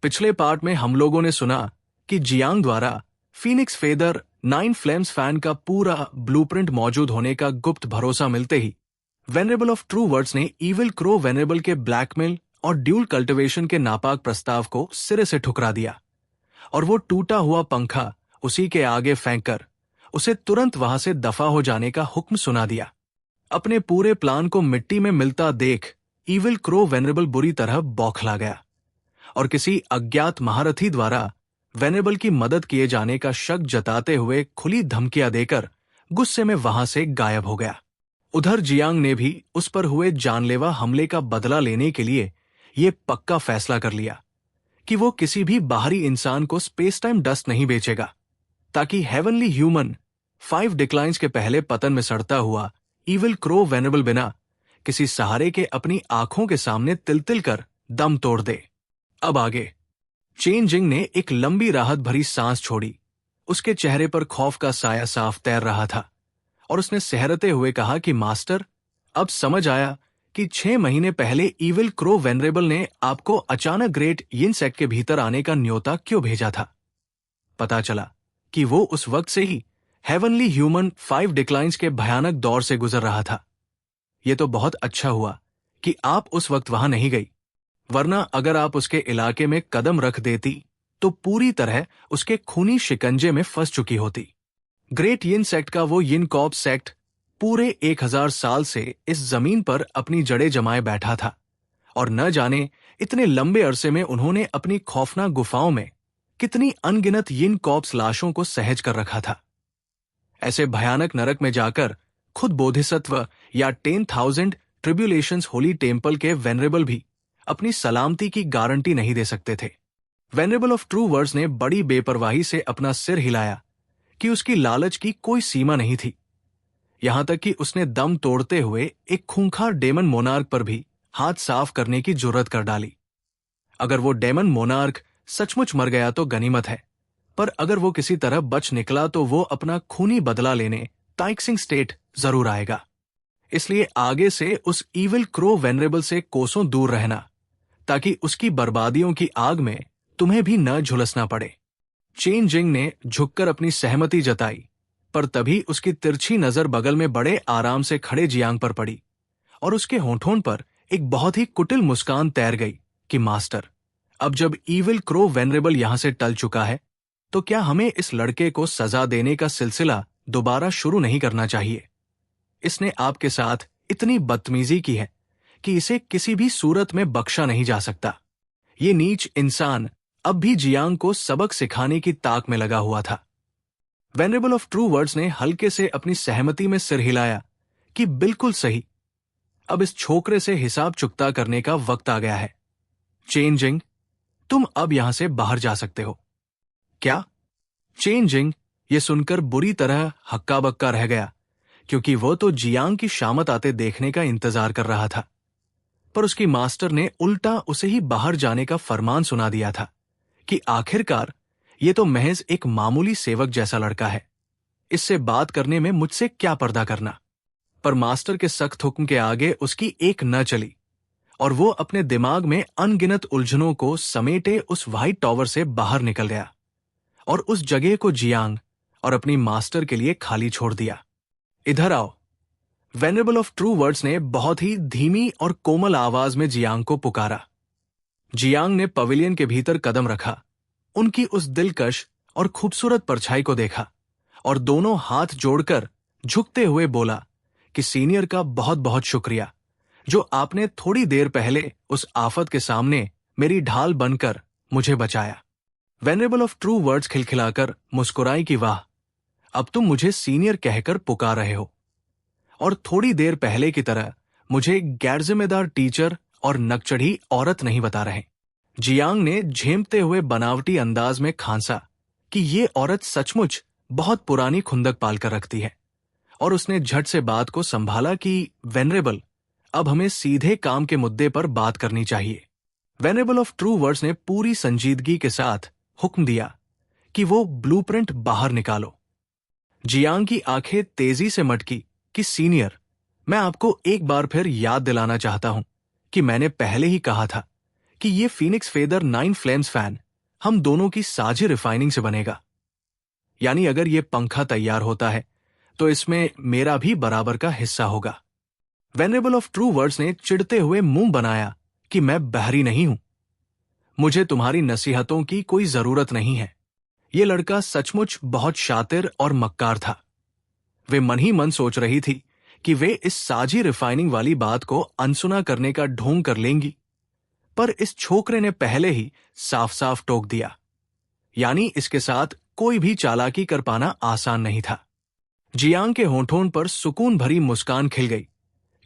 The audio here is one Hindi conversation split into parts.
पिछले पार्ट में हम लोगों ने सुना कि जियांग द्वारा फीनिक्स फेदर 9 फ्लेम्स फैन का पूरा ब्लूप्रिंट मौजूद होने का गुप्त भरोसा मिलते ही वेनरेबल ऑफ ट्रू वर्ड्स ने इविल क्रो वेनरेबल के ब्लैकमेल और ड्यूल कल्टिवेशन के नापाक प्रस्ताव को सिरे से ठुकरा दिया और वो टूटा हुआ पंखा उसी के आगे फेंककर उसे तुरंत वहां से दफा हो जाने का हुक्म सुना दिया। अपने पूरे प्लान को मिट्टी में मिलता देख इविल क्रो वेनरेबल बुरी तरह बौखला गया और किसी अज्ञात महारथी द्वारा वेनरेबल की मदद किए जाने का शक जताते हुए खुली धमकियां देकर गुस्से में वहां से गायब हो गया। उधर जियांग ने भी उस पर हुए जानलेवा हमले का बदला लेने के लिए ये पक्का फैसला कर लिया कि वो किसी भी बाहरी इंसान को स्पेस टाइम डस्ट नहीं बेचेगा, ताकि हेवनली ह्यूमन 5 डिक्लाइंस के पहले पतन में सड़ता हुआ इविल क्रो वेनरेबल बिना किसी सहारे के अपनी आंखों के सामने तिल-तिल कर दम तोड़ दे। अब आगे चेन जिंग ने एक लंबी राहत भरी सांस छोड़ी। उसके चेहरे पर खौफ का साया साफ तैर रहा था और उसने सहरते हुए कहा कि मास्टर, अब समझ आया कि 6 महीने पहले इविल क्रो वेनरेबल ने आपको अचानक ग्रेट यिन सेक्ट के भीतर आने का न्योता क्यों भेजा था। पता चला कि वो उस वक्त से ही हेवनली ह्यूमन 5 डिक्लाइंस के भयानक दौर से गुजर रहा था। ये तो बहुत अच्छा हुआ कि आप उस वक्त वहां नहीं गई, वरना अगर आप उसके इलाके में कदम रख देती तो पूरी तरह उसके खूनी शिकंजे में फंस चुकी होती। ग्रेट यिन सेक्ट का वो यिन कॉर्प सेक्ट पूरे 1000 साल से इस जमीन पर अपनी जड़ें जमाए बैठा था और न जाने इतने लंबे अरसे में उन्होंने अपनी खौफनाक गुफाओं में कितनी अनगिनत यिन कॉर्प्स लाशों को सहेज कर रखा था। ऐसे भयानक नरक में जाकर खुद बोधिसत्व या 10,000 ट्रिब्यूलेशंस होली टेम्पल के वेनरेबल भी अपनी सलामती की गारंटी नहीं दे सकते थे। वेनरेबल ऑफ ट्रू वर्ड्स ने बड़ी बेपरवाही से अपना सिर हिलाया कि उसकी लालच की कोई सीमा नहीं थी, यहां तक कि उसने दम तोड़ते हुए एक खूंखार डेमन मोनार्क पर भी हाथ साफ करने की जुर्रत कर डाली। अगर वो डेमन मोनार्क सचमुच मर गया तो गनीमत है, पर अगर वो किसी तरह बच निकला तो वो अपना खूनी बदला लेने ताइक्सिंग स्टेट जरूर आएगा। इसलिए आगे से उस इविल क्रो वेनरेबल से कोसों दूर रहना, ताकि उसकी बर्बादियों की आग में तुम्हें भी न झुलसना पड़े। चेन जिंग ने झुककर अपनी सहमति जताई, पर तभी उसकी तिरछी नजर बगल में बड़े आराम से खड़े जियांग पर पड़ी और उसके होंठों पर एक बहुत ही कुटिल मुस्कान तैर गई कि मास्टर, अब जब इविल क्रो वेनरेबल यहां से टल चुका है तो क्या हमें इस लड़के को सजा देने का सिलसिला दोबारा शुरू नहीं करना चाहिए। इसने आपके साथ इतनी बदतमीजी की है कि इसे किसी भी सूरत में बख्शा नहीं जा सकता। ये नीच इंसान अब भी जियांग को सबक सिखाने की ताक में लगा हुआ था। वेनरेबल ऑफ ट्रू वर्ड्स ने हल्के से अपनी सहमति में सिर हिलाया कि बिल्कुल सही, अब इस छोकरे से हिसाब चुकता करने का वक्त आ गया है। चेन जिंग, तुम अब यहां से बाहर जा सकते हो। क्या? चेन जिंग ये सुनकर बुरी तरह हक्का बक्का रह गया, क्योंकि वो तो जियांग की शामत आते देखने का इंतजार कर रहा था, पर उसकी मास्टर ने उल्टा उसे ही बाहर जाने का फरमान सुना दिया था कि आखिरकार ये तो महज एक मामूली सेवक जैसा लड़का है, इससे बात करने में मुझसे क्या पर्दा करना। पर मास्टर के सख्त हुक्म के आगे उसकी एक न चली और वो अपने दिमाग में अनगिनत उलझनों को समेटे उस व्हाइट टॉवर से बाहर निकल गया और उस जगह को जियांग और अपनी मास्टर के लिए खाली छोड़ दिया। इधर आओ, वेनरेबल ऑफ ट्रू वर्ड्स ने बहुत ही धीमी और कोमल आवाज में जियांग को पुकारा। जियांग ने पवेलियन के भीतर कदम रखा, उनकी उस दिलकश और खूबसूरत परछाई को देखा और दोनों हाथ जोड़कर झुकते हुए बोला कि सीनियर का बहुत बहुत शुक्रिया, जो आपने थोड़ी देर पहले उस आफत के सामने मेरी ढाल बनकर मुझे बचाया। वेनरेबल ऑफ ट्रू वर्ड्स खिलखिलाकर मुस्कुराई कि वाह, अब तुम मुझे सीनियर कहकर पुकार रहे हो और थोड़ी देर पहले की तरह मुझे गैरजिम्मेदार टीचर और नकचढ़ी औरत नहीं बता रहे। जियांग ने झेमते हुए बनावटी अंदाज में खांसा कि ये औरत सचमुच बहुत पुरानी खुंदक पालकर रखती है और उसने झट से बात को संभाला कि वेनरेबल, अब हमें सीधे काम के मुद्दे पर बात करनी चाहिए। वेनरेबल ऑफ ट्रू वर्ड्स ने पूरी संजीदगी के साथ हुक्म दिया कि वो ब्लूप्रिंट बाहर निकालो। जियांग की आंखें तेजी से मटकी कि सीनियर, मैं आपको एक बार फिर याद दिलाना चाहता हूं कि मैंने पहले ही कहा था कि ये फीनिक्स फेदर 9 फ्लेम्स फैन हम दोनों की साझी रिफाइनिंग से बनेगा। यानी अगर ये पंखा तैयार होता है तो इसमें मेरा भी बराबर का हिस्सा होगा। वेनरेबल ऑफ ट्रू वर्ड्स ने चिढ़ते हुए मुंह बनाया कि मैं बहरी नहीं हूं, मुझे तुम्हारी नसीहतों की कोई जरूरत नहीं है। ये लड़का सचमुच बहुत शातिर और मक्कार था। वे मन ही मन सोच रही थी कि वे इस साझी रिफाइनिंग वाली बात को अनसुना करने का ढोंग कर लेंगी, पर इस छोकरे ने पहले ही साफ साफ टोक दिया। यानी इसके साथ कोई भी चालाकी कर पाना आसान नहीं था। जियांग के होंठों पर सुकून भरी मुस्कान खिल गई,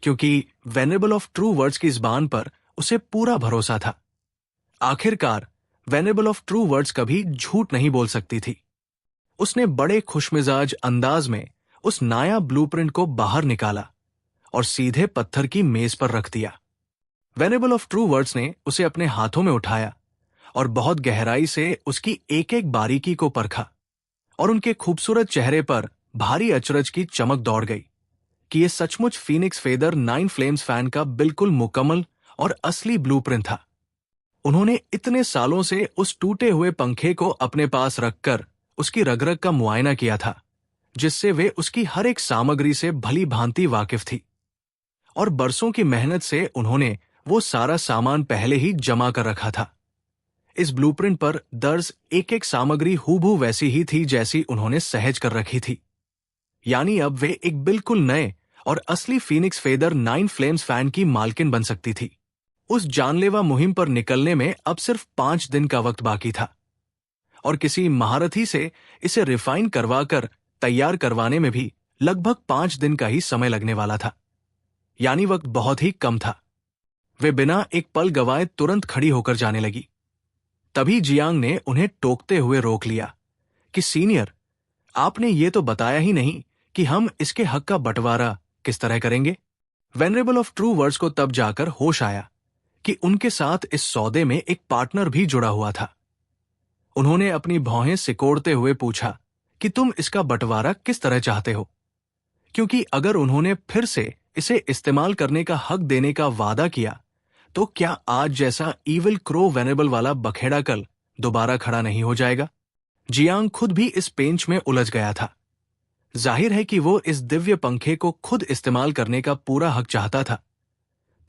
क्योंकि वेनरेबल ऑफ ट्रू वर्ड्स की जुबान पर उसे पूरा भरोसा था। आखिरकार वेनरेबल ऑफ ट्रू वर्ड्स कभी झूठ नहीं बोल सकती थी। उसने बड़े खुशमिजाज अंदाज में उस नया ब्लूप्रिंट को बाहर निकाला और सीधे पत्थर की मेज पर रख दिया। वेनरेबल ऑफ ट्रू वर्ड्स ने उसे अपने हाथों में उठाया और बहुत गहराई से उसकी एक एक बारीकी को परखा, और उनके खूबसूरत चेहरे पर भारी अचरज की चमक दौड़ गई कि यह सचमुच फीनिक्स फेदर 9 फ्लेम्स फैन का बिल्कुल मुकम्मल और असली ब्लूप्रिंट था। उन्होंने इतने सालों से उस टूटे हुए पंखे को अपने पास रखकर उसकी रगरग का मुआयना किया था, जिससे वे उसकी हर एक सामग्री से भली भांति वाकिफ थी, और बरसों की मेहनत से उन्होंने वो सारा सामान पहले ही जमा कर रखा था। इस ब्लूप्रिंट पर दर्ज एक एक सामग्री हूबहू वैसी ही थी जैसी उन्होंने सहज कर रखी थी। यानी अब वे एक बिल्कुल नए और असली फीनिक्स फेदर 9 फ्लेम्स फैन की मालकिन बन सकती थी। उस जानलेवा मुहिम पर निकलने में अब सिर्फ 5 दिन का वक्त बाकी था, और किसी महारथी से इसे रिफाइन करवाकर तैयार करवाने में भी लगभग 5 दिन का ही समय लगने वाला था। यानी वक्त बहुत ही कम था। वे बिना एक पल गवाए तुरंत खड़ी होकर जाने लगी। तभी जियांग ने उन्हें टोकते हुए रोक लिया कि सीनियर, आपने ये तो बताया ही नहीं कि हम इसके हक का बंटवारा किस तरह करेंगे। वेनरेबल ऑफ ट्रू वर्ड्स को तब जाकर होश आया कि उनके साथ इस सौदे में एक पार्टनर भी जुड़ा हुआ था। उन्होंने अपनी भौहें सिकोड़ते हुए पूछा कि तुम इसका बंटवारा किस तरह चाहते हो, क्योंकि अगर उन्होंने फिर से इसे इस्तेमाल करने का हक देने का वादा किया तो क्या आज जैसा ईविल क्रो वेनेबल वाला बखेड़ा कल दोबारा खड़ा नहीं हो जाएगा। जियांग खुद भी इस पेंच में उलझ गया था। जाहिर है कि वो इस दिव्य पंखे को खुद इस्तेमाल करने का पूरा हक चाहता था,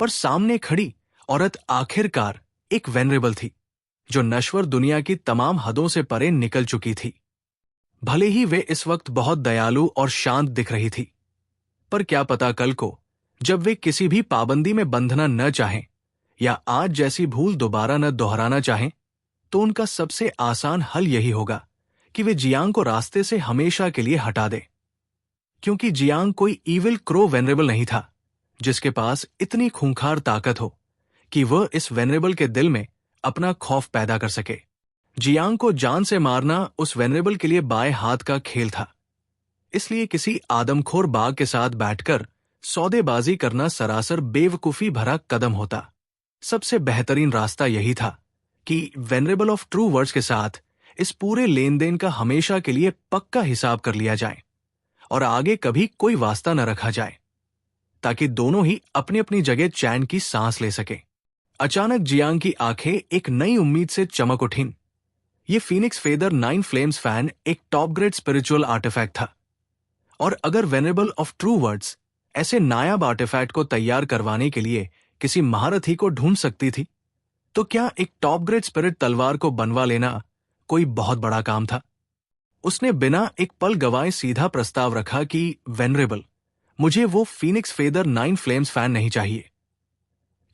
पर सामने खड़ी औरत आखिरकार एक वेनरेबल थी जो नश्वर दुनिया की तमाम हदों से परे निकल चुकी थी। भले ही वे इस वक्त बहुत दयालु और शांत दिख रही थी, पर क्या पता कल को जब वे किसी भी पाबंदी में बंधना न चाहें या आज जैसी भूल दोबारा न दोहराना चाहें, तो उनका सबसे आसान हल यही होगा कि वे जियांग को रास्ते से हमेशा के लिए हटा दें। क्योंकि जियांग कोई ईविल क्रो वेनरेबल नहीं था जिसके पास इतनी खूंखार ताकत हो कि वह इस वेनरेबल के दिल में अपना खौफ पैदा कर सके। जियांग को जान से मारना उस वेनरेबल के लिए बाएं हाथ का खेल था, इसलिए किसी आदमखोर बाघ के साथ बैठकर सौदेबाजी करना सरासर बेवकूफी भरा कदम होता। सबसे बेहतरीन रास्ता यही था कि वेनरेबल ऑफ ट्रू वर्ड्स के साथ इस पूरे लेन देन का हमेशा के लिए पक्का हिसाब कर लिया जाए और आगे कभी कोई वास्ता न रखा जाए, ताकि दोनों ही अपनी अपनी जगह चैन की सांस ले सके। अचानक जियांग की आंखें एक नई उम्मीद से चमक उठीं। ये फीनिक्स फेदर 9 फ्लेम्स फैन एक टॉप ग्रेड स्पिरिचुअल आर्टिफैक्ट था, और अगर वेनरेबल ऑफ ट्रू वर्ड्स ऐसे नायाब आर्टिफैक्ट को तैयार करवाने के लिए किसी महारथी को ढूंढ सकती थी, तो क्या एक टॉप ग्रेड स्पिरिट तलवार को बनवा लेना कोई बहुत बड़ा काम था। उसने बिना एक पल गवाए सीधा प्रस्ताव रखा कि वेनरेबल, मुझे वो फीनिक्स फेदर 9 फ्लेम्स फैन नहीं चाहिए।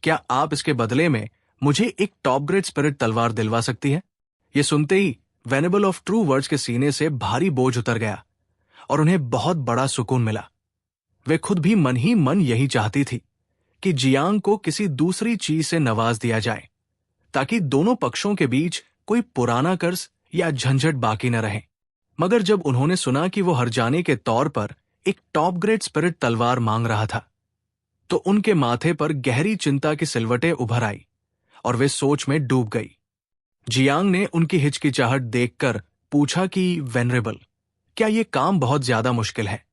क्या आप इसके बदले में मुझे एक टॉप ग्रेड स्पिरिट तलवार दिलवा सकती हैं? ये सुनते ही वेनेबल ऑफ ट्रू वर्ड्स के सीने से भारी बोझ उतर गया और उन्हें बहुत बड़ा सुकून मिला। वे खुद भी मन ही मन यही चाहती थी कि जियांग को किसी दूसरी चीज से नवाज दिया जाए, ताकि दोनों पक्षों के बीच कोई पुराना कर्ज या झंझट बाकी न रहे। मगर जब उन्होंने सुना कि वो हरजाने के तौर पर एक टॉप ग्रेड स्पिरिट तलवार मांग रहा था, तो उनके माथे पर गहरी चिंता की सिलवटें उभर आई और वे सोच में डूब गई। जियांग ने उनकी हिचकिचाहट देखकर पूछा कि वेनरेबल, क्या ये काम बहुत ज्यादा मुश्किल है?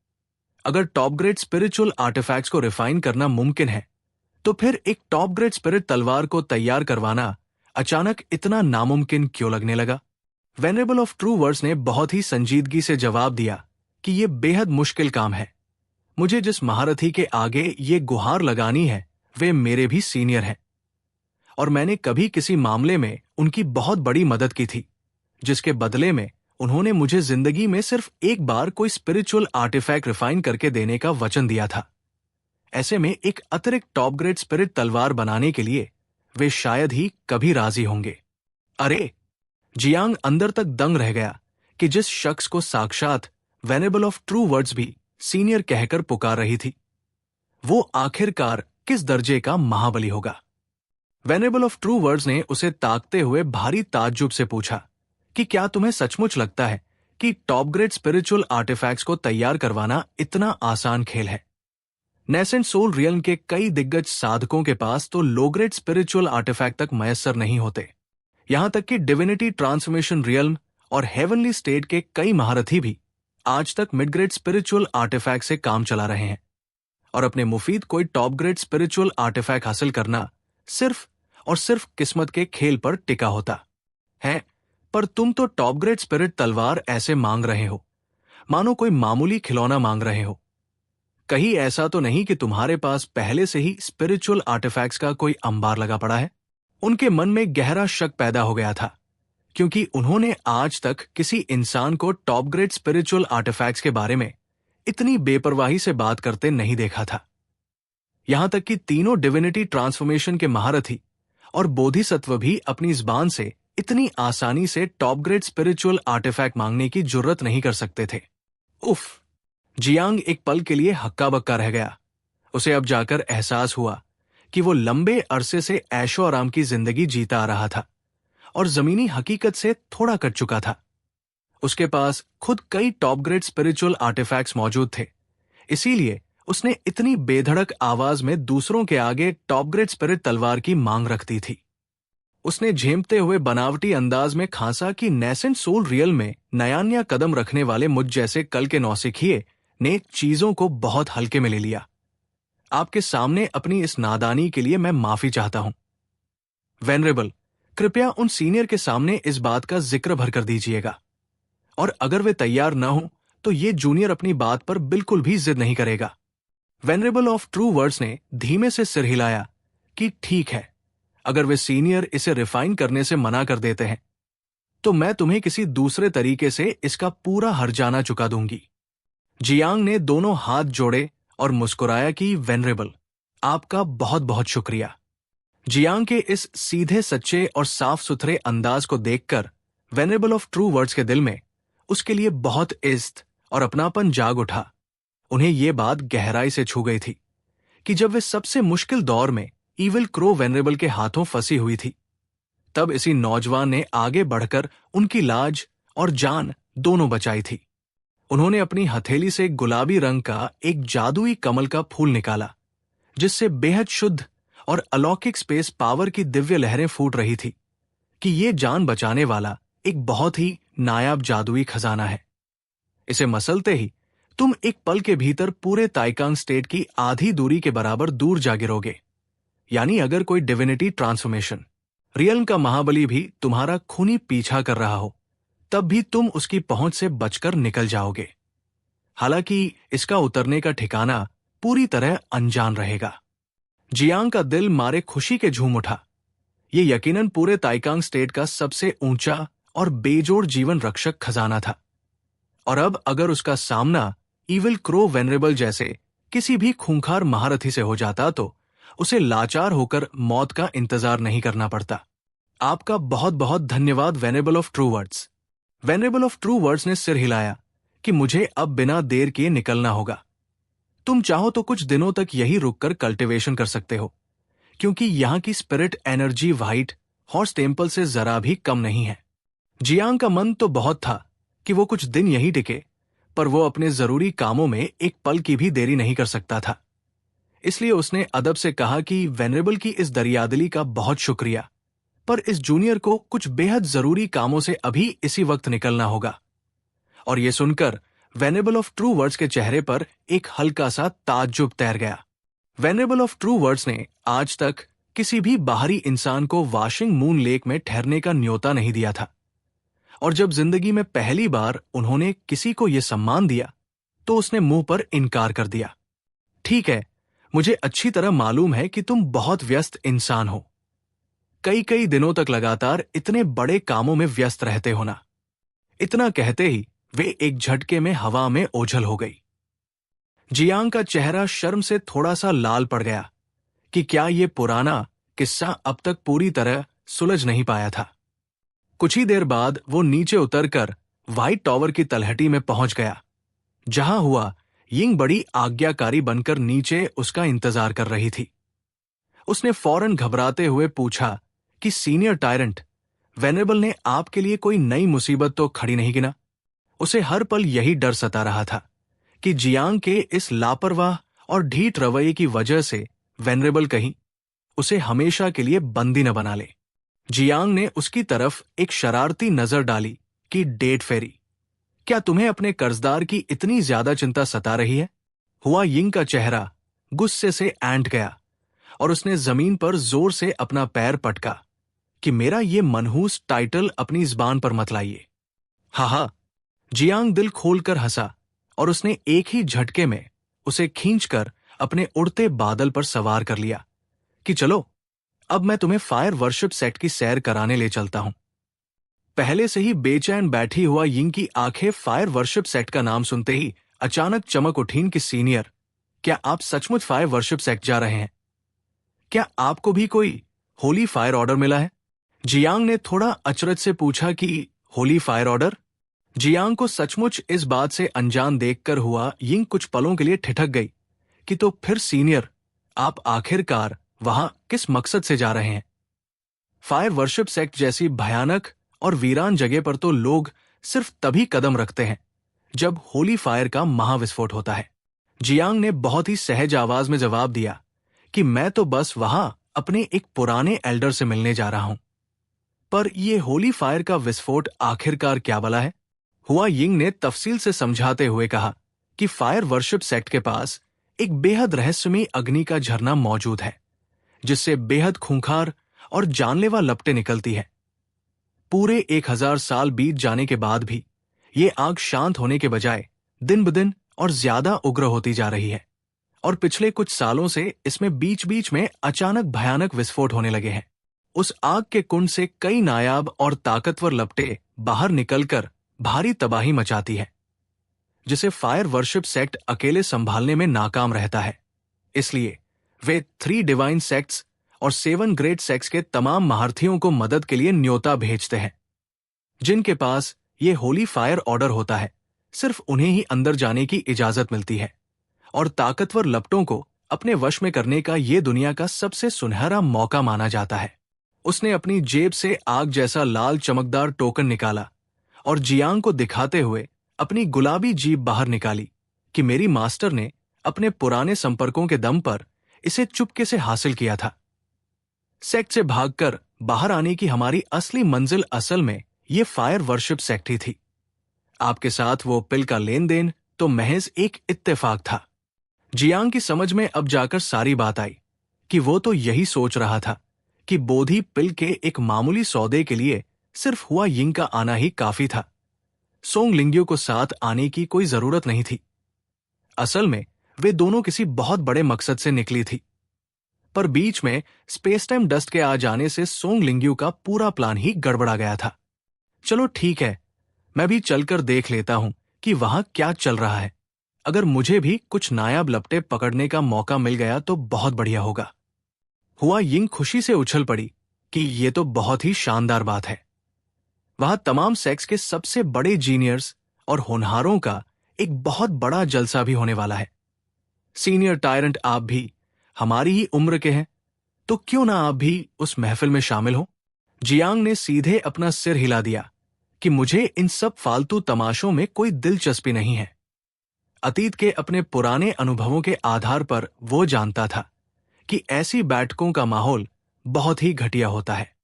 अगर टॉप ग्रेड स्पिरिचुअल आर्टिफैक्ट्स को रिफाइन करना मुमकिन है, तो फिर एक टॉप ग्रेड स्पिरिट तलवार को तैयार करवाना अचानक इतना नामुमकिन क्यों लगने लगा? वेनरेबल ऑफ ट्रू वर्ड्स ने बहुत ही संजीदगी से जवाब दिया कि यह बेहद मुश्किल काम है। मुझे जिस महारथी के आगे ये गुहार लगानी है वे मेरे भी सीनियर हैं, और मैंने कभी किसी मामले में उनकी बहुत बड़ी मदद की थी, जिसके बदले में उन्होंने मुझे जिंदगी में सिर्फ एक बार कोई स्पिरिचुअल आर्टिफैक्ट रिफाइन करके देने का वचन दिया था। ऐसे में एक अतिरिक्त टॉप ग्रेड स्पिरिट तलवार बनाने के लिए वे शायद ही कभी राजी होंगे। अरे! जियांग अंदर तक दंग रह गया कि जिस शख्स को साक्षात वेनेबल ऑफ ट्रू वर्ड्स भी सीनियर कहकर पुकार रही थी, वो आखिरकार किस दर्जे का महाबली होगा। वेनेबल ऑफ ट्रू वर्ड्स ने उसे ताकते हुए भारी ताज्जुब से पूछा कि क्या तुम्हें सचमुच लगता है कि टॉप ग्रेड स्पिरिचुअल आर्टिफैक्ट्स को तैयार करवाना इतना आसान खेल है? नेसेंट सोल रियल्म के कई दिग्गज साधकों के पास तो लो ग्रेड स्पिरिचुअल आर्टिफैक्ट तक मयस्सर नहीं होते। यहां तक कि डिविनिटी ट्रांसफॉर्मेशन रियल्म और हेवनली स्टेट के कई महारथी भी आज तक मिड ग्रेड स्पिरिचुअल आर्टिफैक्ट से काम चला रहे हैं, और अपने मुफीद कोई टॉप ग्रेड स्पिरिचुअल आर्टिफैक्ट हासिल करना सिर्फ और सिर्फ किस्मत के खेल पर टिका होता है। पर तुम तो टॉप ग्रेड स्पिरिट तलवार ऐसे मांग रहे हो मानो कोई मामूली खिलौना मांग रहे हो। कहीं ऐसा तो नहीं कि तुम्हारे पास पहले से ही स्पिरिचुअल आर्टिफैक्ट्स का कोई अंबार लगा पड़ा है? उनके मन में गहरा शक पैदा हो गया था, क्योंकि उन्होंने आज तक किसी इंसान को टॉप ग्रेड स्पिरिचुअल आर्टिफैक्ट्स के बारे में इतनी बेपरवाही से बात करते नहीं देखा था। यहां तक कि तीनों डिविनिटी ट्रांसफॉर्मेशन के महारथी और बोधिसत्व भी अपनी जुबान से इतनी आसानी से टॉप ग्रेड स्पिरिचुअल आर्टिफैक्ट मांगने की जुर्रत नहीं कर सकते थे। उफ! जियांग एक पल के लिए हक्का बक्का रह गया। उसे अब जाकर एहसास हुआ कि वो लंबे अरसे से ऐशो आराम की जिंदगी जीता आ रहा था और जमीनी हकीकत से थोड़ा कट चुका था। उसके पास खुद कई टॉप ग्रेड स्पिरिचुअल आर्टिफैक्ट्स मौजूद थे, इसीलिए उसने इतनी बेधड़क आवाज में दूसरों के आगे टॉप ग्रेड स्पिरिट तलवार की मांग रखती थी। उसने झेमते हुए बनावटी अंदाज में खांसा कि नेसेंट सोल रियल में नया कदम रखने वाले मुझ जैसे कल के नौसिखिए ने चीजों को बहुत हल्के में ले लिया। आपके सामने अपनी इस नादानी के लिए मैं माफी चाहता हूं। वेनरेबल, कृपया उन सीनियर के सामने इस बात का जिक्र भर कर दीजिएगा, और अगर वे तैयार न हो तो ये जूनियर अपनी बात पर बिल्कुल भी जिद नहीं करेगा। वेनरेबल ऑफ ट्रू वर्ड्स ने धीमे से सिर हिलाया कि ठीक है, अगर वे सीनियर इसे रिफाइन करने से मना कर देते हैं तो मैं तुम्हें किसी दूसरे तरीके से इसका पूरा हर्जाना चुका दूंगी। जियांग ने दोनों हाथ जोड़े और मुस्कुराया कि वेनरेबल, आपका बहुत बहुत शुक्रिया। जियांग के इस सीधे सच्चे और साफ सुथरे अंदाज को देखकर वेनरेबल ऑफ ट्रू वर्ड्स के दिल में उसके लिए बहुत इज्जत और अपनापन जाग उठा। उन्हें यह बात गहराई से छू गई थी कि जब वे सबसे मुश्किल दौर में ईविल क्रो वेनरेबल के हाथों फंसी हुई थी, तब इसी नौजवान ने आगे बढ़कर उनकी लाज और जान दोनों बचाई थी। उन्होंने अपनी हथेली से गुलाबी रंग का एक जादुई कमल का फूल निकाला, जिससे बेहद शुद्ध और अलौकिक स्पेस पावर की दिव्य लहरें फूट रही थी कि ये जान बचाने वाला एक बहुत ही नायाब जादुई खजाना है। इसे मसलते ही तुम एक पल के भीतर पूरे ताइकांग स्टेट की आधी दूरी के बराबर दूर जा गिरोगे। यानी अगर कोई डिविनिटी ट्रांसफॉर्मेशन रियल्म का महाबली भी तुम्हारा खूनी पीछा कर रहा हो, तब भी तुम उसकी पहुंच से बचकर निकल जाओगे। हालांकि इसका उतरने का ठिकाना पूरी तरह अनजान रहेगा। जियांग का दिल मारे खुशी के झूम उठा। ये यकीनन पूरे ताइकांग स्टेट का सबसे ऊंचा और बेजोड़ जीवन रक्षक खजाना था, और अब अगर उसका सामना ईविल क्रो वेनरेबल जैसे किसी भी खूंखार महारथी से हो जाता तो उसे लाचार होकर मौत का इंतजार नहीं करना पड़ता। आपका बहुत बहुत धन्यवाद venerable of true words. Venerable of true words ने सिर हिलाया कि मुझे अब बिना देर किए निकलना होगा। तुम चाहो तो कुछ दिनों तक यही रुककर कल्टीवेशन कर सकते हो, क्योंकि यहां की spirit energy white horse temple से जरा भी कम नहीं है। जियांग का मन तो बहुत था कि वो कुछ दिन यहीं टिके, पर वो अपने जरूरी कामों में एक पल की भी देरी नहीं कर सकता था। इसलिए उसने अदब से कहा कि वेनरेबल की इस दरियादिली का बहुत शुक्रिया, पर इस जूनियर को कुछ बेहद जरूरी कामों से अभी इसी वक्त निकलना होगा। और यह सुनकर वेनरेबल ऑफ ट्रू वर्ड्स के चेहरे पर एक हल्का सा ताज्जुब तैर गया। वेनरेबल ऑफ ट्रू वर्ड्स ने आज तक किसी भी बाहरी इंसान को वाशिंग मून लेक में ठहरने का न्योता नहीं दिया था, और जब जिंदगी में पहली बार उन्होंने किसी को यह सम्मान दिया तो उसने मुंह पर इनकार कर दिया। ठीक है, मुझे अच्छी तरह मालूम है कि तुम बहुत व्यस्त इंसान हो, कई कई दिनों तक लगातार इतने बड़े कामों में व्यस्त रहते हो ना। इतना कहते ही वे एक झटके में हवा में ओझल हो गई। जियांग का चेहरा शर्म से थोड़ा सा लाल पड़ गया कि क्या यह पुराना किस्सा अब तक पूरी तरह सुलझ नहीं पाया था। कुछ ही देर बाद वो नीचे उतरकर व्हाइट टॉवर की तलहटी में पहुंच गया, जहां हुआ यिंग बड़ी आज्ञाकारी बनकर नीचे उसका इंतजार कर रही थी। उसने फौरन घबराते हुए पूछा कि सीनियर टायरेंट, वेनेबल ने आपके लिए कोई नई मुसीबत तो खड़ी नहीं गिना? उसे हर पल यही डर सता रहा था कि जियांग के इस लापरवाह और ढीठ रवैये की वजह से वेनरेबल कहीं उसे हमेशा के लिए बंदी न बना ले। जियांग ने उसकी तरफ एक शरारती नजर डाली कि डेट फेरी, क्या तुम्हें अपने कर्जदार की इतनी ज्यादा चिंता सता रही है? हुआ यिंग का चेहरा गुस्से से ऐंठ गया और उसने जमीन पर जोर से अपना पैर पटका कि मेरा ये मनहूस टाइटल अपनी जुबान पर मत लाइए। हा, जियांग दिल खोलकर हंसा और उसने एक ही झटके में उसे खींचकर अपने उड़ते बादल पर सवार कर लिया कि चलो, अब मैं तुम्हें फायर वर्शिप सेक्ट की सैर कराने ले चलता हूं। पहले से ही बेचैन बैठी हुआ यिंग की आंखें फायर वर्शिप सेक्ट का नाम सुनते ही अचानक चमक उठीं कि सीनियर, क्या आप सचमुच फायर वर्शिप सेक्ट जा रहे हैं? क्या आपको भी कोई होली फायर ऑर्डर मिला है? जियांग ने थोड़ा अचरज से पूछा कि होली फायर ऑर्डर? जियांग को सचमुच इस बात से अनजान देखकर हुआ यिंग कुछ पलों के लिए ठिठक गई कि तो फिर सीनियर, आप आखिरकार वहां किस मकसद से जा रहे हैं? फायर वर्शिप सेक्ट जैसी भयानक और वीरान जगह पर तो लोग सिर्फ तभी कदम रखते हैं जब होली फायर का महाविस्फोट होता है। जियांग ने बहुत ही सहज आवाज में जवाब दिया कि मैं तो बस वहां अपने एक पुराने एल्डर से मिलने जा रहा हूं। पर यह होली फायर का विस्फोट आखिरकार क्या बला है? हुआ यिंग ने तफसील से समझाते हुए कहा कि फायर वर्शिप सेक्ट के पास एक बेहद रहस्यमयी अग्नि का झरना मौजूद है, जिससे बेहद खूंखार और जानलेवा लपटें निकलती है। पूरे 1000 साल बीत जाने के बाद भी ये आग शांत होने के बजाय दिन ब दिन और ज्यादा उग्र होती जा रही है, और पिछले कुछ सालों से इसमें बीच बीच में अचानक भयानक विस्फोट होने लगे हैं। उस आग के कुंड से कई नायाब और ताकतवर लपटें बाहर निकलकर भारी तबाही मचाती है, जिसे फायर वर्शिप सेक्ट अकेले संभालने में नाकाम रहता है। इसलिए वे 3 डिवाइन सेक्ट्स और 7 ग्रेट सेक्ट्स के तमाम महारथियों को मदद के लिए न्योता भेजते हैं। जिनके पास ये होली फायर ऑर्डर होता है, सिर्फ उन्हें ही अंदर जाने की इजाजत मिलती है, और ताकतवर लपटों को अपने वश में करने का ये दुनिया का सबसे सुनहरा मौका माना जाता है। उसने अपनी जेब से आग जैसा लाल चमकदार टोकन निकाला और जियांग को दिखाते हुए अपनी गुलाबी जीभ बाहर निकाली कि मेरी मास्टर ने अपने पुराने संपर्कों के दम पर इसे चुपके से हासिल किया था। सेक्ट से भागकर बाहर आने की हमारी असली मंजिल असल में ये फायर वर्शिप सेक्ट ही थी। आपके साथ वो पिल का लेन देन तो महज एक इत्तेफाक था। जियांग की समझ में अब जाकर सारी बात आई कि वो तो यही सोच रहा था कि बोधी पिल के एक मामूली सौदे के लिए सिर्फ हुआ यिंग का आना ही काफी था। सोंग लिंग्यू को साथ आने की कोई जरूरत नहीं थी। असल में वे दोनों किसी बहुत बड़े मकसद से निकली थी, पर बीच में स्पेस टाइम डस्ट के आ जाने से सोंग लिंग्यू का पूरा प्लान ही गड़बड़ा गया था। चलो ठीक है, मैं भी चलकर देख लेता हूं कि वहां क्या चल रहा है। अगर मुझे भी कुछ नायाब लपटे पकड़ने का मौका मिल गया तो बहुत बढ़िया होगा। हुआ यिंग खुशी से उछल पड़ी कि ये तो बहुत ही शानदार बात है। वहां तमाम सेक्स के सबसे बड़े जीनियर्स और होनहारों का एक बहुत बड़ा जलसा भी होने वाला है। सीनियर टायरेंट आप भी हमारी ही उम्र के हैं, तो क्यों ना आप भी उस महफिल में शामिल हो? जियांग ने सीधे अपना सिर हिला दिया कि मुझे इन सब फालतू तमाशों में कोई दिलचस्पी नहीं है। अतीत के अपने पुराने अनुभवों के आधार पर वो जानता था कि ऐसी बैठकों का माहौल बहुत ही घटिया होता है।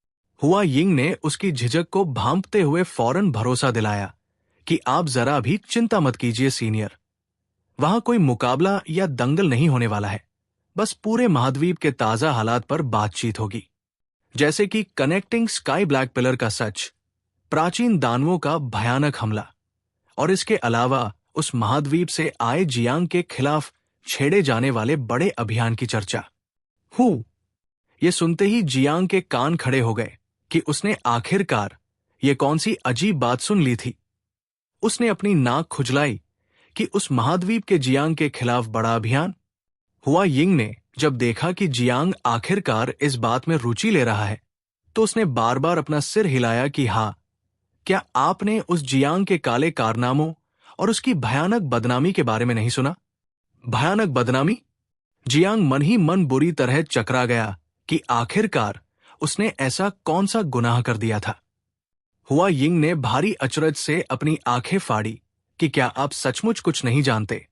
हुआ यिंग ने उसकी झिझक को भांपते हुए फौरन भरोसा दिलाया कि आप जरा भी चिंता मत कीजिए सीनियर, वहां कोई मुकाबला या दंगल नहीं होने वाला है, बस पूरे महाद्वीप के ताजा हालात पर बातचीत होगी, जैसे कि कनेक्टिंग स्काई ब्लैक पिलर का सच, प्राचीन दानवों का भयानक हमला, और इसके अलावा उस महाद्वीप से आए जियांग के खिलाफ छेड़े जाने वाले बड़े अभियान की चर्चा। ये सुनते ही जियांग के कान खड़े हो गए कि उसने आखिरकार ये कौन सी अजीब बात सुन ली थी। उसने अपनी नाक खुजलाई कि उस महाद्वीप के जियांग के खिलाफ बड़ा अभियान। हुआ यिंग ने जब देखा कि जियांग आखिरकार इस बात में रुचि ले रहा है, तो उसने बार बार अपना सिर हिलाया कि हाँ, क्या आपने उस जियांग के काले कारनामों और उसकी भयानक बदनामी के बारे में नहीं सुना? भयानक बदनामी? जियांग मन ही मन बुरी तरह चकरा गया कि आखिरकार उसने ऐसा कौन सा गुनाह कर दिया था। हुआ यिंग ने भारी अचरज से अपनी आंखें फाड़ी कि क्या आप सचमुच कुछ नहीं जानते?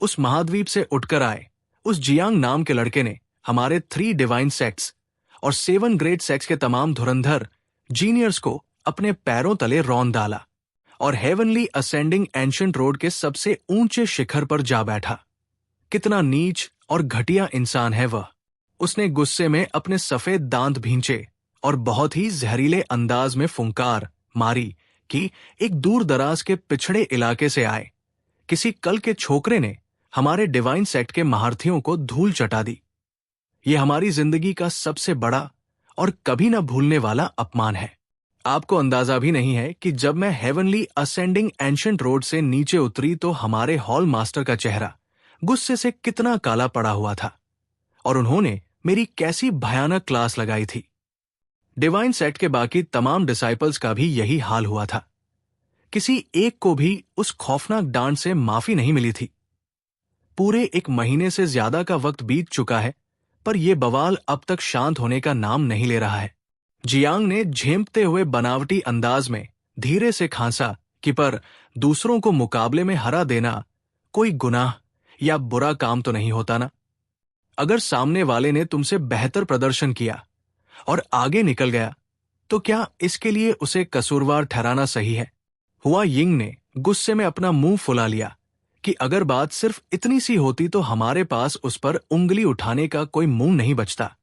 उस महाद्वीप से उठकर आए उस जियांग नाम के लड़के ने हमारे 3 डिवाइन सेक्ट्स और 7 ग्रेट सेक्ट्स के तमाम धुरंधर जीनियर्स को अपने पैरों तले रौंद डाला और हेवनली असेंडिंग एंशिएंट रोड के सबसे ऊंचे शिखर पर जा बैठा। कितना नीच और घटिया इंसान है वह। उसने गुस्से में अपने सफेद दांत भींचे और बहुत ही जहरीले अंदाज में फुंकार मारी कि एक दूर दराज के पिछड़े इलाके से आए किसी कल के छोकरे ने हमारे डिवाइन सेक्ट के महारथियों को धूल चटा दी। यह हमारी जिंदगी का सबसे बड़ा और कभी न भूलने वाला अपमान है। आपको अंदाजा भी नहीं है कि जब मैं हेवनली असेंडिंग एंशिएंट रोड से नीचे उतरी तो हमारे हॉल मास्टर का चेहरा गुस्से से कितना काला पड़ा हुआ था और उन्होंने मेरी कैसी भयानक क्लास लगाई थी। डिवाइन सेक्ट के बाकी तमाम डिसाइपल्स का भी यही हाल हुआ था। किसी एक को भी उस खौफनाक डांट से माफी नहीं मिली थी। पूरे 1 महीने से ज्यादा का वक्त बीत चुका है, पर यह बवाल अब तक शांत होने का नाम नहीं ले रहा है। जियांग ने झेंपते हुए बनावटी अंदाज में धीरे से खांसा कि पर दूसरों को मुकाबले में हरा देना कोई गुनाह या बुरा काम तो नहीं होता ना? अगर सामने वाले ने तुमसे बेहतर प्रदर्शन किया और आगे निकल गया, तो क्या इसके लिए उसे कसूरवार ठहराना सही है? हुआ यिंग ने गुस्से में अपना मुंह फुला लिया कि अगर बात सिर्फ इतनी सी होती तो हमारे पास उस पर उंगली उठाने का कोई मुंह नहीं बचता।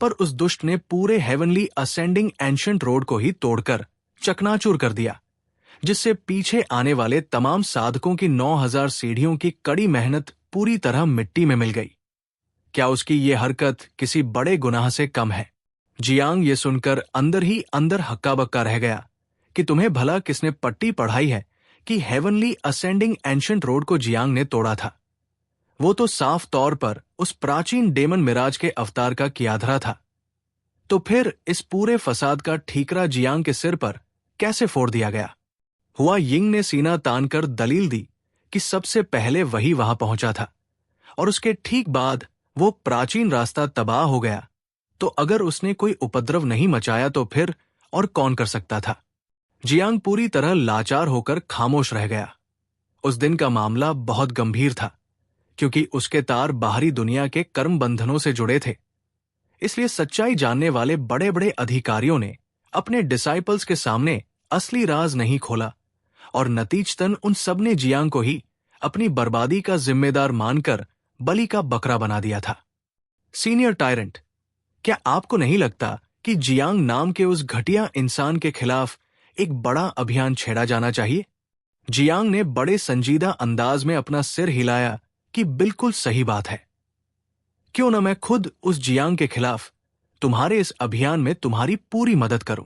पर उस दुष्ट ने पूरे हेवनली असेंडिंग एंशिएंट रोड को ही तोड़कर चकनाचूर कर दिया, जिससे पीछे आने वाले तमाम साधकों की 9000 सीढ़ियों की कड़ी मेहनत पूरी तरह मिट्टी में मिल गई। क्या उसकी ये हरकत किसी बड़े गुनाह से कम है? जियांग ये सुनकर अंदर ही अंदर हक्का बक्का रह गया कि तुम्हें भला किसने पट्टी पढ़ाई है कि हेवनली असेंडिंग एंशिएंट रोड को जियांग ने तोड़ा था। वो तो साफ तौर पर उस प्राचीन डेमन मिराज के अवतार का कियाधरा था। तो फिर इस पूरे फसाद का ठीकरा जियांग के सिर पर कैसे फोड़ दिया गया? हुआ यिंग ने सीना तानकर दलील दी कि सबसे पहले वही वहां पहुंचा था और उसके ठीक बाद वो प्राचीन रास्ता तबाह हो गया। तो अगर उसने कोई उपद्रव नहीं मचाया तो फिर और कौन कर सकता था? जियांग पूरी तरह लाचार होकर खामोश रह गया। उस दिन का मामला बहुत गंभीर था, क्योंकि उसके तार बाहरी दुनिया के कर्म बंधनों से जुड़े थे। इसलिए सच्चाई जानने वाले बड़े बड़े अधिकारियों ने अपने डिसाइपल्स के सामने असली राज नहीं खोला और नतीजतन उन सब ने जियांग को ही अपनी बर्बादी का जिम्मेदार मानकर बलि का बकरा बना दिया था। सीनियर टायरेंट, क्या आपको नहीं लगता कि जियांग नाम के उस घटिया इंसान के खिलाफ एक बड़ा अभियान छेड़ा जाना चाहिए? जियांग ने बड़े संजीदा अंदाज में अपना सिर हिलाया कि बिल्कुल सही बात है। क्यों न मैं खुद उस जियांग के खिलाफ तुम्हारे इस अभियान में तुम्हारी पूरी मदद करूं।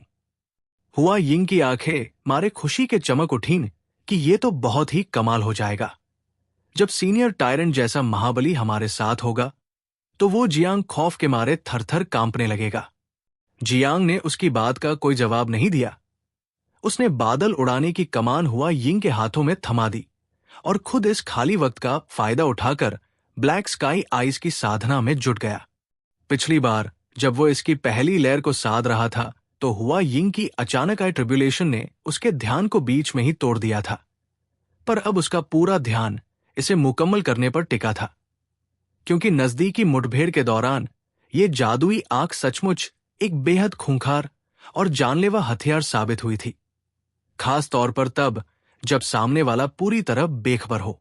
हुआ यिंग की आंखें मारे खुशी के चमक उठीं कि ये तो बहुत ही कमाल हो जाएगा। जब सीनियर टायरेंट जैसा महाबली हमारे साथ होगा तो वो जियांग खौफ के मारे थरथर कांपने लगेगा। जियांग ने उसकी बात का कोई जवाब नहीं दिया। उसने बादल उड़ाने की कमान हुआ यिंग के हाथों में थमा दी और खुद इस खाली वक्त का फायदा उठाकर ब्लैक स्काई आइस की साधना में जुट गया। पिछली बार जब वो इसकी पहली लहर को साध रहा था तो हुआ यिंग की अचानक आई ट्रिब्यूलेशन ने उसके ध्यान को बीच में ही तोड़ दिया था, पर अब उसका पूरा ध्यान इसे मुकम्मल करने पर टिका था, क्योंकि नजदीकी मुठभेड़ के दौरान ये जादुई आंख सचमुच एक बेहद खूंखार और जानलेवा हथियार साबित हुई थी, खास तौर पर तब जब सामने वाला पूरी तरह बेखबर हो।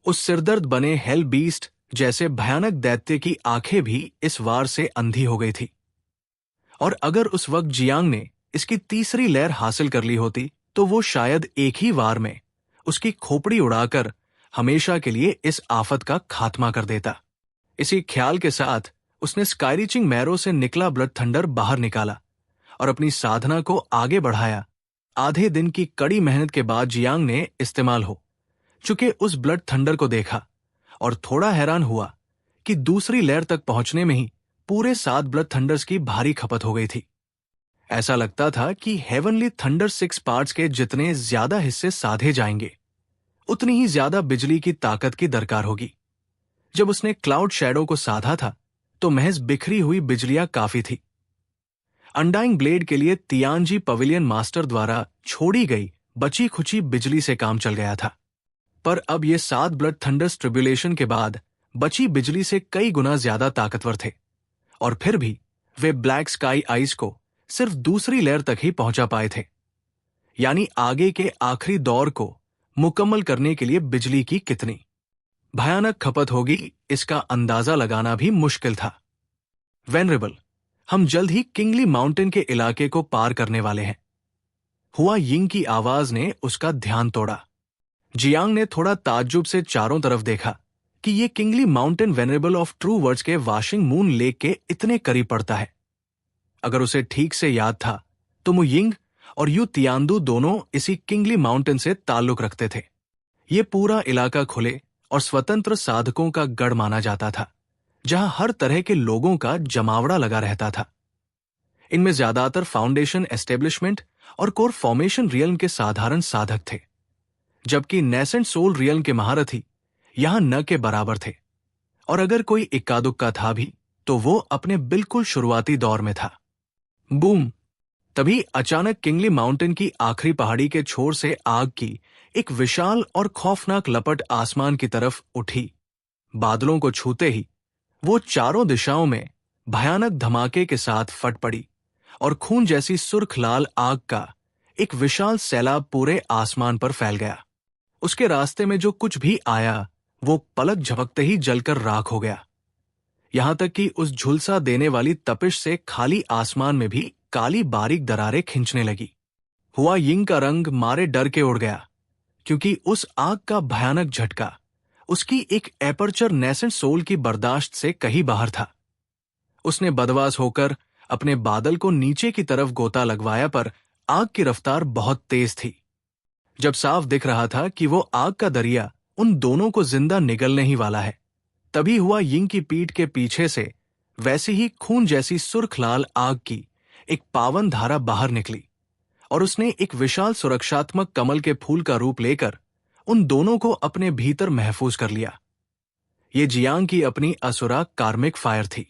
उस सिरदर्द बने हेल बीस्ट जैसे भयानक दैत्य की आंखें भी इस वार से अंधी हो गई थी। और अगर उस वक्त जियांग ने इसकी तीसरी लहर हासिल कर ली होती तो वो शायद एक ही वार में उसकी खोपड़ी उड़ाकर हमेशा के लिए इस आफत का खात्मा कर देता। इसी ख्याल के साथ उसने स्काईरीचिंग मैरो से निकला ब्लड थंडर बाहर निकाला और अपनी साधना को आगे बढ़ाया। आधे दिन की कड़ी मेहनत के बाद जियांग ने इस्तेमाल हो चुके उस ब्लड थंडर को देखा और थोड़ा हैरान हुआ कि दूसरी लहर तक पहुंचने में ही पूरे 7 ब्लड थंडर्स की भारी खपत हो गई थी। ऐसा लगता था कि हेवनली थंडर 6 पार्ट्स के जितने ज्यादा हिस्से साधे जाएंगे उतनी ही ज्यादा बिजली की ताकत की दरकार होगी। जब उसने क्लाउड शैडो को साधा था तो महज बिखरी हुई बिजलियां काफी थी। अंडाइंग ब्लेड के लिए तियानजी पवेलियन मास्टर द्वारा छोड़ी गई बची खुची बिजली से काम चल गया था, पर अब ये 7 ब्लड थंडर्स ट्रिब्यूलेशन के बाद बची बिजली से कई गुना ज्यादा ताकतवर थे और फिर भी वे ब्लैक स्काई आइस को सिर्फ दूसरी लेयर तक ही पहुंचा पाए थे। यानी आगे के आखिरी दौर को मुकम्मल करने के लिए बिजली की कितनी भयानक खपत होगी इसका अंदाजा लगाना भी मुश्किल था। वेनरेबल, हम जल्द ही किंगली माउंटेन के इलाके को पार करने वाले हैं। हुआ यिंग की आवाज ने उसका ध्यान तोड़ा। जियांग ने थोड़ा ताज्जुब से चारों तरफ देखा कि ये kingly mountain venerable of true words के वाशिंग मून लेक के इतने करीब पड़ता है। अगर उसे ठीक से याद था तो मुयिंग और यू तियांदू दोनों इसी किंगली माउंटेन से ताल्लुक रखते थे। ये पूरा इलाका खुले और स्वतंत्र साधकों का गढ़ माना जाता था, जहां हर तरह के लोगों का जमावड़ा लगा रहता था। इनमें ज्यादातर फाउंडेशन एस्टेब्लिशमेंट और कोर फॉर्मेशन रियल्म के साधारण साधक थे, जबकि नेसेंट सोल रियल्म के महारथी यहां न के बराबर थे। और अगर कोई इक्का दुक्का था भी तो वो अपने बिल्कुल शुरुआती दौर में था। बूम! तभी अचानक किंगली माउंटेन की आखिरी पहाड़ी के छोर से आग की एक विशाल और खौफनाक लपट आसमान की तरफ उठी। बादलों को छूते ही वो चारों दिशाओं में भयानक धमाके के साथ फट पड़ी और खून जैसी सुर्ख लाल आग का एक विशाल सैलाब पूरे आसमान पर फैल गया। उसके रास्ते में जो कुछ भी आया वो पलक झपकते ही जलकर राख हो गया। यहां तक कि उस झुलसा देने वाली तपिश से खाली आसमान में भी काली बारीक दरारें खिंचने लगी। हुआ यिंग का रंग मारे डर के उड़ गया, क्योंकि उस आग का भयानक झटका उसकी एक एपर्चर नेसेंट सोल की बर्दाश्त से कहीं बाहर था। उसने बदवास होकर अपने बादल को नीचे की तरफ गोता लगवाया, पर आग की रफ्तार बहुत तेज थी। जब साफ दिख रहा था कि वो आग का दरिया उन दोनों को जिंदा निगलने ही वाला है, तभी हुआ यिंग की पीठ के पीछे से वैसी ही खून जैसी सुर्ख लाल आग की एक पावन धारा बाहर निकली और उसने एक विशाल सुरक्षात्मक कमल के फूल का रूप लेकर उन दोनों को अपने भीतर महफूज कर लिया। ये जियांग की अपनी असुरा कार्मिक फायर थी।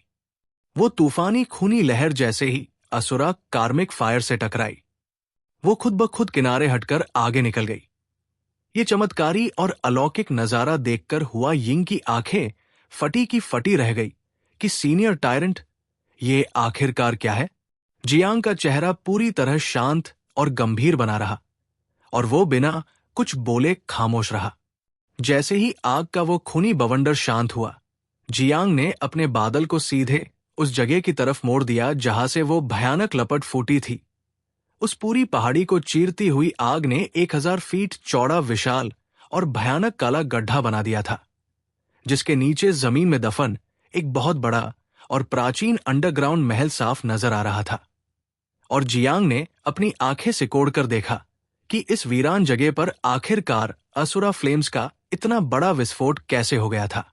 वो तूफानी खूनी लहर जैसे ही असुरा कार्मिक फायर से टकराई। वो खुद ब खुद किनारे हटकर आगे निकल गई। ये चमत्कारी और अलौकिक नजारा देखकर हुआ यिंग की आंखें फटी की फटी रह गई कि सीनियर टायरेंट, ये आखिरकार क्या है? जियांग का चेहरा पूरी तरह शांत और गंभीर बना रहा और वो बिना कुछ बोले खामोश रहा। जैसे ही आग का वो खूनी बवंडर शांत हुआ, जियांग ने अपने बादल को सीधे उस जगह की तरफ मोड़ दिया जहां से वो भयानक लपट फूटी थी। उस पूरी पहाड़ी को चीरती हुई आग ने 1000 फीट चौड़ा विशाल और भयानक काला गड्ढा बना दिया था, जिसके नीचे जमीन में दफन एक बहुत बड़ा और प्राचीन अंडरग्राउंड महल साफ नजर आ रहा था। और जियांग ने अपनी आंखें सिकोड़कर देखा कि इस वीरान जगह पर आखिरकार असुरा फ्लेम्स का इतना बड़ा विस्फोट कैसे हो गया था।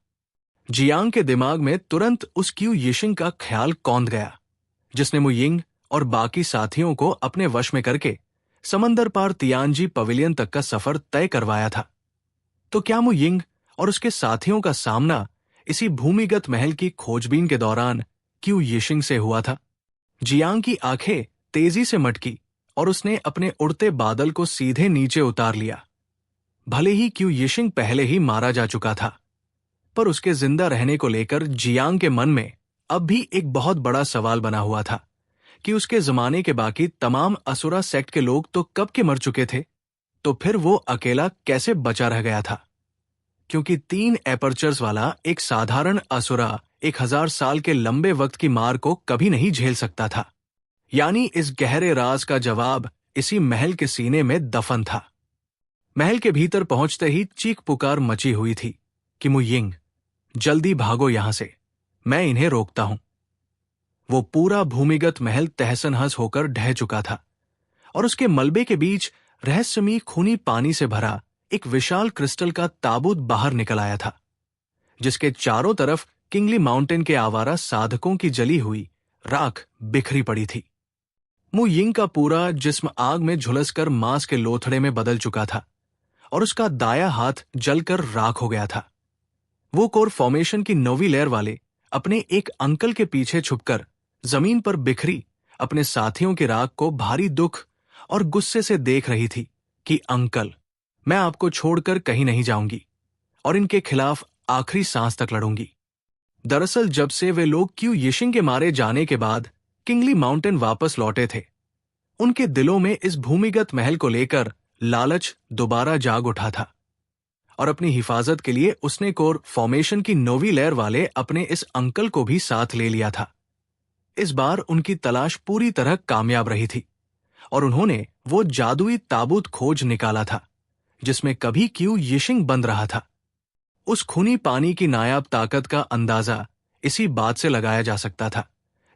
जियांग के दिमाग में तुरंत उस क्यू यिशिंग का ख्याल कौंध गया, जिसने मुयिंग और बाकी साथियों को अपने वश में करके समंदर पार तियानजी पवेलियन तक का सफर तय करवाया था। तो क्या मुयिंग और उसके साथियों का सामना इसी भूमिगत महल की खोजबीन के दौरान क्यू यिशिंग से हुआ था? जियांग की आंखें तेजी से मटकी और उसने अपने उड़ते बादल को सीधे नीचे उतार लिया। भले ही क्यू यिशिंग पहले ही मारा जा चुका था, पर उसके जिंदा रहने को लेकर जियांग के मन में अब भी एक बहुत बड़ा सवाल बना हुआ था कि उसके जमाने के बाकी तमाम असुरा सेक्ट के लोग तो कब के मर चुके थे, तो फिर वो अकेला कैसे बचा रह गया था? क्योंकि 3 एपर्चर्स वाला एक साधारण असुरा 1000 साल के लंबे वक्त की मार को कभी नहीं झेल सकता था। यानी इस गहरे राज का जवाब इसी महल के सीने में दफन था। महल के भीतर पहुंचते ही चीख पुकार मची हुई थी कि मु यिंग, जल्दी भागो यहां से, मैं इन्हें रोकता हूं। वो पूरा भूमिगत महल तहस-नहस होकर ढह चुका था और उसके मलबे के बीच रहस्यमयी खूनी पानी से भरा एक विशाल क्रिस्टल का ताबूत बाहर निकल आया था, जिसके चारों तरफ किंगली माउंटेन के आवारा साधकों की जली हुई राख बिखरी पड़ी थी। मु यिंग का पूरा जिस्म आग में झुलसकर मांस के लोथड़े में बदल चुका था और उसका दाया हाथ जलकर राख हो गया था। वो कोर फॉर्मेशन की 9वीं लेयर वाले अपने एक अंकल के पीछे छुपकर जमीन पर बिखरी अपने साथियों की राख को भारी दुख और गुस्से से देख रही थी कि अंकल, मैं आपको छोड़कर कहीं नहीं जाऊंगी और इनके खिलाफ आखिरी सांस तक लड़ूंगी। दरअसल जब से वे लोग क्यू यिशिंग के मारे जाने के बाद किंगली माउंटेन वापस लौटे थे, उनके दिलों में इस भूमिगत महल को लेकर लालच दोबारा जाग उठा था और अपनी हिफाजत के लिए उसने कोर फॉर्मेशन की 9वीं लेयर वाले अपने इस अंकल को भी साथ ले लिया था। इस बार उनकी तलाश पूरी तरह कामयाब रही थी और उन्होंने वो जादुई ताबूत खोज निकाला था जिसमें कभी क्यू यिशिंग बंद रहा था। उस खूनी पानी की नायाब ताकत का अंदाजा इसी बात से लगाया जा सकता था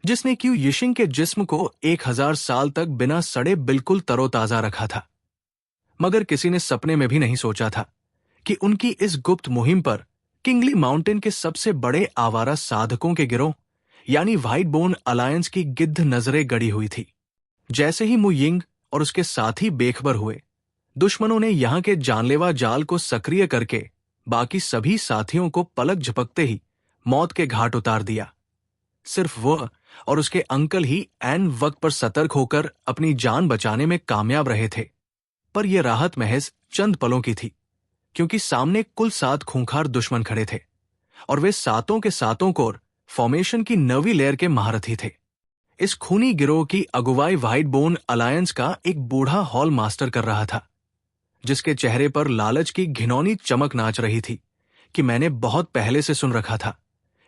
जिसने क्यू यिशिंग के जिस्म को 1000 साल तक बिना सड़े बिल्कुल तरोताजा रखा था। मगर किसी ने सपने में भी नहीं सोचा था कि उनकी इस गुप्त मुहिम पर किंगली माउंटेन के सबसे बड़े आवारा साधकों के गिरोह यानी व्हाइट बोन अलायंस की गिद्ध नजरें गड़ी हुई थी। जैसे ही मु यिंग और उसके साथी बेखबर हुए, दुश्मनों ने यहां के जानलेवा जाल को सक्रिय करके बाकी सभी साथियों को पलक झपकते ही मौत के घाट उतार दिया। सिर्फ वह और उसके अंकल ही ऐन वक्त पर सतर्क होकर अपनी जान बचाने में कामयाब रहे थे। पर यह राहत महज चंद पलों की थी, क्योंकि सामने कुल 7 खूंखार दुश्मन खड़े थे और वे सातों के सातों कोर फॉर्मेशन की 9वीं लेयर के महारथी थे। इस खूनी गिरोह की अगुवाई व्हाइट बोन अलायंस का एक बूढ़ा हॉल मास्टर कर रहा था, जिसके चेहरे पर लालच की घिनौनी चमक नाच रही थी कि मैंने बहुत पहले से सुन रखा था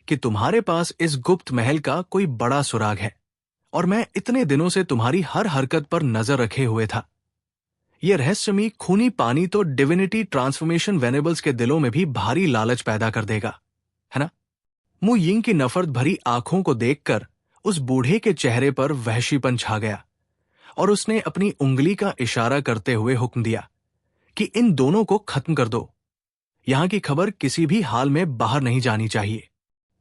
कि तुम्हारे पास इस गुप्त महल का कोई बड़ा सुराग है और मैं इतने दिनों से तुम्हारी हर हरकत पर नजर रखे हुए था। यह रहस्यमयी खूनी पानी तो डिविनिटी ट्रांसफॉर्मेशन वेनेबल्स के दिलों में भी भारी लालच पैदा कर देगा, है ना? मु यिंग की नफरत भरी आंखों को देखकर उस बूढ़े के चेहरे पर वहशीपन छा गया और उसने अपनी उंगली का इशारा करते हुए हुक्म दिया कि इन दोनों को खत्म कर दो। यहां की खबर किसी भी हाल में बाहर नहीं जानी चाहिए।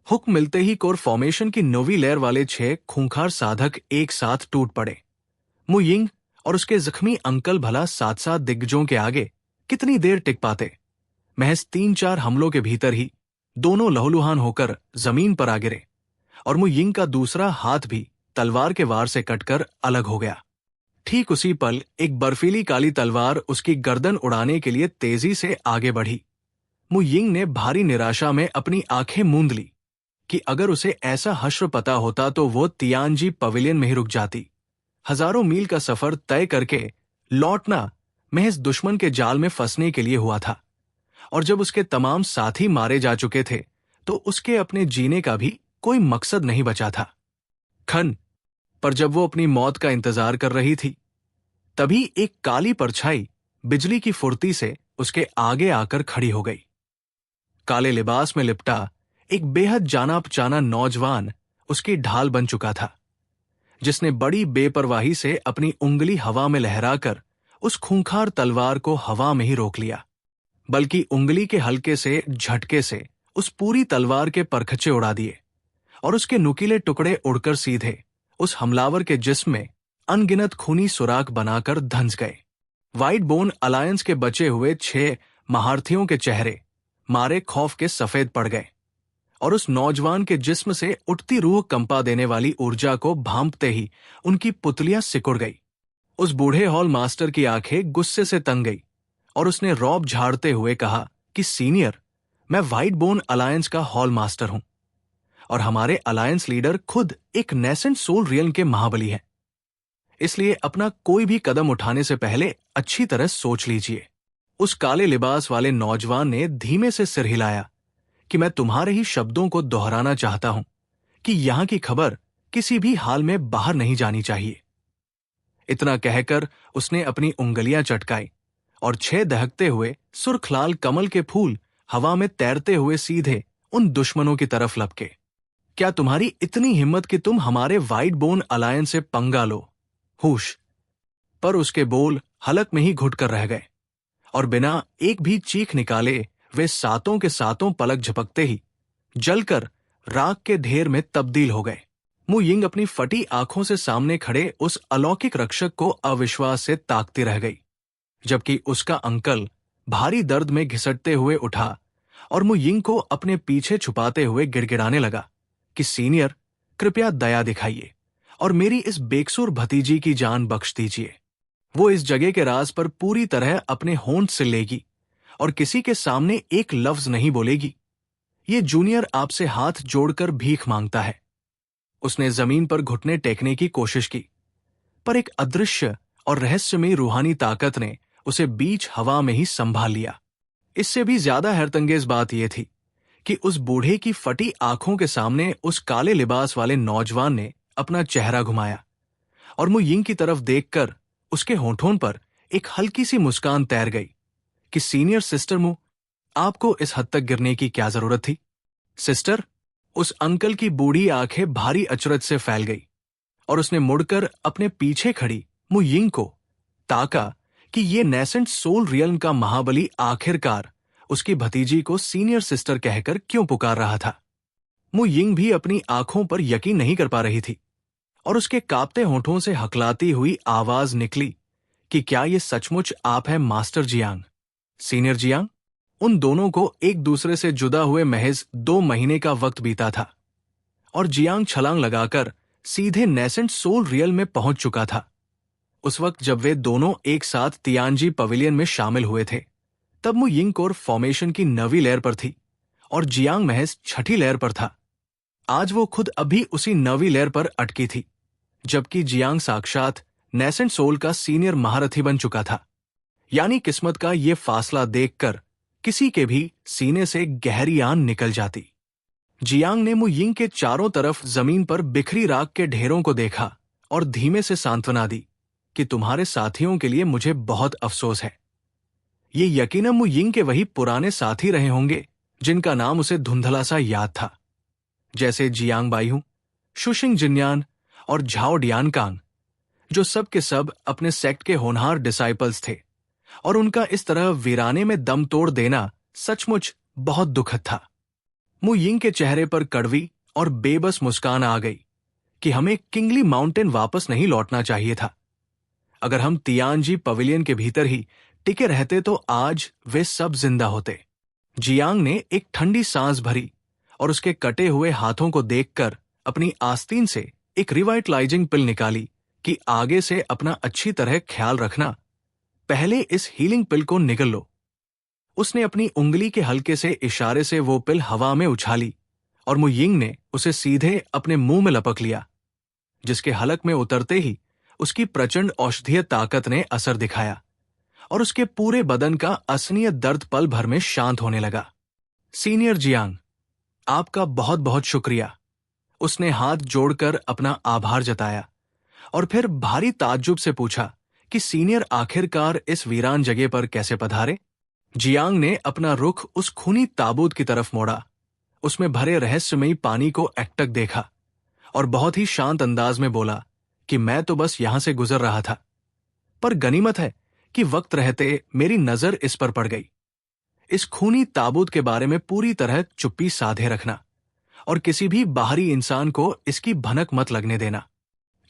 हुक्म मिलते ही कोर फॉर्मेशन की 9वीं लेयर वाले 6 खूंखार साधक एक साथ टूट पड़े। मु यिंग और उसके जख्मी अंकल भला 7 दिग्गजों के आगे कितनी देर टिक पाते। महज 3-4 हमलों के भीतर ही दोनों लहूलुहान होकर जमीन पर आ गिरे और मु यिंग का दूसरा हाथ भी तलवार के वार से कटकर अलग हो गया। ठीक उसी पल एक बर्फीली काली तलवार उसकी गर्दन उड़ाने के लिए तेजी से आगे बढ़ी। मु यिंग ने भारी निराशा में अपनी आंखें मूंद ली कि अगर उसे ऐसा हश्र पता होता तो वो तियानजी पवेलियन में ही रुक जाती। हजारों मील का सफर तय करके लौटना महज दुश्मन के जाल में फंसने के लिए हुआ था और जब उसके तमाम साथी मारे जा चुके थे तो उसके अपने जीने का भी कोई मकसद नहीं बचा था। पर जब वो अपनी मौत का इंतजार कर रही थी, तभी एक काली परछाई बिजली की फुर्ती से उसके आगे आकर खड़ी हो गई। काले लिबास में लिपटा एक बेहद जाना पहचाना नौजवान उसकी ढाल बन चुका था, जिसने बड़ी बेपरवाही से अपनी उंगली हवा में लहराकर उस खूंखार तलवार को हवा में ही रोक लिया, बल्कि उंगली के हल्के से झटके से उस पूरी तलवार के परखच्चे उड़ा दिए और उसके नुकीले टुकड़े उड़कर सीधे उस हमलावर के जिस्म में अनगिनत खूनी सुराख बनाकर धंस गए। व्हाइट बोन अलायंस के बचे हुए 6 महारथियों के चेहरे मारे खौफ के सफेद पड़ गए और उस नौजवान के जिस्म से उठती रूह कंपा देने वाली ऊर्जा को भांपते ही उनकी पुतलियां सिकुड़ गई। उस बूढ़े हॉल मास्टर की आंखें गुस्से से तंग गई और उसने रौब झाड़ते हुए कहा कि सीनियर, मैं व्हाइट बोन अलायंस का हॉल मास्टर हूं और हमारे अलायंस लीडर खुद एक नेसेंट सोल रियल्म के महाबली हैं। इसलिए अपना कोई भी कदम उठाने से पहले अच्छी तरह सोच लीजिए। उस काले लिबास वाले नौजवान ने धीमे से सिर हिलाया कि मैं तुम्हारे ही शब्दों को दोहराना चाहता हूं कि यहां की खबर किसी भी हाल में बाहर नहीं जानी चाहिए। इतना कहकर उसने अपनी उंगलियां चटकाई और 6 दहकते हुए सुर्खलाल कमल के फूल हवा में तैरते हुए सीधे उन दुश्मनों की तरफ लपके। क्या तुम्हारी इतनी हिम्मत कि तुम हमारे व्हाइट बोन अलायंस से पंगा लो? हुश! पर उसके बोल हलक में ही घुट कर रह गए और बिना एक भी चीख निकाले वे सातों के सातों पलक झपकते ही जलकर राख के ढेर में तब्दील हो गए। मु यिंग अपनी फटी आंखों से सामने खड़े उस अलौकिक रक्षक को अविश्वास से ताकती रह गई, जबकि उसका अंकल भारी दर्द में घिसटते हुए उठा और मु यिंग को अपने पीछे छुपाते हुए गिड़गिड़ाने लगा कि सीनियर, कृपया दया दिखाइए और मेरी इस बेकसूर भतीजी की जान बख्श दीजिए। वो इस जगह के राज पर पूरी तरह अपने होंठ से लेगी और किसी के सामने एक लफ्ज नहीं बोलेगी। ये जूनियर आपसे हाथ जोड़कर भीख मांगता है। उसने जमीन पर घुटने टेकने की कोशिश की, पर एक अदृश्य और रहस्यमयी रूहानी ताकत ने उसे बीच हवा में ही संभाल लिया। इससे भी ज्यादा हैरतंगेज बात यह थी कि उस बूढ़े की फटी आंखों के सामने उस काले लिबास वाले नौजवान ने अपना चेहरा घुमाया और मु यिंग की तरफ देखकर उसके होठों पर एक हल्की सी मुस्कान तैर गई कि सीनियर सिस्टर मु, आपको इस हद तक गिरने की क्या जरूरत थी? सिस्टर, उस अंकल की बूढ़ी आंखें भारी अचरज से फैल गई और उसने मुड़कर अपने पीछे खड़ी मु यिंग को ताका कि ये नेसेंट सोल रियल्म का महाबली आखिरकार उसकी भतीजी को सीनियर सिस्टर कहकर क्यों पुकार रहा था। मु यिंग भी अपनी आंखों पर यकीन नहीं कर पा रही थी और उसके कांपते होठों से हकलाती हुई आवाज निकली कि क्या ये सचमुच आप हैं मास्टर जियांग? Senior Jiang? उन दोनों को एक दूसरे से जुदा हुए महज 2 महीने का वक्त बीता था और जियांग छलांग लगाकर सीधे नेसेंट सोल रियल में पहुंच चुका था। उस वक्त जब वे दोनों एक साथ तियानजी पवेलियन में शामिल हुए थे, तब मु यिंग कोर फॉर्मेशन की 9वीं लेयर पर थी और जियांग महज 6ठी लेयर पर था। आज वो खुद अभी उसी 9वीं लेयर पर अटकी थी, जबकि जियांग साक्षात नेसेंट सोल का सीनियर महारथी बन चुका था। यानी किस्मत का ये फासला देखकर किसी के भी सीने से गहरी आन निकल जाती। जियांग ने मु यिंग के चारों तरफ जमीन पर बिखरी राख के ढेरों को देखा और धीमे से सांत्वना दी कि तुम्हारे साथियों के लिए मुझे बहुत अफसोस है। ये यकीनन मु यिंग के वही पुराने साथी रहे होंगे जिनका नाम उसे धुंधला सा याद था, जैसे जियांग बाईहू, शुशिंग जिन्यान और झाओ डियानकांग, जो सब के सब अपने सेक्ट के होनहार डिसाइपल्स थे और उनका इस तरह वीराने में दम तोड़ देना सचमुच बहुत दुखद था। मु यिंग के चेहरे पर कड़वी और बेबस मुस्कान आ गई कि हमें किंगली माउंटेन वापस नहीं लौटना चाहिए था। अगर हम तियानजी पवेलियन के भीतर ही टिके रहते तो आज वे सब जिंदा होते। जियांग ने एक ठंडी सांस भरी और उसके कटे हुए हाथों को देखकर अपनी आस्तीन से एक रिवाइटलाइजिंग पिल निकाली कि आगे से अपना अच्छी तरह ख्याल रखना, पहले इस हीलिंग पिल को निगल लो। उसने अपनी उंगली के हल्के से इशारे से वो पिल हवा में उछाली और मु यिंग ने उसे सीधे अपने मुंह में लपक लिया, जिसके हलक में उतरते ही उसकी प्रचंड औषधीय ताकत ने असर दिखाया और उसके पूरे बदन का असनीय दर्द पल भर में शांत होने लगा। सीनियर जियांग, आपका बहुत बहुत शुक्रिया। उसने हाथ जोड़कर अपना आभार जताया और फिर भारी ताज्जुब से पूछा कि सीनियर आखिरकार इस वीरान जगह पर कैसे पधारे। जियांग ने अपना रुख उस खूनी ताबूत की तरफ मोड़ा, उसमें भरे रहस्यमयी पानी को एकटक देखा और बहुत ही शांत अंदाज में बोला कि मैं तो बस यहां से गुजर रहा था, पर गनीमत है कि वक्त रहते मेरी नजर इस पर पड़ गई। इस खूनी ताबूत के बारे में पूरी तरह चुप्पी साधे रखना और किसी भी बाहरी इंसान को इसकी भनक मत लगने देना,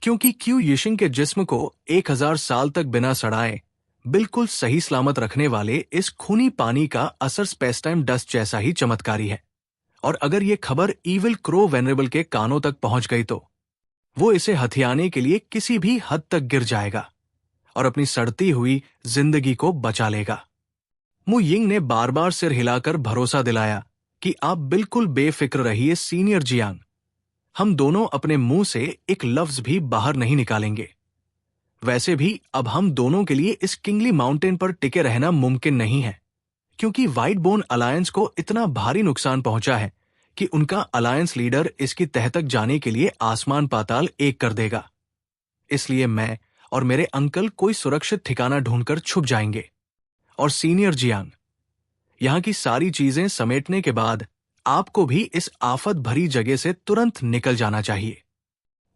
क्योंकि क्यू यिशिंग के जिस्म को 1000 साल तक बिना सड़ाए बिल्कुल सही सलामत रखने वाले इस खूनी पानी का असर स्पेस टाइम डस्ट जैसा ही चमत्कारी है। और अगर ये खबर ईविल क्रो वेनरेबल के कानों तक पहुंच गई तो वो इसे हथियाने के लिए किसी भी हद तक गिर जाएगा और अपनी सड़ती हुई जिंदगी को बचा लेगा। मु यिंग ने बार बार सिर हिलाकर भरोसा दिलाया कि आप बिल्कुल बेफिक्र रहिए सीनियर जियांग, हम दोनों अपने मुंह से एक लफ्ज भी बाहर नहीं निकालेंगे। वैसे भी अब हम दोनों के लिए इस किंगली माउंटेन पर टिके रहना मुमकिन नहीं है, क्योंकि व्हाइट बोन अलायंस को इतना भारी नुकसान पहुंचा है कि उनका अलायंस लीडर इसकी तह तक जाने के लिए आसमान पाताल एक कर देगा। इसलिए मैं और मेरे अंकल कोई सुरक्षित ठिकाना ढूंढकर छुप जाएंगे। और सीनियर जियांग, यहां की सारी चीजें समेटने के बाद आपको भी इस आफत भरी जगह से तुरंत निकल जाना चाहिए।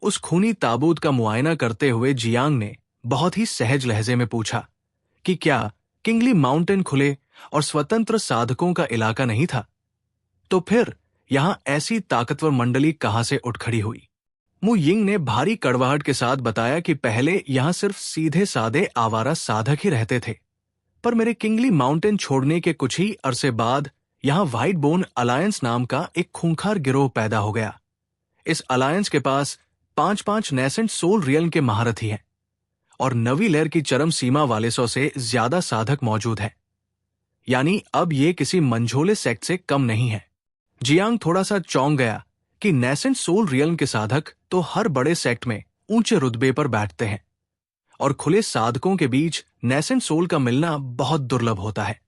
उस खूनी ताबूत का मुआयना करते हुए जियांग ने बहुत ही सहज लहजे में पूछा कि क्या किंगली माउंटेन खुले और स्वतंत्र साधकों का इलाका नहीं था? तो फिर यहां ऐसी ताकतवर मंडली कहां से उठ खड़ी हुई? मु यिंग ने भारी कड़वाहट के साथ बताया कि पहले यहां सिर्फ सीधे साधे आवारा साधक ही रहते थे, पर मेरे किंगली माउंटेन छोड़ने के कुछ ही अरसे बाद यहां व्हाइट बोन अलायंस नाम का एक खूंखार गिरोह पैदा हो गया। इस अलायंस के पास 5-5 नेसेंट सोल रियल्म के महारथी हैं और नवी लहर की चरम सीमा वाले 100 से ज्यादा साधक मौजूद हैं। यानी अब ये किसी मंझोले सेक्ट से कम नहीं है। जियांग थोड़ा सा चौंक गया कि नेसेंट सोल रियल्म के साधक तो हर बड़े सेक्ट में ऊंचे रुतबे पर बैठते हैं और खुले साधकों के बीच नेसेंट सोल का मिलना बहुत दुर्लभ होता है।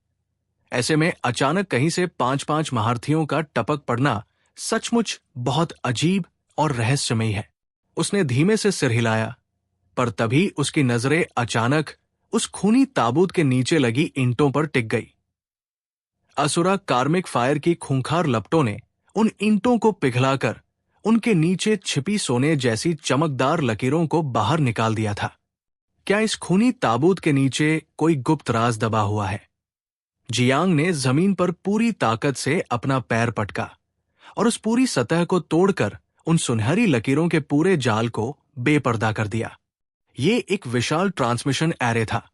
ऐसे में अचानक कहीं से 5-5 महारथियों का टपक पड़ना सचमुच बहुत अजीब और रहस्यमयी है। उसने धीमे से सिर हिलाया, पर तभी उसकी नजरें अचानक उस खूनी ताबूत के नीचे लगी ईंटों पर टिक गई। असुरा कार्मिक फायर की खूंखार लपटों ने उन ईंटों को पिघलाकर उनके नीचे छिपी सोने जैसी चमकदार लकीरों को बाहर निकाल दिया था। क्या इस खूनी ताबूत के नीचे कोई गुप्त राज दबा हुआ है? जियांग ने जमीन पर पूरी ताकत से अपना पैर पटका और उस पूरी सतह को तोड़कर उन सुनहरी लकीरों के पूरे जाल को बेपर्दा कर दिया। ये एक विशाल ट्रांसमिशन एरे था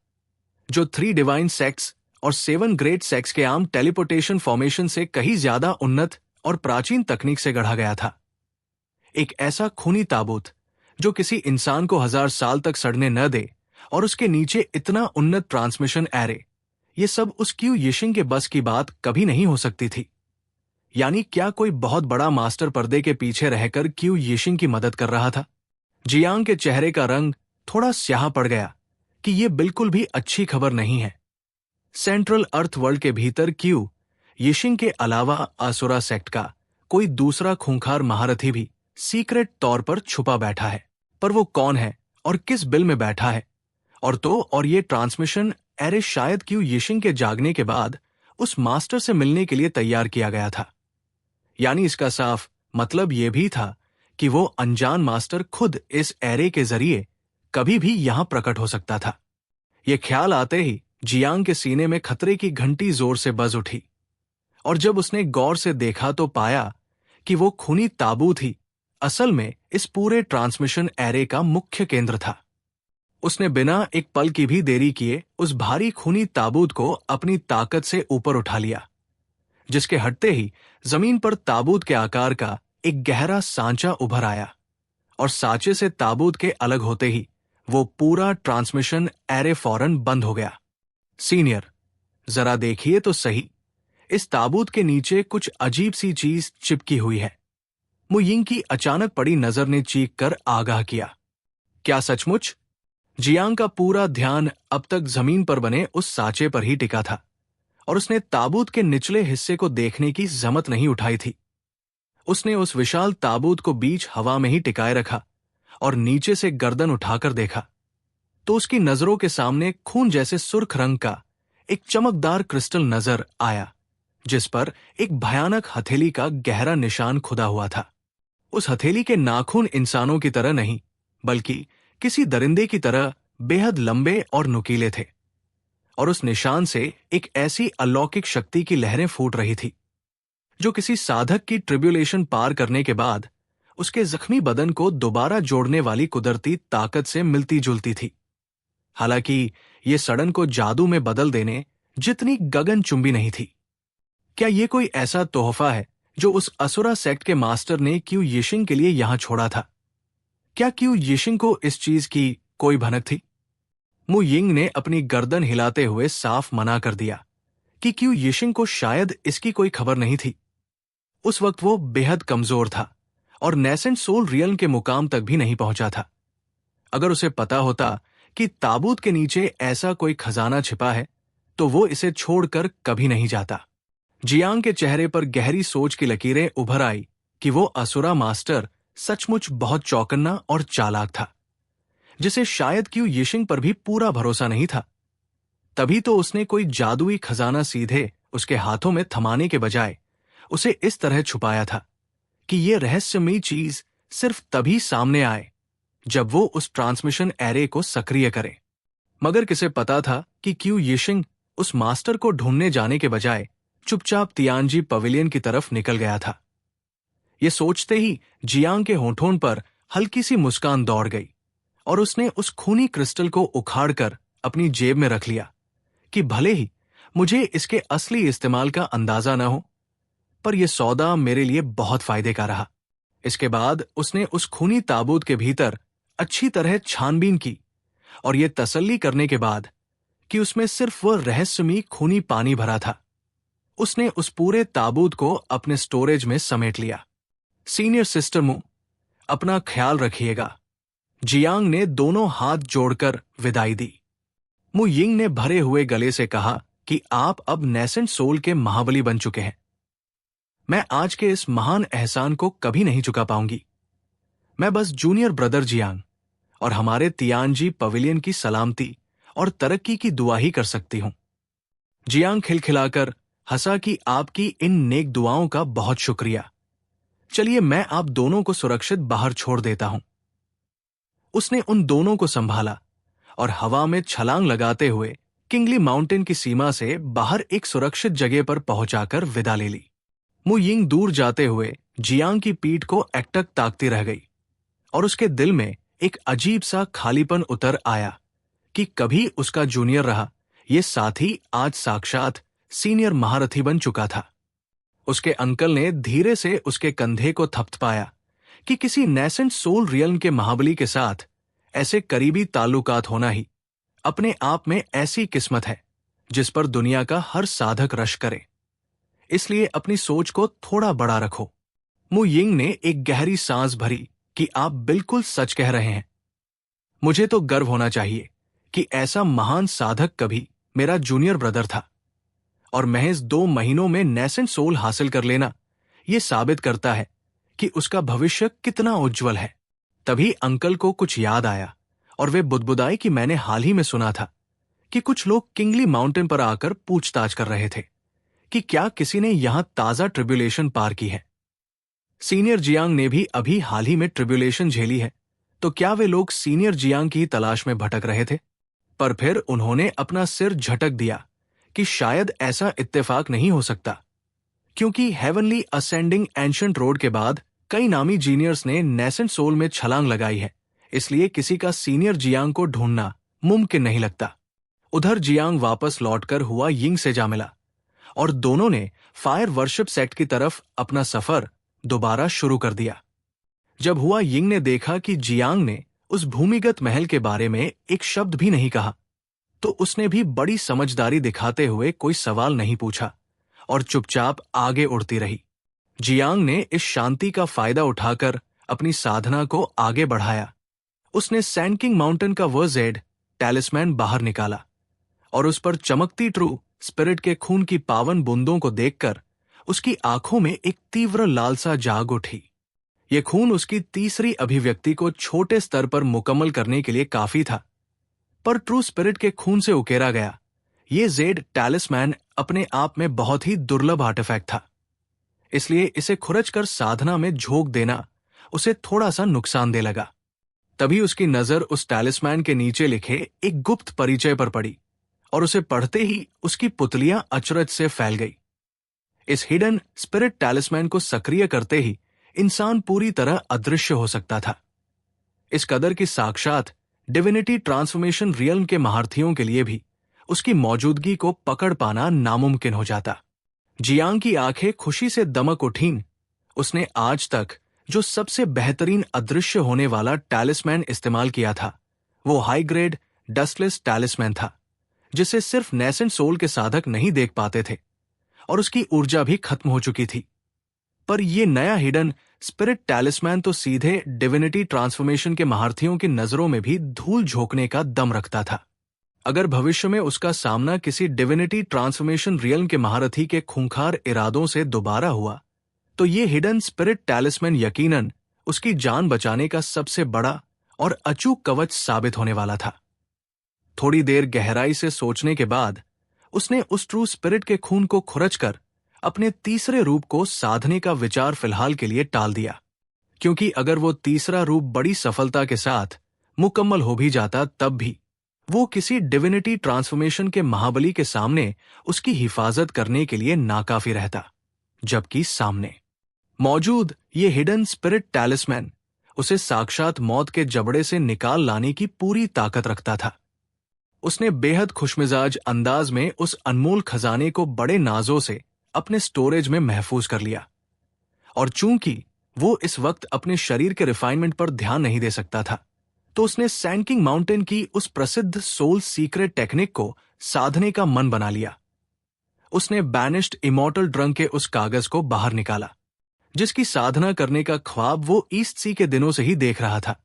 जो 3 डिवाइन सेक्ट्स और 7 ग्रेट सेक्ट्स के आम टेलीपोर्टेशन फॉर्मेशन से कहीं ज्यादा उन्नत और प्राचीन तकनीक से गढ़ा गया था। एक ऐसा खूनी ताबूत जो किसी इंसान को 1000 साल तक सड़ने न दे और उसके नीचे इतना उन्नत ट्रांसमिशन एरे, ये सब उस क्यू यिशिंग के बस की बात कभी नहीं हो सकती थी। यानी क्या कोई बहुत बड़ा मास्टर पर्दे के पीछे रहकर क्यू यिशिंग की मदद कर रहा था? जियांग के चेहरे का रंग थोड़ा स्याह पड़ गया कि यह बिल्कुल भी अच्छी खबर नहीं है। सेंट्रल अर्थ वर्ल्ड के भीतर क्यू यिशिंग के अलावा आसुरा सेक्ट का कोई दूसरा खूंखार महारथी भी सीक्रेट तौर पर छुपा बैठा है। पर वो कौन है और किस बिल में बैठा है? और ये ट्रांसमिशन एरे शायद क्यू यिशिंग के जागने के बाद उस मास्टर से मिलने के लिए तैयार किया गया था। यानी इसका साफ मतलब यह भी था कि वो अनजान मास्टर खुद इस एरे के जरिए कभी भी यहां प्रकट हो सकता था। यह ख्याल आते ही जियांग के सीने में खतरे की घंटी जोर से बज उठी और जब उसने गौर से देखा तो पाया कि वो खूनी ताबूत ही असल में इस पूरे ट्रांसमिशन एरे का मुख्य केंद्र था। उसने बिना एक पल की भी देरी किए उस भारी खूनी ताबूत को अपनी ताकत से ऊपर उठा लिया, जिसके हटते ही जमीन पर ताबूत के आकार का एक गहरा सांचा उभर आया और सांचे से ताबूत के अलग होते ही वो पूरा ट्रांसमिशन एरे फौरन बंद हो गया। सीनियर, जरा देखिए तो सही, इस ताबूत के नीचे कुछ अजीब सी चीज चिपकी हुई है। मु यिंग की अचानक पड़ी नजर ने चीख कर आगाह किया। क्या सचमुच? जियांग का पूरा ध्यान अब तक जमीन पर बने उस सांचे पर ही टिका था और उसने ताबूत के निचले हिस्से को देखने की जमत नहीं उठाई थी। उसने उस विशाल ताबूत को बीच हवा में ही टिकाए रखा और नीचे से गर्दन उठाकर देखा तो उसकी नजरों के सामने खून जैसे सुर्ख रंग का एक चमकदार क्रिस्टल नजर आया, जिस पर एक भयानक हथेली का गहरा निशान खुदा हुआ था। उस हथेली के नाखून इंसानों की तरह नहीं, बल्कि किसी दरिंदे की तरह बेहद लंबे और नुकीले थे और उस निशान से एक ऐसी अलौकिक शक्ति की लहरें फूट रही थी जो किसी साधक की ट्रिब्यूलेशन पार करने के बाद उसके जख्मी बदन को दोबारा जोड़ने वाली कुदरती ताकत से मिलती जुलती थी। हालांकि ये सड़न को जादू में बदल देने जितनी गगनचुंबी नहीं थी। क्या ये कोई ऐसा तोहफा है जो उस असुरा सेक्ट के मास्टर ने क्यू यिशिंग के लिए यहां छोड़ा था? क्या क्यू यिशिंग को इस चीज की कोई भनक थी? मु यिंग ने अपनी गर्दन हिलाते हुए साफ मना कर दिया कि क्यू यिशिंग को शायद इसकी कोई खबर नहीं थी। उस वक्त वो बेहद कमजोर था और नेसेंट सोल रियल्म के मुकाम तक भी नहीं पहुंचा था। अगर उसे पता होता कि ताबूत के नीचे ऐसा कोई खजाना छिपा है तो वो इसे छोड़कर कभी नहीं जाता। जियांग के चेहरे पर गहरी सोच की लकीरें उभर आई कि वो असुरा मास्टर सचमुच बहुत चौकन्ना और चालाक था, जिसे शायद क्यू यिशिंग पर भी पूरा भरोसा नहीं था। तभी तो उसने कोई जादुई खजाना सीधे उसके हाथों में थमाने के बजाय उसे इस तरह छुपाया था कि यह रहस्यमयी चीज सिर्फ तभी सामने आए जब वो उस ट्रांसमिशन एरे को सक्रिय करे। मगर किसे पता था कि क्यू यिशिंग उस मास्टर को ढूंढने जाने के बजाय चुपचाप तियानजी पवेलियन की तरफ निकल गया था। ये सोचते ही जियांग के होठों पर हल्की सी मुस्कान दौड़ गई और उसने उस खूनी क्रिस्टल को उखाड़कर अपनी जेब में रख लिया कि भले ही मुझे इसके असली इस्तेमाल का अंदाजा न हो, पर यह सौदा मेरे लिए बहुत फायदे का रहा। इसके बाद उसने उस खूनी ताबूत के भीतर अच्छी तरह छानबीन की और यह तसल्ली करने के बाद कि उसमें सिर्फ वह रहस्यमयी खूनी पानी भरा था, उसने उस पूरे ताबूत को अपने स्टोरेज में समेट लिया। सीनियर सिस्टर मु, अपना ख्याल रखिएगा। जियांग ने दोनों हाथ जोड़कर विदाई दी। मु यिंग ने भरे हुए गले से कहा कि आप अब नेसेंट सोल के महाबली बन चुके हैं। मैं आज के इस महान एहसान को कभी नहीं चुका पाऊंगी। मैं बस जूनियर ब्रदर जियांग और हमारे तियानजी पवेलियन की सलामती और तरक्की की दुआ ही कर सकती हूं। जियांग खिलखिलाकर हंसा कि आपकी इन नेक दुआओं का बहुत शुक्रिया। चलिए मैं आप दोनों को सुरक्षित बाहर छोड़ देता हूं। उसने उन दोनों को संभाला और हवा में छलांग लगाते हुए किंगली माउंटेन की सीमा से बाहर एक सुरक्षित जगह पर पहुंचाकर विदा ले ली। मु यिंग दूर जाते हुए जियांग की पीठ को एकटक ताकती रह गई और उसके दिल में एक अजीब सा खालीपन उतर आया कि कभी उसका जूनियर रहा ये साथी आज साक्षात सीनियर महारथी बन चुका था। उसके अंकल ने धीरे से उसके कंधे को थपथपाया कि किसी नेसेंट सोल रियल्म के महाबली के साथ ऐसे करीबी ताल्लुकात होना ही अपने आप में ऐसी किस्मत है जिस पर दुनिया का हर साधक रश करे। इसलिए अपनी सोच को थोड़ा बड़ा रखो। मु यिंग ने एक गहरी सांस भरी कि आप बिल्कुल सच कह रहे हैं। मुझे तो गर्व होना चाहिए कि ऐसा महान साधक कभी मेरा जूनियर ब्रदर था और महज 2 महीनों में नेसेंट सोल हासिल कर लेना यह साबित करता है कि उसका भविष्य कितना उज्जवल है। तभी अंकल को कुछ याद आया और वे बुदबुदाए कि मैंने हाल ही में सुना था कि कुछ लोग किंगली माउंटेन पर आकर पूछताछ कर रहे थे कि क्या किसी ने यहां ताजा ट्रिब्यूलेशन पार की है। सीनियर जियांग ने भी अभी हाल ही में ट्रिब्यूलेशन झेली है, तो क्या वे लोग सीनियर जियांग की तलाश में भटक रहे थे? पर फिर उन्होंने अपना सिर झटक दिया कि शायद ऐसा इत्तेफाक नहीं हो सकता, क्योंकि हेवनली असेंडिंग एंशंट रोड के बाद कई नामी जीनियर्स ने नेसेंट सोल में छलांग लगाई है, इसलिए किसी का सीनियर जियांग को ढूंढना मुमकिन नहीं लगता। उधर जियांग वापस लौटकर हुआ यिंग से जा मिला और दोनों ने फायर वर्शिप सेक्ट की तरफ अपना सफर दोबारा शुरू कर दिया। जब हुआ यिंग ने देखा कि जियांग ने उस भूमिगत महल के बारे में एक शब्द भी नहीं कहा, तो उसने भी बड़ी समझदारी दिखाते हुए कोई सवाल नहीं पूछा और चुपचाप आगे उड़ती रही। जियांग ने इस शांति का फायदा उठाकर अपनी साधना को आगे बढ़ाया। उसने सैंडकिंग माउंटेन का वह जेड टैलिस्मैन बाहर निकाला और उस पर चमकती ट्रू स्पिरिट के खून की पावन बूंदों को देखकर उसकी आंखों में एक तीव्र लालसा जाग उठी। यह खून उसकी तीसरी अभिव्यक्ति को छोटे स्तर पर मुकम्मल करने के लिए काफी था, पर ट्रू स्पिरिट के खून से उकेरा गया यह जेड टैलिस्मैन अपने आप में बहुत ही दुर्लभ आर्टिफैक्ट था, इसलिए इसे खुरचकर साधना में झोंक देना उसे थोड़ा सा नुकसानदेह लगा। तभी उसकी नजर उस टैलिस्मैन के नीचे लिखे एक गुप्त परिचय पर पड़ी और उसे पढ़ते ही उसकी पुतलियां अचरज से फैल गई। इस हिडन स्पिरिट टैलिस्मैन को सक्रिय करते ही इंसान पूरी तरह अदृश्य हो सकता था। इस कदर की साक्षात डिविनिटी ट्रांसफॉर्मेशन रियल्म के महारथियों के लिए भी उसकी मौजूदगी को पकड़ पाना नामुमकिन हो जाता। जियांग की आंखें खुशी से दमक उठीं। उसने आज तक जो सबसे बेहतरीन अदृश्य होने वाला टैलिस्मैन इस्तेमाल किया था वो हाई ग्रेड डस्टलेस टैलिस्मैन था, जिसे सिर्फ नेसेंट सोल के साधक नहीं देख पाते थे और उसकी ऊर्जा भी खत्म हो चुकी थी। पर यह नया हिडन स्पिरिट टैलिस्मैन तो सीधे डिविनिटी ट्रांसफॉर्मेशन के महारथियों की नजरों में भी धूल झोंकने का दम रखता था। अगर भविष्य में उसका सामना किसी डिविनिटी ट्रांसफॉर्मेशन रियल्म के महारथी के खूंखार इरादों से दोबारा हुआ, तो ये हिडन स्पिरिट टैलिस्मैन यकीनन उसकी जान बचाने का सबसे बड़ा और अचूक कवच साबित होने वाला था। थोड़ी देर गहराई से सोचने के बाद उसने उस ट्रू स्पिरिट के खून को खुरचकर अपने तीसरे रूप को साधने का विचार फिलहाल के लिए टाल दिया, क्योंकि अगर वो तीसरा रूप बड़ी सफलता के साथ मुकम्मल हो भी जाता तब भी वो किसी डिविनिटी ट्रांसफॉर्मेशन के महाबली के सामने उसकी हिफाजत करने के लिए नाकाफी रहता, जबकि सामने मौजूद ये हिडन स्पिरिट टैलिस्मैन उसे साक्षात मौत के जबड़े से निकाल लाने की पूरी ताकत रखता था। उसने बेहद खुशमिजाज अंदाज में उस अनमोल खजाने को बड़े नाजों से अपने स्टोरेज में महफूज कर लिया, और चूंकि वो इस वक्त अपने शरीर के रिफाइनमेंट पर ध्यान नहीं दे सकता था, तो उसने सैंड किंग माउंटेन की उस प्रसिद्ध सोल सीक्रेट टेक्निक को साधने का मन बना लिया। उसने बैनिश्ड इमॉर्टल ड्रंक के उस कागज को बाहर निकाला, जिसकी साधना करने का ख्वाब वो ईस्ट सी के दिनों से ही देख रहा था,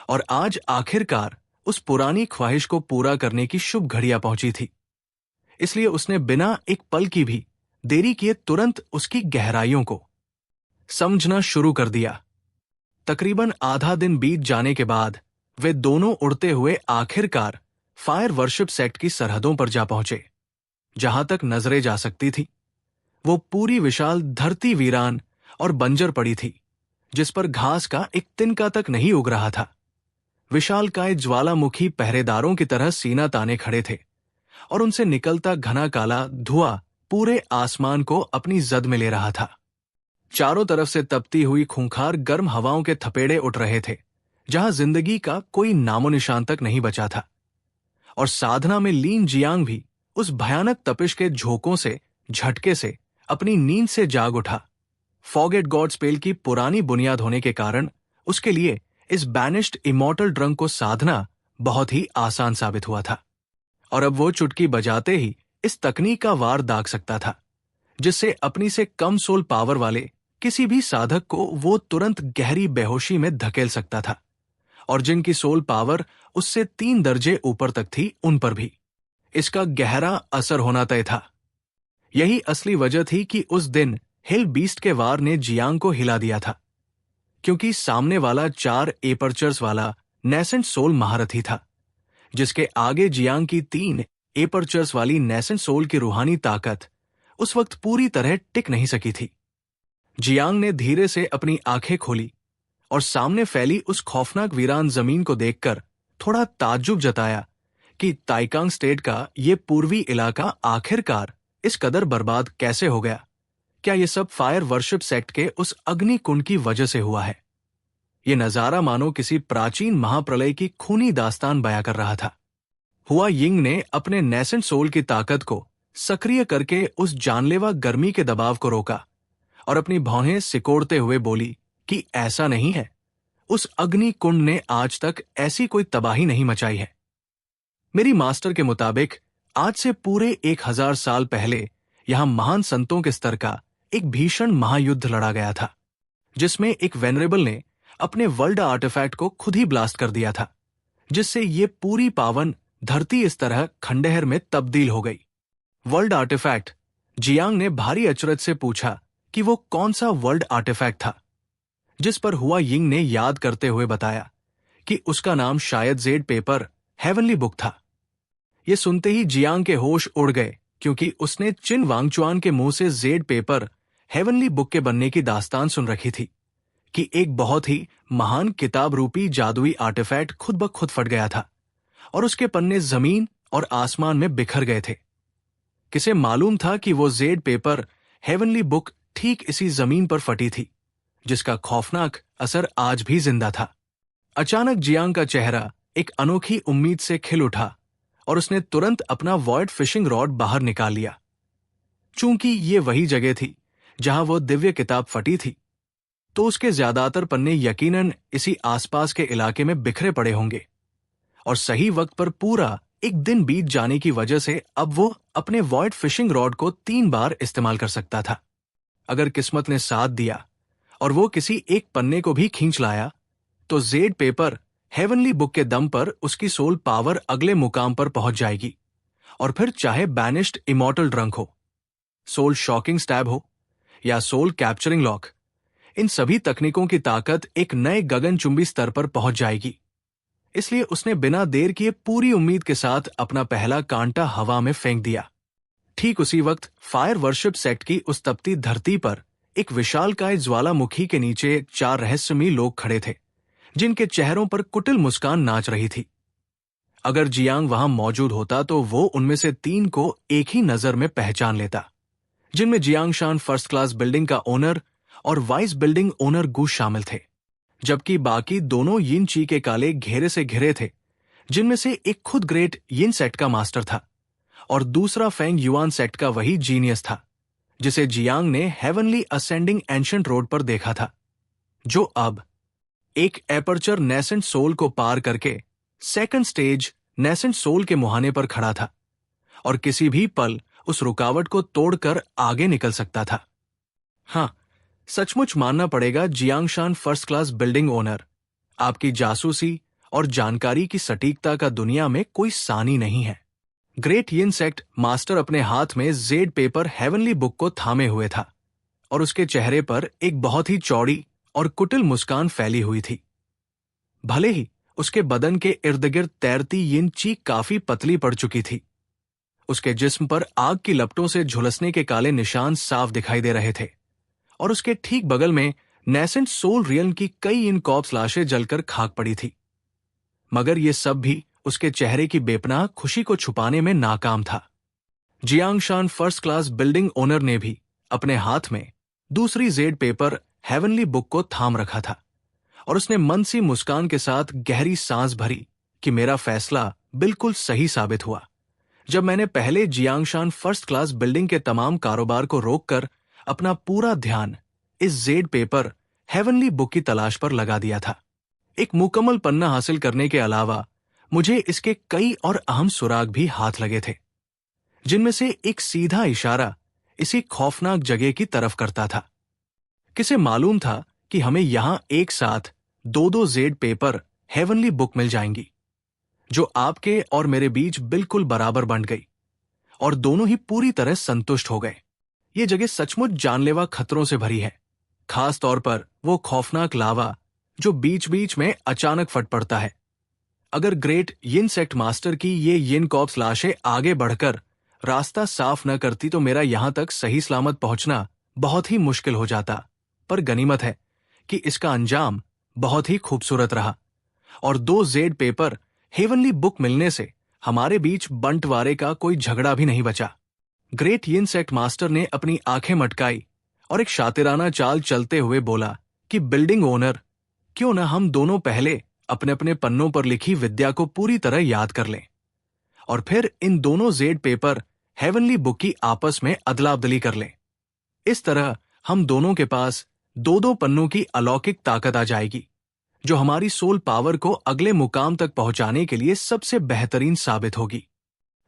और आज आखिरकार उस पुरानी ख्वाहिश को पूरा करने की शुभ घड़ियां पहुंची थी। इसलिए उसने बिना एक पल की भी देरी किए तुरंत उसकी गहराइयों को समझना शुरू कर दिया। तकरीबन आधा दिन बीत जाने के बाद वे दोनों उड़ते हुए आखिरकार फायर वर्शिप सेक्ट की सरहदों पर जा पहुंचे। जहां तक नजरें जा सकती थी, वो पूरी विशाल धरती वीरान और बंजर पड़ी थी, जिस पर घास का एक तिनका तक नहीं उग रहा था। विशालकाय ज्वालामुखी पहरेदारों की तरह सीना ताने खड़े थे, और उनसे निकलता घना काला धुआं पूरे आसमान को अपनी जद में ले रहा था। चारों तरफ से तपती हुई खूंखार गर्म हवाओं के थपेड़े उठ रहे थे, जहां जिंदगी का कोई नामो निशान तक नहीं बचा था। और साधना में लीन जियांग भी उस भयानक तपिश के झोंकों से झटके से अपनी नींद से जाग उठा। फॉगेट गॉड स्पेल की पुरानी बुनियाद होने के कारण उसके लिए इस बैनिश्ड इमॉर्टल ड्रंक को साधना बहुत ही आसान साबित हुआ था, और अब वो चुटकी बजाते ही इस तकनीक का वार दाग सकता था, जिससे अपनी से कम सोल पावर वाले किसी भी साधक को वो तुरंत गहरी बेहोशी में धकेल सकता था, और जिनकी सोल पावर उससे 3 दर्जे ऊपर तक थी, उन पर भी इसका गहरा असर होना तय था। यही असली वजह थी कि उस दिन हिल बीस्ट के वार ने जियांग को हिला दिया था, क्योंकि सामने वाला 4 एपर्चर्स वाला नेसेंट सोल महारथी था, जिसके आगे जियांग की 3 एपर्चर्स वाली नेसेंट सोल की रूहानी ताकत उस वक्त पूरी तरह टिक नहीं सकी थी। जियांग ने धीरे से अपनी आंखें खोली और सामने फैली उस खौफनाक वीरान जमीन को देखकर थोड़ा ताज्जुब जताया कि ताइकांग स्टेट का ये पूर्वी इलाका आखिरकार इस कदर बर्बाद कैसे हो गया। क्या ये सब फायर वर्शिप सेक्ट के उस अग्नि कुंड की वजह से हुआ है? ये नजारा मानो किसी प्राचीन महाप्रलय की खूनी दास्तान बयां कर रहा था। हुआ यिंग ने अपने नेसेंट सोल की ताकत को सक्रिय करके उस जानलेवा गर्मी के दबाव को रोका और अपनी भौहें सिकोड़ते हुए बोली कि ऐसा नहीं है, उस अग्नि कुंड ने आज तक ऐसी कोई तबाही नहीं मचाई है। मेरी मास्टर के मुताबिक आज से पूरे 1000 साल पहले यहां महान संतों के स्तर का एक भीषण महायुद्ध लड़ा गया था, जिसमें एक वेनरेबल ने अपने वर्ल्ड आर्टिफैक्ट को खुद ही ब्लास्ट कर दिया था, जिससे ये पूरी पावन धरती इस तरह खंडहर में तब्दील हो गई। World artefact? जियांग ने भारी अचरज से पूछा कि वो कौन सा वर्ल्ड आर्टिफैक्ट था, जिस पर हुआ यिंग ने याद करते हुए बताया कि उसका नाम शायद जेड पेपर हेवनली बुक था। ये सुनते ही जियांग के होश उड़ गए, क्योंकि उसने चिन वांगचुआन के मुंह से जेड पेपर हेवनली बुक के बनने की दास्तान सुन रखी थी कि एक बहुत ही महान किताब रूपी जादुई आर्टिफैक्ट खुद ब खुद फट गया था और उसके पन्ने जमीन और आसमान में बिखर गए थे। किसे मालूम था कि वो जेड पेपर हेवनली बुक ठीक इसी जमीन पर फटी थी, जिसका खौफनाक असर आज भी जिंदा था। अचानक जियांग का चेहरा एक अनोखी उम्मीद से खिल उठा और उसने तुरंत अपना वॉइड फिशिंग रॉड बाहर निकाल लिया। चूंकि ये वही जगह थी जहां वो दिव्य किताब फटी थी, तो उसके ज्यादातर पन्ने यकीनन इसी आसपास के इलाके में बिखरे पड़े होंगे, और सही वक्त पर पूरा एक दिन बीत जाने की वजह से अब वो अपने वॉइड फिशिंग रॉड को 3 बार इस्तेमाल कर सकता था। अगर किस्मत ने साथ दिया और वो किसी एक पन्ने को भी खींच लाया तो जेड पेपर हेवनली बुक के दम पर उसकी सोल पावर अगले मुकाम पर पहुंच जाएगी। और फिर चाहे बैनिश्ड इमॉर्टल ड्रंक हो, सोल शॉकिंग स्टैब हो या सोल कैप्चरिंग लॉक, इन सभी तकनीकों की ताकत एक नए गगनचुंबी स्तर पर पहुंच जाएगी। इसलिए उसने बिना देर किए पूरी उम्मीद के साथ अपना पहला कांटा हवा में फेंक दिया। ठीक उसी वक्त फायर वर्शिप सेट की उस तपती धरती पर एक विशालकाय ज्वालामुखी के नीचे 4 रहस्यमयी लोग खड़े थे, जिनके चेहरों पर कुटिल मुस्कान नाच रही थी। अगर जियांग वहां मौजूद होता तो वो उनमें से 3 को एक ही नजर में पहचान लेता, जिनमें जियांगशान फर्स्ट क्लास बिल्डिंग का ओनर और वाइस बिल्डिंग ओनर गू शामिल थे, जबकि बाकी दोनों यिन ची के काले घेरे से घिरे थे, जिनमें से एक खुद ग्रेट यिन सेक्ट का मास्टर था और दूसरा फेंग युआन सेक्ट का वही जीनियस था जिसे जियांग ने हेवनली असेंडिंग एंशंट रोड पर देखा था, जो अब एक एपर्चर नेसेंट सोल को पार करके सेकंड स्टेज नेसेंट सोल के मुहाने पर खड़ा था और किसी भी पल उस रुकावट को तोड़कर आगे निकल सकता था। हाँ, सचमुच मानना पड़ेगा Jiangshan first class building owner, आपकी जासूसी और जानकारी की सटीकता का दुनिया में कोई सानी नहीं है। ग्रेट यिन सेक्ट मास्टर अपने हाथ में जेड पेपर हेवनली बुक को थामे हुए था और उसके चेहरे पर एक बहुत ही चौड़ी और कुटिल मुस्कान फैली हुई थी। भले ही उसके बदन के इर्द गिर्द तैरती यिन ची काफी पतली पड़ चुकी थी, उसके जिस्म पर आग की लपटों से झुलसने के काले निशान साफ दिखाई दे रहे थे और उसके ठीक बगल में नेसेंट सोल रियन की कई इन कॉप्स लाशें जलकर खाक पड़ी थी। मगर ये सब भी उसके चेहरे की बेपनाह खुशी को छुपाने में नाकाम था। Jiangshan first class building owner ने भी अपने हाथ में दूसरी जेड पेपर हेवनली बुक को थाम रखा था और उसने मन सी मुस्कान के साथ गहरी सांस भरी कि मेरा फैसला बिल्कुल सही साबित हुआ जब मैंने पहले जियांगशान फर्स्ट क्लास बिल्डिंग के तमाम कारोबार को रोककर अपना पूरा ध्यान इस जेड पेपर हेवनली बुक की तलाश पर लगा दिया था। एक मुकम्मल पन्ना हासिल करने के अलावा मुझे इसके कई और अहम सुराग भी हाथ लगे थे, जिनमें से एक सीधा इशारा इसी खौफनाक जगह की तरफ करता था। किसे मालूम था कि हमें यहां एक साथ 2-2 जेड पेपर हेवनली बुक मिल जाएंगी, जो आपके और मेरे बीच बिल्कुल बराबर बंट गई और दोनों ही पूरी तरह संतुष्ट हो गए। ये जगह सचमुच जानलेवा खतरों से भरी है, खास तौर पर वो खौफनाक लावा जो बीच बीच में अचानक फट पड़ता है। अगर ग्रेट यिन सेक्ट मास्टर की ये यिन कॉप्स लाशें आगे बढ़कर रास्ता साफ न करती तो मेरा यहां तक सही सलामत पहुंचना बहुत ही मुश्किल हो जाता। पर गनीमत है कि इसका अंजाम बहुत ही खूबसूरत रहा और 2 जेड पेपर हेवनली बुक मिलने से हमारे बीच बंटवारे का कोई झगड़ा भी नहीं बचा। ग्रेट यिन सेक्ट मास्टर ने अपनी आंखें मटकाई और एक शातिराना चाल चलते हुए बोला कि बिल्डिंग ओनर, क्यों न हम दोनों पहले अपने अपने पन्नों पर लिखी विद्या को पूरी तरह याद कर लें और फिर इन दोनों जेड पेपर हेवनली बुक की आपस में अदला-बदली कर लें। इस तरह हम दोनों के पास 2-2 पन्नों की अलौकिक ताकत आ जाएगी, जो हमारी सोल पावर को अगले मुकाम तक पहुंचाने के लिए सबसे बेहतरीन साबित होगी।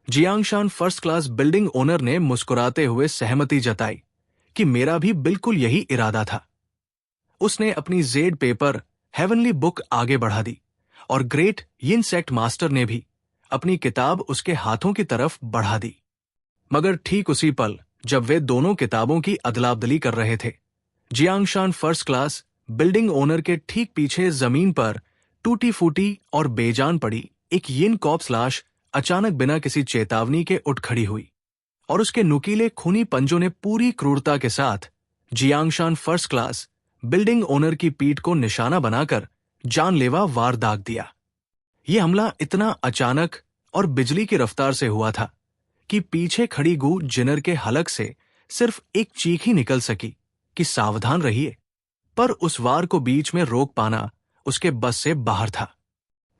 Jiangshan first class building owner ने मुस्कुराते हुए सहमति जताई कि मेरा भी बिल्कुल यही इरादा था। उसने अपनी जेड पेपर हेवनली बुक आगे बढ़ा दी और ग्रेट यिन सेक्ट मास्टर ने भी अपनी किताब उसके हाथों की तरफ बढ़ा दी। मगर ठीक उसी पल जब वे दोनों किताबों की अदला-बदली कर रहे थे, Jiangshan first class building owner के ठीक पीछे जमीन पर टूटी फूटी और बेजान पड़ी एक यिन कॉप्स लाश अचानक बिना किसी चेतावनी के उठ खड़ी हुई और उसके नुकीले खूनी पंजों ने पूरी क्रूरता के साथ Jiangshan first class building owner की पीठ को निशाना बनाकर जानलेवा वार दाग दिया। यह हमला इतना अचानक और बिजली की रफ्तार से हुआ था कि पीछे खड़ी गू जिनर के हलक से सिर्फ एक चीख ही निकल सकी कि सावधान रहिए, पर उस वार को बीच में रोक पाना उसके बस से बाहर था।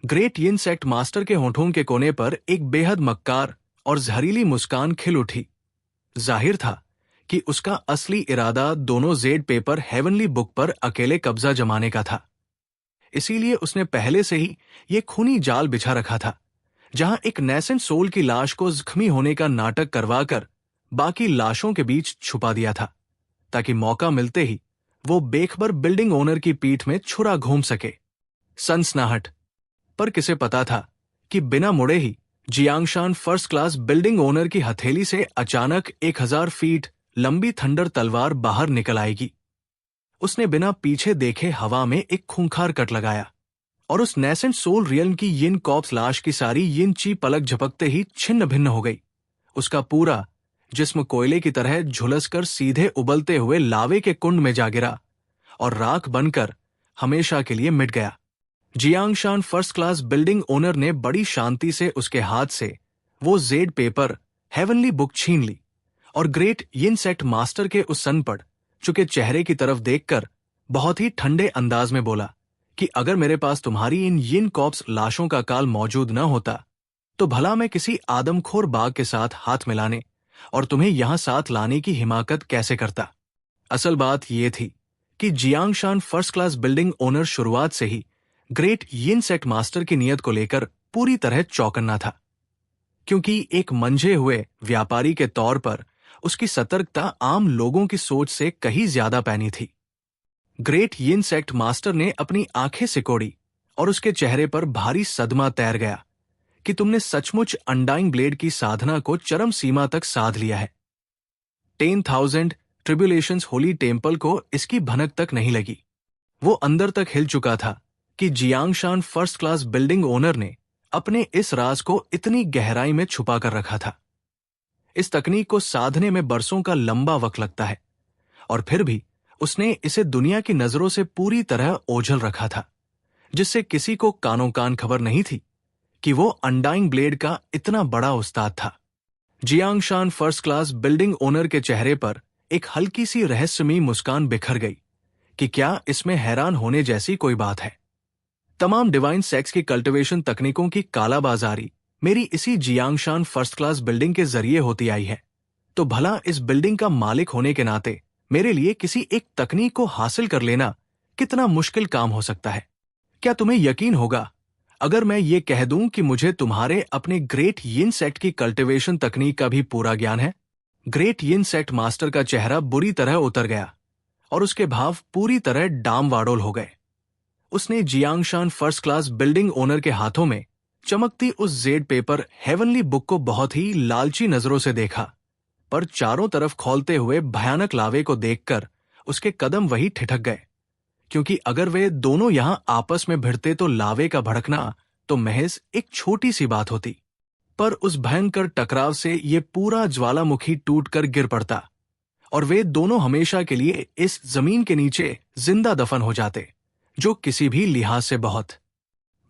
ग्रेट यिन सेक्ट मास्टर के होठों के कोने पर एक बेहद मक्कार और जहरीली मुस्कान खिल उठी। जाहिर था कि उसका असली इरादा दोनों जेड पेपर हेवनली बुक पर अकेले कब्जा जमाने का था। इसीलिए उसने पहले से ही ये खूनी जाल बिछा रखा था, जहां एक नेसेंट सोल की लाश को जख्मी होने का नाटक करवाकर बाकी लाशों के बीच छुपा दिया था, ताकि मौका मिलते ही वो बेखबर बिल्डिंग ओनर की पीठ में छुरा घूम सके। सनसनाहट। पर किसे पता था कि बिना मुड़े ही Jiangshan first class building owner की हथेली से अचानक 1000 फीट लंबी थंडर तलवार बाहर निकल आएगी। उसने बिना पीछे देखे हवा में एक खूंखार कट लगाया और उस नेसेंट सोल रियल्म की यिन कॉर्प्स लाश की सारी यिन ची पलक झपकते ही छिन्न भिन्न हो गई। उसका पूरा जिस्म कोयले की तरह झुलसकर सीधे उबलते हुए लावे के कुंड में जा गिरा और राख बनकर हमेशा के लिए मिट गया। Jiangshan first class building owner ने बड़ी शांति से उसके हाथ से वो जेड पेपर हेवनली बुक छीन ली और ग्रेट यिन सेक्ट मास्टर के उस सनपड़ चुके चेहरे की तरफ देखकर बहुत ही ठंडे अंदाज में बोला कि अगर मेरे पास तुम्हारी इन यिन कॉर्प्स लाशों का काल मौजूद न होता तो भला मैं किसी आदमखोर बाघ के साथ हाथ मिलाने और तुम्हें यहां साथ लाने की हिमाकत कैसे करता। असल बात यह थी कि Jiangshan first class building owner शुरुआत से ही ग्रेट यिन सेक्ट मास्टर की नीयत को लेकर पूरी तरह चौकन्ना था, क्योंकि एक मंझे हुए व्यापारी के तौर पर उसकी सतर्कता आम लोगों की सोच से कहीं ज्यादा पैनी थी। ग्रेट यिन सेक्ट मास्टर ने अपनी आंखें सिकोड़ी और उसके चेहरे पर भारी सदमा तैर गया कि तुमने सचमुच अनडाइंग ब्लेड की साधना को चरम सीमा तक साध लिया है। 10,000 ट्रिब्यूलेशंस होली टेम्पल को इसकी भनक तक नहीं लगी। वो अंदर तक हिल चुका था कि Jiangshan first class building owner ने अपने इस राज को इतनी गहराई में छुपा कर रखा था। इस तकनीक को साधने में बरसों का लंबा वक्त लगता है और फिर भी उसने इसे दुनिया की नजरों से पूरी तरह ओझल रखा था, जिससे किसी को कानो कान खबर नहीं थी कि वो अनडाइंग ब्लेड का इतना बड़ा उस्ताद था। Jiangshan first class building owner के चेहरे पर एक हल्की सी रहस्यमयी मुस्कान बिखर गई कि क्या इसमें हैरान होने जैसी कोई बात है। तमाम डिवाइन सेक्स की कल्टीवेशन तकनीकों की कालाबाजारी मेरी इसी जियांगशान फर्स्ट क्लास बिल्डिंग के जरिए होती आई है, तो भला इस बिल्डिंग का मालिक होने के नाते मेरे लिए किसी एक तकनीक को हासिल कर लेना कितना मुश्किल काम हो सकता है। क्या तुम्हें यकीन होगा अगर मैं ये कह दूं कि मुझे तुम्हारे अपने ग्रेट यिन सेक्ट की कल्टीवेशन तकनीक का भी पूरा ज्ञान है? ग्रेट यिन सेक्ट मास्टर का चेहरा बुरी तरह उतर गया और उसके भाव पूरी तरह डाम वाडोल हो गए। उसने Jiangshan first class building owner के हाथों में चमकती उस जेड पेपर हेवनली बुक को बहुत ही लालची नजरों से देखा, पर चारों तरफ खौलते हुए भयानक लावे को देखकर उसके कदम वही ठिठक गए, क्योंकि अगर वे दोनों यहां आपस में भिड़ते तो लावे का भड़कना तो महज एक छोटी सी बात होती, पर उस भयंकर टकराव से ये पूरा ज्वालामुखी टूटकर गिर पड़ता और वे दोनों हमेशा के लिए इस जमीन के नीचे जिंदा दफन हो जाते, जो किसी भी लिहाज से बहुत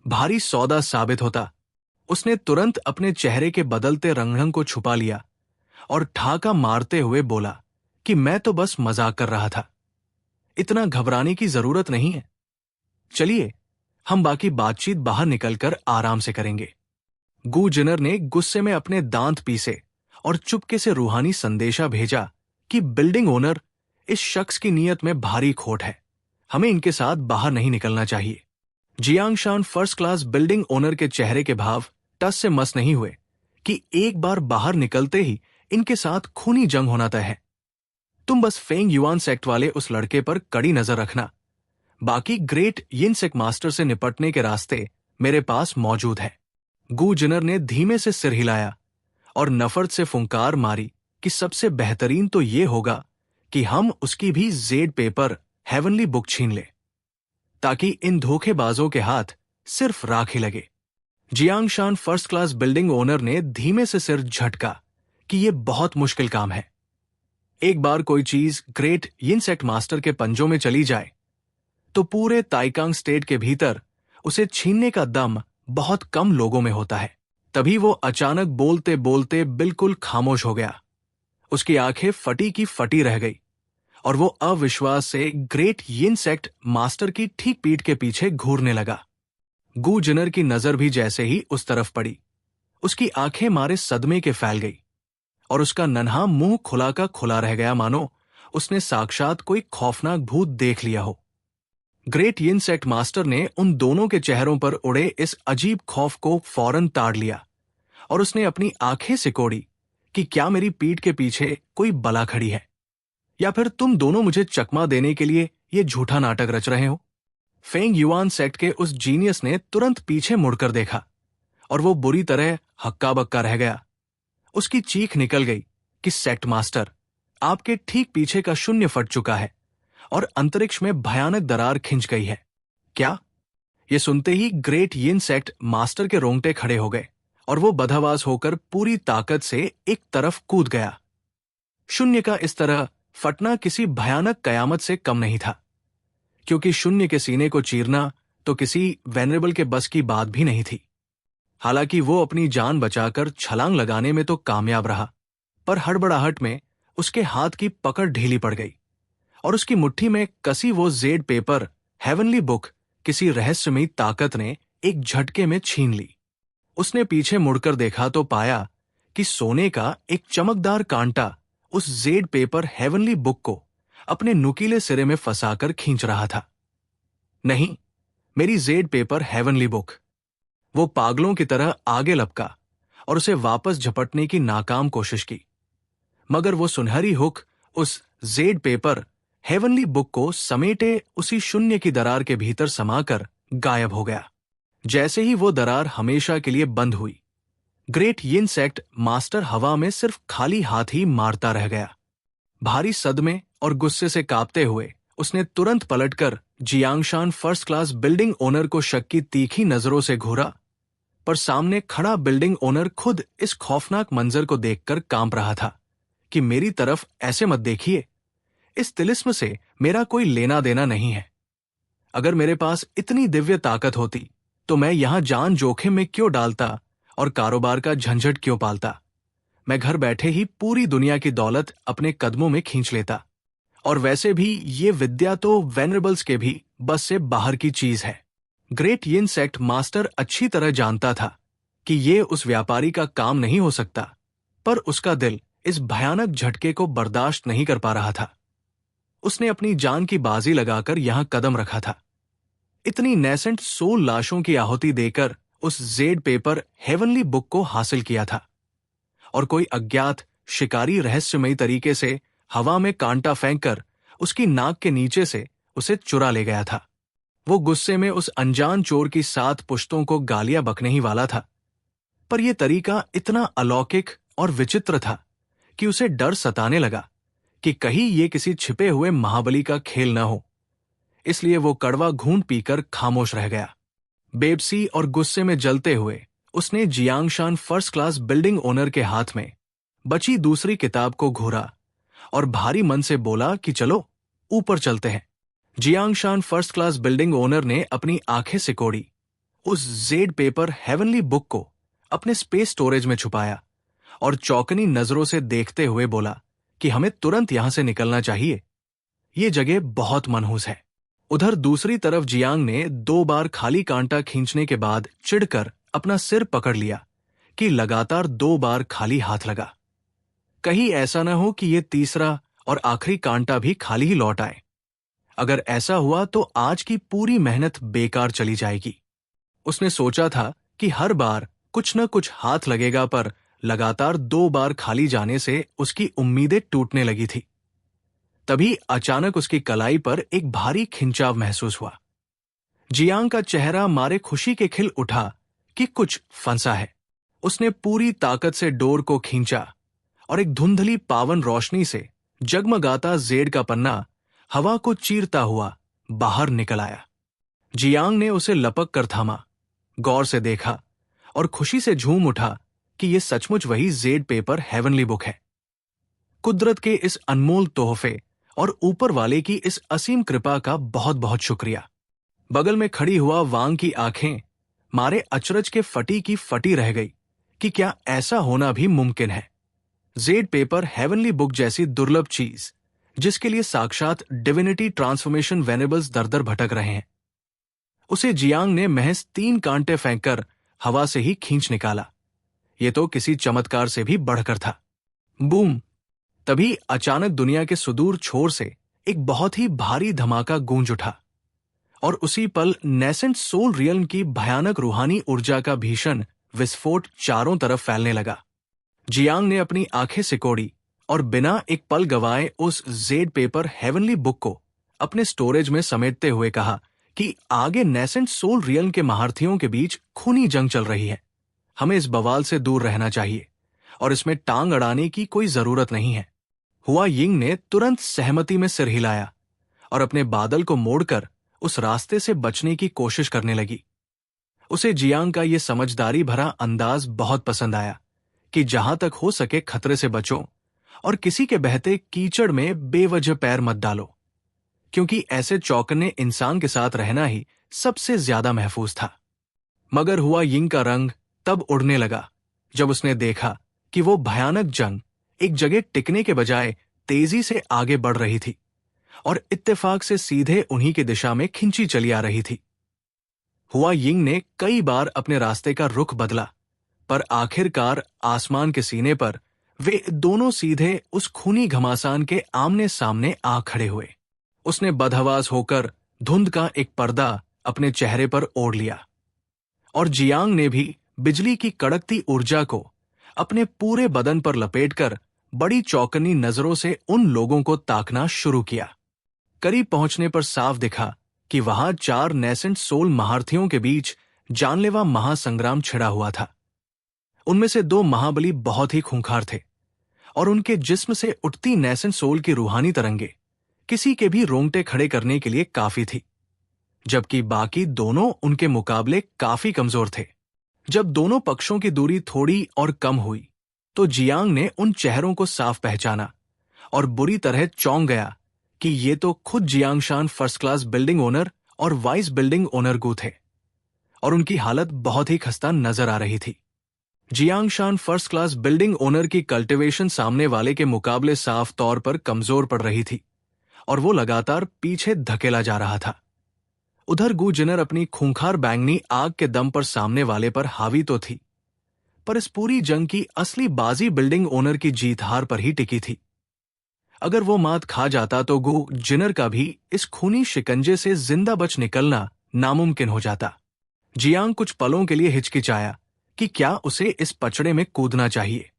भारी सौदा साबित होता। उसने तुरंत अपने चेहरे के बदलते रंग को छुपा लिया और ठाका मारते हुए बोला कि मैं तो बस मजाक कर रहा था, इतना घबराने की जरूरत नहीं है। चलिए हम बाकी बातचीत बाहर निकलकर आराम से करेंगे। गू जिनर ने गुस्से में अपने दांत पीसे और चुपके से रूहानी संदेशा भेजा कि बिल्डिंग ओनर, इस शख्स की नीयत में भारी खोट है, हमें इनके साथ बाहर नहीं निकलना चाहिए। Jiangshan first class building owner के चेहरे के भाव टस से मस नहीं हुए कि एक बार बाहर निकलते ही इनके साथ खूनी जंग होना तय है। तुम बस फेंग युआन सेक्ट वाले उस लड़के पर कड़ी नजर रखना, बाकी ग्रेट यिन सेक्ट मास्टर से निपटने के रास्ते मेरे पास मौजूद है। गू जिनर ने धीमे से सिर हिलाया और नफरत से फुंकार मारी कि सबसे बेहतरीन तो ये होगा कि हम उसकी भी जेड पेपर हेवनली बुक छीन ले, ताकि इन धोखेबाजों के हाथ सिर्फ राख ही लगे। Jiangshan first class building owner ने धीमे से सिर झटका कि यह बहुत मुश्किल काम है। एक बार कोई चीज ग्रेट यिन सेक्ट मास्टर के पंजों में चली जाए तो पूरे ताइकांग स्टेट के भीतर उसे छीनने का दम बहुत कम लोगों में होता है। तभी वो अचानक बोलते बोलते बिल्कुल खामोश हो गया। उसकी आंखें फटी की फटी रह गई और वो अविश्वास से ग्रेट यिन सेक्ट मास्टर की ठीक पीठ के पीछे घूरने लगा। गू जिनर की नजर भी जैसे ही उस तरफ पड़ी, उसकी आंखें मारे सदमे के फैल गई और उसका नन्हा मुंह खुला का खुला रह गया, मानो उसने साक्षात कोई खौफनाक भूत देख लिया हो। ग्रेट यिन सेक्ट मास्टर ने उन दोनों के चेहरों पर उड़े इस अजीब खौफ को फौरन ताड़ लिया और उसने अपनी आंखें सिकोड़ी कि क्या मेरी पीठ के पीछे कोई बला खड़ी है, या फिर तुम दोनों मुझे चकमा देने के लिए ये झूठा नाटक रच रहे हो? फेंग युआन सेक्ट के उस जीनियस ने तुरंत पीछे मुड़कर देखा और वो बुरी तरह हक्का बक्का रह गया। उसकी चीख निकल गई कि सेक्ट मास्टर, आपके ठीक पीछे का शून्य फट चुका है और अंतरिक्ष में भयानक दरार खिंच गई है। क्या? ये सुनते ही ग्रेट यिन सेक्ट मास्टर के रोंगटे खड़े हो गए और वो बदहवास होकर पूरी ताकत से एक तरफ कूद गया। शून्य का इस तरह फटना किसी भयानक कयामत से कम नहीं था, क्योंकि शून्य के सीने को चीरना तो किसी वेनरेबल के बस की बात भी नहीं थी। हालांकि वो अपनी जान बचाकर छलांग लगाने में तो कामयाब रहा, पर हड़बड़ाहट में उसके हाथ की पकड़ ढीली पड़ गई और उसकी मुट्ठी में कसी वो जेड पेपर हेवनली बुक किसी रहस्यमयी ताकत ने एक झटके में छीन ली। उसने पीछे मुड़कर देखा तो पाया कि सोने का एक चमकदार कांटा उस जेड पेपर हेवनली बुक को अपने नुकीले सिरे में फंसाकर खींच रहा था। नहीं, मेरी जेड पेपर हेवनली बुक। वो पागलों की तरह आगे लपका और उसे वापस झपटने की नाकाम कोशिश की, मगर वो सुनहरी हुक उस जेड पेपर हेवनली बुक को समेटे उसी शून्य की दरार के भीतर समाकर गायब हो गया। जैसे ही वो दरार हमेशा के लिए बंद हुई, ग्रेट यिन सेक्ट मास्टर हवा में सिर्फ खाली हाथ ही मारता रह गया। भारी सदमे और गुस्से से कांपते हुए उसने तुरंत पलटकर Jiangshan first class building owner को शक की तीखी नजरों से घूरा, पर सामने खड़ा बिल्डिंग ओनर खुद इस खौफनाक मंजर को देखकर कांप रहा था कि मेरी तरफ ऐसे मत देखिए, इस तिलिस्म से मेरा कोई लेना देना नहीं है। अगर मेरे पास इतनी दिव्य ताकत होती तो मैं यहां जान जोखिम में क्यों डालता और कारोबार का झंझट क्यों पालता। मैं घर बैठे ही पूरी दुनिया की दौलत अपने कदमों में खींच लेता, और वैसे भी ये विद्या तो वेनरेबल्स के भी बस से बाहर की चीज है। ग्रेट यिन सेक्ट मास्टर अच्छी तरह जानता था कि ये उस व्यापारी का काम नहीं हो सकता, पर उसका दिल इस भयानक झटके को बर्दाश्त नहीं कर पा रहा था। उसने अपनी जान की बाजी लगाकर यहां कदम रखा था। इतनी नेसेंट 16 लाशों की आहुति देकर उस जेड पेपर हेवनली बुक को हासिल किया था, और कोई अज्ञात शिकारी रहस्यमयी तरीके से हवा में कांटा फेंककर उसकी नाक के नीचे से उसे चुरा ले गया था। वो गुस्से में उस अनजान चोर की 7 पुश्तों को गालियां बकने ही वाला था, पर यह तरीका इतना अलौकिक और विचित्र था कि उसे डर सताने लगा कि कहीं ये किसी छिपे हुए महाबली का खेल न हो। इसलिए वो कड़वा घूंट पीकर खामोश रह गया। बेबसी और गुस्से में जलते हुए उसने Jiangshan first class building owner के हाथ में बची दूसरी किताब को घूरा और भारी मन से बोला कि चलो ऊपर चलते हैं। Jiangshan first class building owner ने अपनी आंखें सिकोड़ी, उस जेड पेपर हेवनली बुक को अपने स्पेस स्टोरेज में छुपाया और चौकनी नजरों से देखते हुए बोला कि हमें तुरंत यहां से निकलना चाहिए, ये जगह बहुत मनहूस है। उधर दूसरी तरफ जियांग ने 2 बार खाली कांटा खींचने के बाद चिढ़कर अपना सिर पकड़ लिया कि लगातार 2 बार खाली हाथ लगा। कहीं ऐसा न हो कि ये तीसरा और आखिरी कांटा भी खाली ही लौट आए। अगर ऐसा हुआ तो आज की पूरी मेहनत बेकार चली जाएगी। उसने सोचा था कि हर बार कुछ न कुछ हाथ लगेगा, पर लगातार 2 बार खाली जाने से उसकी उम्मीदें टूटने लगी थी। तभी अचानक उसकी कलाई पर एक भारी खिंचाव महसूस हुआ। जियांग का चेहरा मारे खुशी के खिल उठा कि कुछ फंसा है। उसने पूरी ताकत से डोर को खींचा और एक धुंधली पावन रोशनी से जगमगाता जेड का पन्ना हवा को चीरता हुआ बाहर निकल आया। जियांग ने उसे लपक कर थामा, गौर से देखा और खुशी से झूम उठा कि यह सचमुच वही जेड पेपर हेवनली बुक है। कुदरत के इस अनमोल तोहफे और ऊपर वाले की इस असीम कृपा का बहुत बहुत शुक्रिया। बगल में खड़ी हुआ वांग की आंखें मारे अचरज के फटी की फटी रह गई कि क्या ऐसा होना भी मुमकिन है। जेड पेपर हेवनली बुक जैसी दुर्लभ चीज, जिसके लिए साक्षात डिविनिटी ट्रांसफॉर्मेशन वेनेबल्स दर दर भटक रहे हैं, उसे जियांग ने महज 3 कांटे फेंककर हवा से ही खींच निकाला। ये तो किसी चमत्कार से भी बढ़कर था। बूम! तभी अचानक दुनिया के सुदूर छोर से एक बहुत ही भारी धमाका गूंज उठा और उसी पल नेसेंट सोल रियल्म की भयानक रूहानी ऊर्जा का भीषण विस्फोट चारों तरफ फैलने लगा। जियांग ने अपनी आंखें सिकोड़ी और बिना एक पल गवाए उस जेड पेपर हेवनली बुक को अपने स्टोरेज में समेटते हुए कहा कि आगे नेसेंट सोल रियल्म के महारथियों के बीच खूनी जंग चल रही है। हमें इस बवाल से दूर रहना चाहिए और इसमें टांग अड़ाने की कोई जरूरत नहीं है। हुआ यिंग ने तुरंत सहमति में सिर हिलाया और अपने बादल को मोड़कर उस रास्ते से बचने की कोशिश करने लगी। उसे जियांग का यह समझदारी भरा अंदाज बहुत पसंद आया कि जहां तक हो सके खतरे से बचो और किसी के बहते कीचड़ में बेवजह पैर मत डालो, क्योंकि ऐसे चौकन्ने इंसान के साथ रहना ही सबसे ज्यादा महफूज था। मगर हुआ यिंग का रंग तब उड़ने लगा जब उसने देखा कि वो भयानक जंग एक जगह टिकने के बजाय तेजी से आगे बढ़ रही थी और इत्तेफाक से सीधे उन्हीं की दिशा में खिंची चली आ रही थी। हुआ यिंग ने कई बार अपने रास्ते का रुख बदला, पर आखिरकार आसमान के सीने पर वे दोनों सीधे उस खूनी घमासान के आमने सामने आ खड़े हुए। उसने बदहवास होकर धुंध का एक पर्दा अपने चेहरे पर ओढ़ लिया और जियांग ने भी बिजली की कड़कती ऊर्जा को अपने पूरे बदन पर लपेटकर बड़ी चौकन्नी नजरों से उन लोगों को ताकना शुरू किया। करीब पहुंचने पर साफ दिखा कि वहां 4 नेसेंट सोल महारथियों के बीच जानलेवा महासंग्राम छिड़ा हुआ था। उनमें से 2 महाबली बहुत ही खूंखार थे और उनके जिस्म से उठती नेसेंट सोल की रूहानी तरंगे किसी के भी रोंगटे खड़े करने के लिए काफी थी, जबकि बाकी दोनों उनके मुकाबले काफी कमजोर थे। जब दोनों पक्षों की दूरी थोड़ी और कम हुई तो जियांग ने उन चेहरों को साफ पहचाना और बुरी तरह चौंक गया कि ये तो खुद Jiangshan first class building owner और वाइस बिल्डिंग ओनर गू थे और उनकी हालत बहुत ही खस्ता नजर आ रही थी। Jiangshan first class building owner की कल्टीवेशन सामने वाले के मुकाबले साफ तौर पर कमजोर पड़ रही थी और वो लगातार पीछे धकेला जा रहा था। उधर गू जिनर अपनी खूंखार बैंगनी आग के दम पर सामने वाले पर हावी तो थी, पर इस पूरी जंग की असली बाजी बिल्डिंग ओनर की जीत हार पर ही टिकी थी। अगर वो मात खा जाता तो गू जिनर का भी इस खूनी शिकंजे से जिंदा बच निकलना नामुमकिन हो जाता। जियांग कुछ पलों के लिए हिचकिचाया कि क्या उसे इस पचड़े में कूदना चाहिए।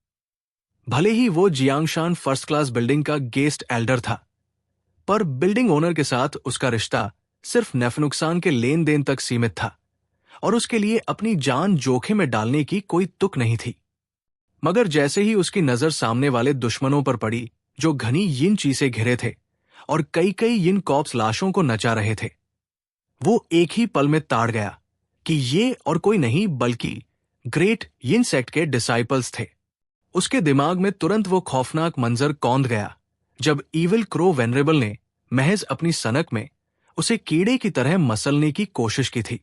भले ही वो जियांगशान फर्स्ट क्लास बिल्डिंग का गेस्ट एल्डर था, पर बिल्डिंग ओनर के साथ उसका रिश्ता सिर्फ नफ नुकसान के लेन देन तक सीमित था और उसके लिए अपनी जान जोखिम में डालने की कोई तुक नहीं थी। मगर जैसे ही उसकी नजर सामने वाले दुश्मनों पर पड़ी जो घनी यिन ची से घिरे थे और कई कई यिन कॉप्स लाशों को नचा रहे थे, वो एक ही पल में ताड़ गया कि ये और कोई नहीं बल्कि ग्रेट यिन सेक्ट के डिसाइपल्स थे। उसके दिमाग में तुरंत वो खौफनाक मंजर कौंध गया जब ईविल क्रो वेनरेबल ने महज अपनी सनक में उसे कीड़े की तरह मसलने की कोशिश की थी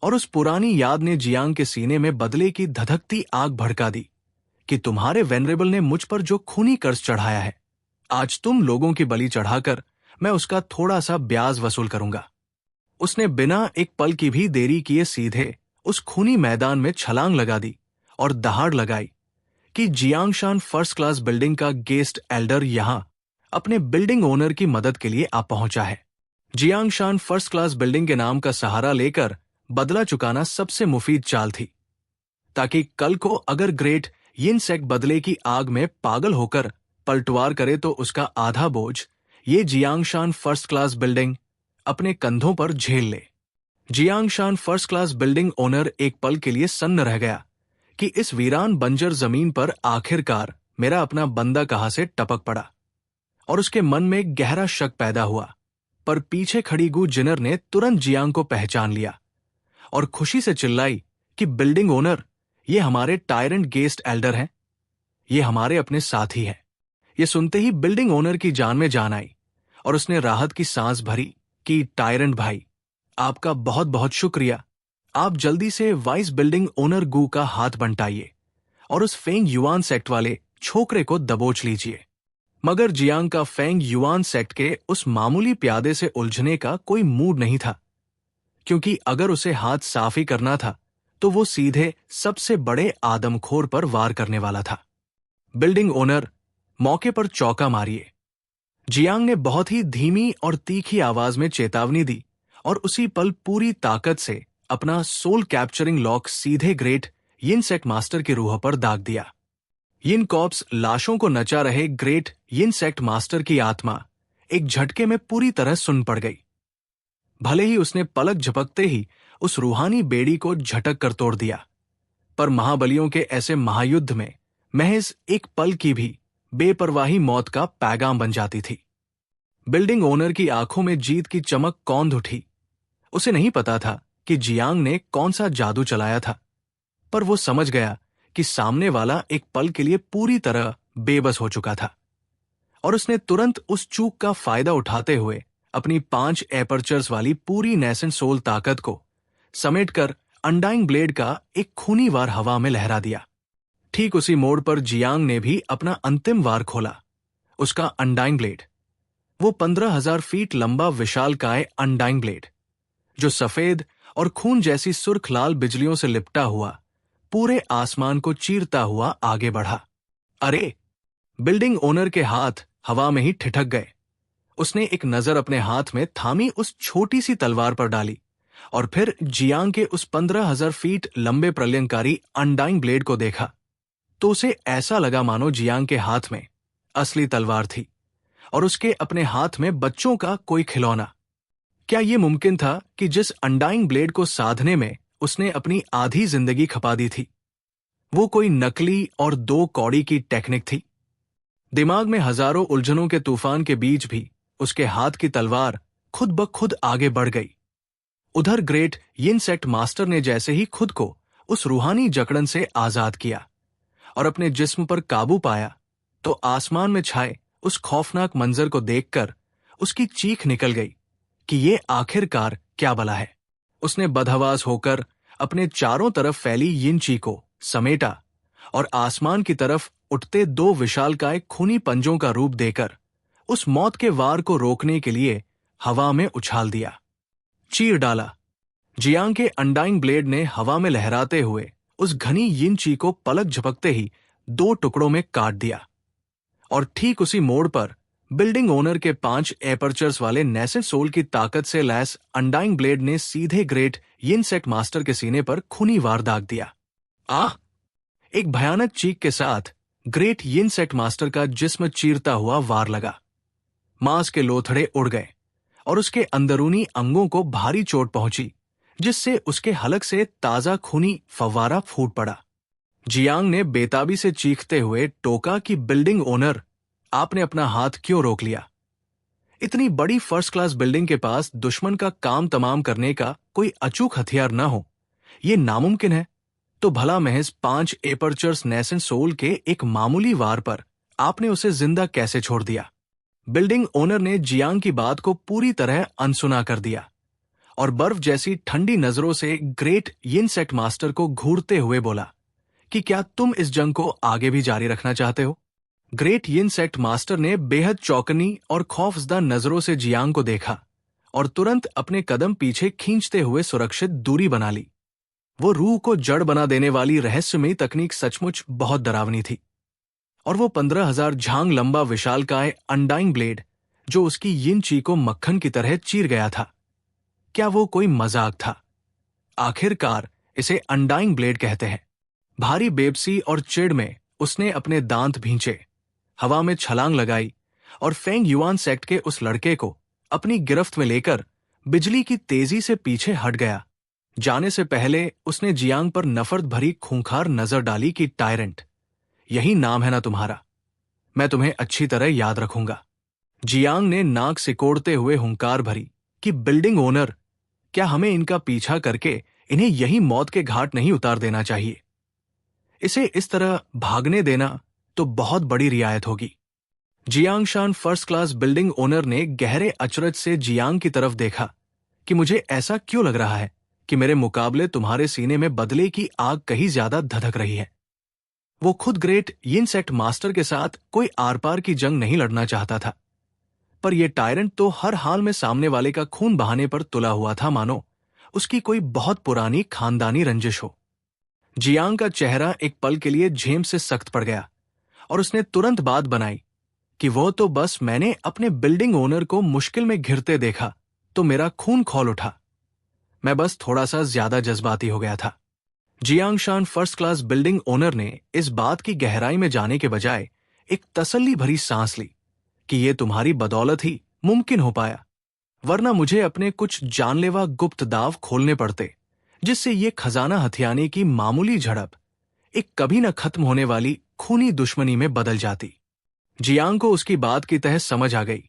और उस पुरानी याद ने जियांग के सीने में बदले की धधकती आग भड़का दी कि तुम्हारे वेनरेबल ने मुझ पर जो खूनी कर्ज चढ़ाया है, आज तुम लोगों की बलि चढ़ाकर मैं उसका थोड़ा सा ब्याज वसूल करूंगा। उसने बिना एक पल की भी देरी किए सीधे उस खूनी मैदान में छलांग लगा दी और दहाड़ लगाई कि जियांगशान फर्स्ट क्लास बिल्डिंग का गेस्ट एल्डर यहां अपने बिल्डिंग ओनर की मदद के लिए आ पहुंचा है। जियांगशान फर्स्ट क्लास बिल्डिंग के नाम का सहारा लेकर बदला चुकाना सबसे मुफीद चाल थी, ताकि कल को अगर ग्रेट यिन सेक्ट बदले की आग में पागल होकर पलटवार करे तो उसका आधा बोझ ये जियांगशान फर्स्ट क्लास बिल्डिंग अपने कंधों पर झेल ले। Jiangshan first class building owner एक पल के लिए सन्न रह गया कि इस वीरान बंजर जमीन पर आखिरकार मेरा अपना बंदा कहां से टपक पड़ा, और उसके मन में गहरा शक पैदा हुआ। पर पीछे खड़ी गू जिनर ने तुरंत जियांग को पहचान लिया और खुशी से चिल्लाई कि बिल्डिंग ओनर, ये हमारे टायरेंट गेस्ट एल्डर हैं, ये हमारे अपने साथी हैं। ये सुनते ही बिल्डिंग ओनर की जान में जान आई और उसने राहत की सांस भरी कि टायरेंट भाई, आपका बहुत बहुत शुक्रिया। आप जल्दी से वाइस बिल्डिंग ओनर गू का हाथ बंटाइए और उस फेंग युआन सेक्ट वाले छोकरे को दबोच लीजिए। मगर जियांग का फेंग युआन सेक्ट के उस मामूली प्यादे से उलझने का कोई मूड नहीं था, क्योंकि अगर उसे हाथ साफ ही करना था तो वो सीधे सबसे बड़े आदमखोर पर वार करने वाला था। बिल्डिंग ओनर, मौके पर चौका मारिए। जियांग ने बहुत ही धीमी और तीखी आवाज में चेतावनी दी और उसी पल पूरी ताकत से अपना सोल कैप्चरिंग लॉक सीधे ग्रेट यिन सेक्ट मास्टर की रूह पर दाग दिया। यिन कॉप्स लाशों को नचा रहे ग्रेट यिन सेक्ट मास्टर की आत्मा एक झटके में पूरी तरह सुन्न पड़ गई। भले ही उसने पलक झपकते ही उस रूहानी बेड़ी को झटक कर तोड़ दिया, पर महाबलियों के ऐसे महायुद्ध में महज एक पल की भी बेपरवाही मौत का पैगाम बन जाती थी। बिल्डिंग ओनर की आंखों में जीत की चमक कौंध उठी। उसे नहीं पता था कि जियांग ने कौन सा जादू चलाया था, पर वो समझ गया कि सामने वाला एक पल के लिए पूरी तरह बेबस हो चुका था, और उसने तुरंत उस चूक का फायदा उठाते हुए अपनी 5 एपर्चर्स वाली पूरी नेसेंट सोल ताकत को समेटकर अंडाइंग ब्लेड का एक खूनी वार हवा में लहरा दिया। ठीक उसी मोड़ पर जियांग ने भी अपना अंतिम वार खोला। उसका अंडाइंग ब्लेड, वो 15,000 फीट लंबा विशालकाय अंडाइंग ब्लेड, जो सफेद और खून जैसी सुर्ख लाल बिजलियों से लिपटा हुआ पूरे आसमान को चीरता हुआ आगे बढ़ा। अरे! बिल्डिंग ओनर के हाथ हवा में ही ठिठक गए। उसने एक नजर अपने हाथ में थामी उस छोटी सी तलवार पर डाली और फिर जियांग के उस 15,000 फीट लंबे प्रलयंकारी अंडाइंग ब्लेड को देखा, तो उसे ऐसा लगा मानो जियांग के हाथ में असली तलवार थी और उसके अपने हाथ में बच्चों का कोई खिलौना। क्या यह मुमकिन था कि जिस अंडाइंग ब्लेड को साधने में उसने अपनी आधी जिंदगी खपा दी थी, वो कोई नकली और 2 कौड़ी की टेक्निक थी? दिमाग में हजारों उलझनों के तूफान के बीच भी उसके हाथ की तलवार खुद ब खुद आगे बढ़ गई। उधर ग्रेट यिनसेक्ट मास्टर ने जैसे ही खुद को उस रूहानी जकड़न से आजाद किया और अपने जिस्म पर काबू पाया, तो आसमान में छाए उस खौफनाक मंजर को देखकर उसकी चीख निकल गई कि ये आखिरकार क्या बला है। उसने बदहवास होकर अपने चारों तरफ फैली यिनची को समेटा और आसमान की तरफ उठते 2 विशालकाय खूनी पंजों का रूप देकर उस मौत के वार को रोकने के लिए हवा में उछाल दिया, चीर डाला। जियांग के अंडाइंग ब्लेड ने हवा में लहराते हुए उस घनी यिनची को पलक झपकते ही 2 टुकड़ों में काट दिया, और ठीक उसी मोड़ पर बिल्डिंग ओनर के 5 एपर्चर्स वाले नेसेंट सोल की ताकत से लैस अंडाइंग ब्लेड ने सीधे ग्रेट यिनसेक्ट मास्टर के सीने पर खूनी वार दाग दिया। आह! एक भयानक चीख के साथ ग्रेट यिनसेक्ट मास्टर का जिस्म चीरता हुआ वार लगा। मांस के लोथड़े उड़ गए और उसके अंदरूनी अंगों को भारी चोट पहुंची, जिससे उसके हलक से ताजा खूनी फव्वारा फूट पड़ा। जियांग ने बेताबी से चीखते हुए टोका कि बिल्डिंग ओनर, आपने अपना हाथ क्यों रोक लिया? इतनी बड़ी फर्स्ट क्लास बिल्डिंग के पास दुश्मन का काम तमाम करने का कोई अचूक हथियार न हो, यह नामुमकिन है, तो भला महज 5 एपर्चर्स नेसेंट सोल के एक मामूली वार पर आपने उसे जिंदा कैसे छोड़ दिया? बिल्डिंग ओनर ने जियांग की बात को पूरी तरह अनसुना कर दिया और बर्फ जैसी ठंडी नजरों से ग्रेट यिनसेक्ट मास्टर को घूरते हुए बोला कि क्या तुम इस जंग को आगे भी जारी रखना चाहते हो? ग्रेट यिनसेक्ट मास्टर ने बेहद चौकनी और खौफजदा नजरों से जियांग को देखा और तुरंत अपने कदम पीछे खींचते हुए सुरक्षित दूरी बना ली। वो रूह को जड़ बना देने वाली रहस्यमयी तकनीक सचमुच बहुत डरावनी थी, और वो 15,000 झांग लंबा विशालकाय अंडाइंग ब्लेड जो उसकी यिनची को मक्खन की तरह चीर गया था, क्या वो कोई मजाक था? आखिरकार इसे अंडाइंग ब्लेड कहते हैं। भारी बेबसी और चिढ़ में उसने अपने दांत भींचे, हवा में छलांग लगाई और फेंग युआन सेक्ट के उस लड़के को अपनी गिरफ्त में लेकर बिजली की तेजी से पीछे हट गया। जाने से पहले उसने जियांग पर नफरत भरी खूंखार नजर डाली कि टायरेंट, यही नाम है ना तुम्हारा? मैं तुम्हें अच्छी तरह याद रखूंगा। जियांग ने नाक सिकोड़ते हुए हुंकार भरी कि बिल्डिंग ओनर, क्या हमें इनका पीछा करके इन्हें यही मौत के घाट नहीं उतार देना चाहिए? इसे इस तरह भागने देना तो बहुत बड़ी रियायत होगी। जियांग शान फर्स्ट क्लास बिल्डिंग ओनर ने गहरे अचरज से जियांग की तरफ देखा कि मुझे ऐसा क्यों लग रहा है कि मेरे मुकाबले तुम्हारे सीने में बदले की आग कहीं ज्यादा धधक रही है। वो खुद ग्रेट यिनसेक्ट मास्टर के साथ कोई आर पार की जंग नहीं लड़ना चाहता था, पर यह टायरेंट तो हर हाल में सामने वाले का खून बहाने पर तुला हुआ था, मानो उसकी कोई बहुत पुरानी खानदानी रंजिश हो। जियांग का चेहरा एक पल के लिए झेम से सख्त पड़ गया और उसने तुरंत बात बनाई कि वो तो बस मैंने अपने बिल्डिंग ओनर को मुश्किल में घिरते देखा तो मेरा खून खौल उठा। मैं बस थोड़ा सा ज्यादा जज्बाती हो गया था। जियांग शान फर्स्ट क्लास बिल्डिंग ओनर ने इस बात की गहराई में जाने के बजाय एक तसल्ली भरी सांस ली कि ये तुम्हारी बदौलत ही मुमकिन हो पाया, वरना मुझे अपने कुछ जानलेवा गुप्त दाव खोलने पड़ते, जिससे ये खजाना हथियाने की मामूली झड़प एक कभी न खत्म होने वाली खूनी दुश्मनी में बदल जाती। जियांग को उसकी बात की तह समझ आ गई।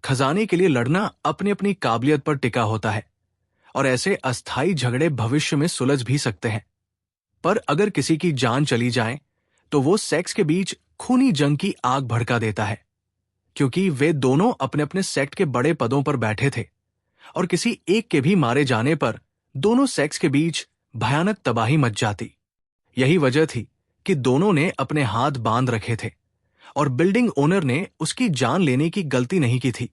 खजाने के लिए लड़ना अपनी अपनी काबिलियत पर टिका होता है, और ऐसे अस्थायी झगड़े भविष्य में सुलझ भी सकते हैं। पर अगर किसी की जान चली जाए तो वो सेक्स के बीच खूनी जंग की आग भड़का देता है, क्योंकि वे दोनों अपने अपने सेक्ट के बड़े पदों पर बैठे थे, और किसी एक के भी मारे जाने पर दोनों सेक्स के बीच भयानक तबाही मच जाती। यही वजह थी कि दोनों ने अपने हाथ बांध रखे थे, और बिल्डिंग ओनर ने उसकी जान लेने की गलती नहीं की थी।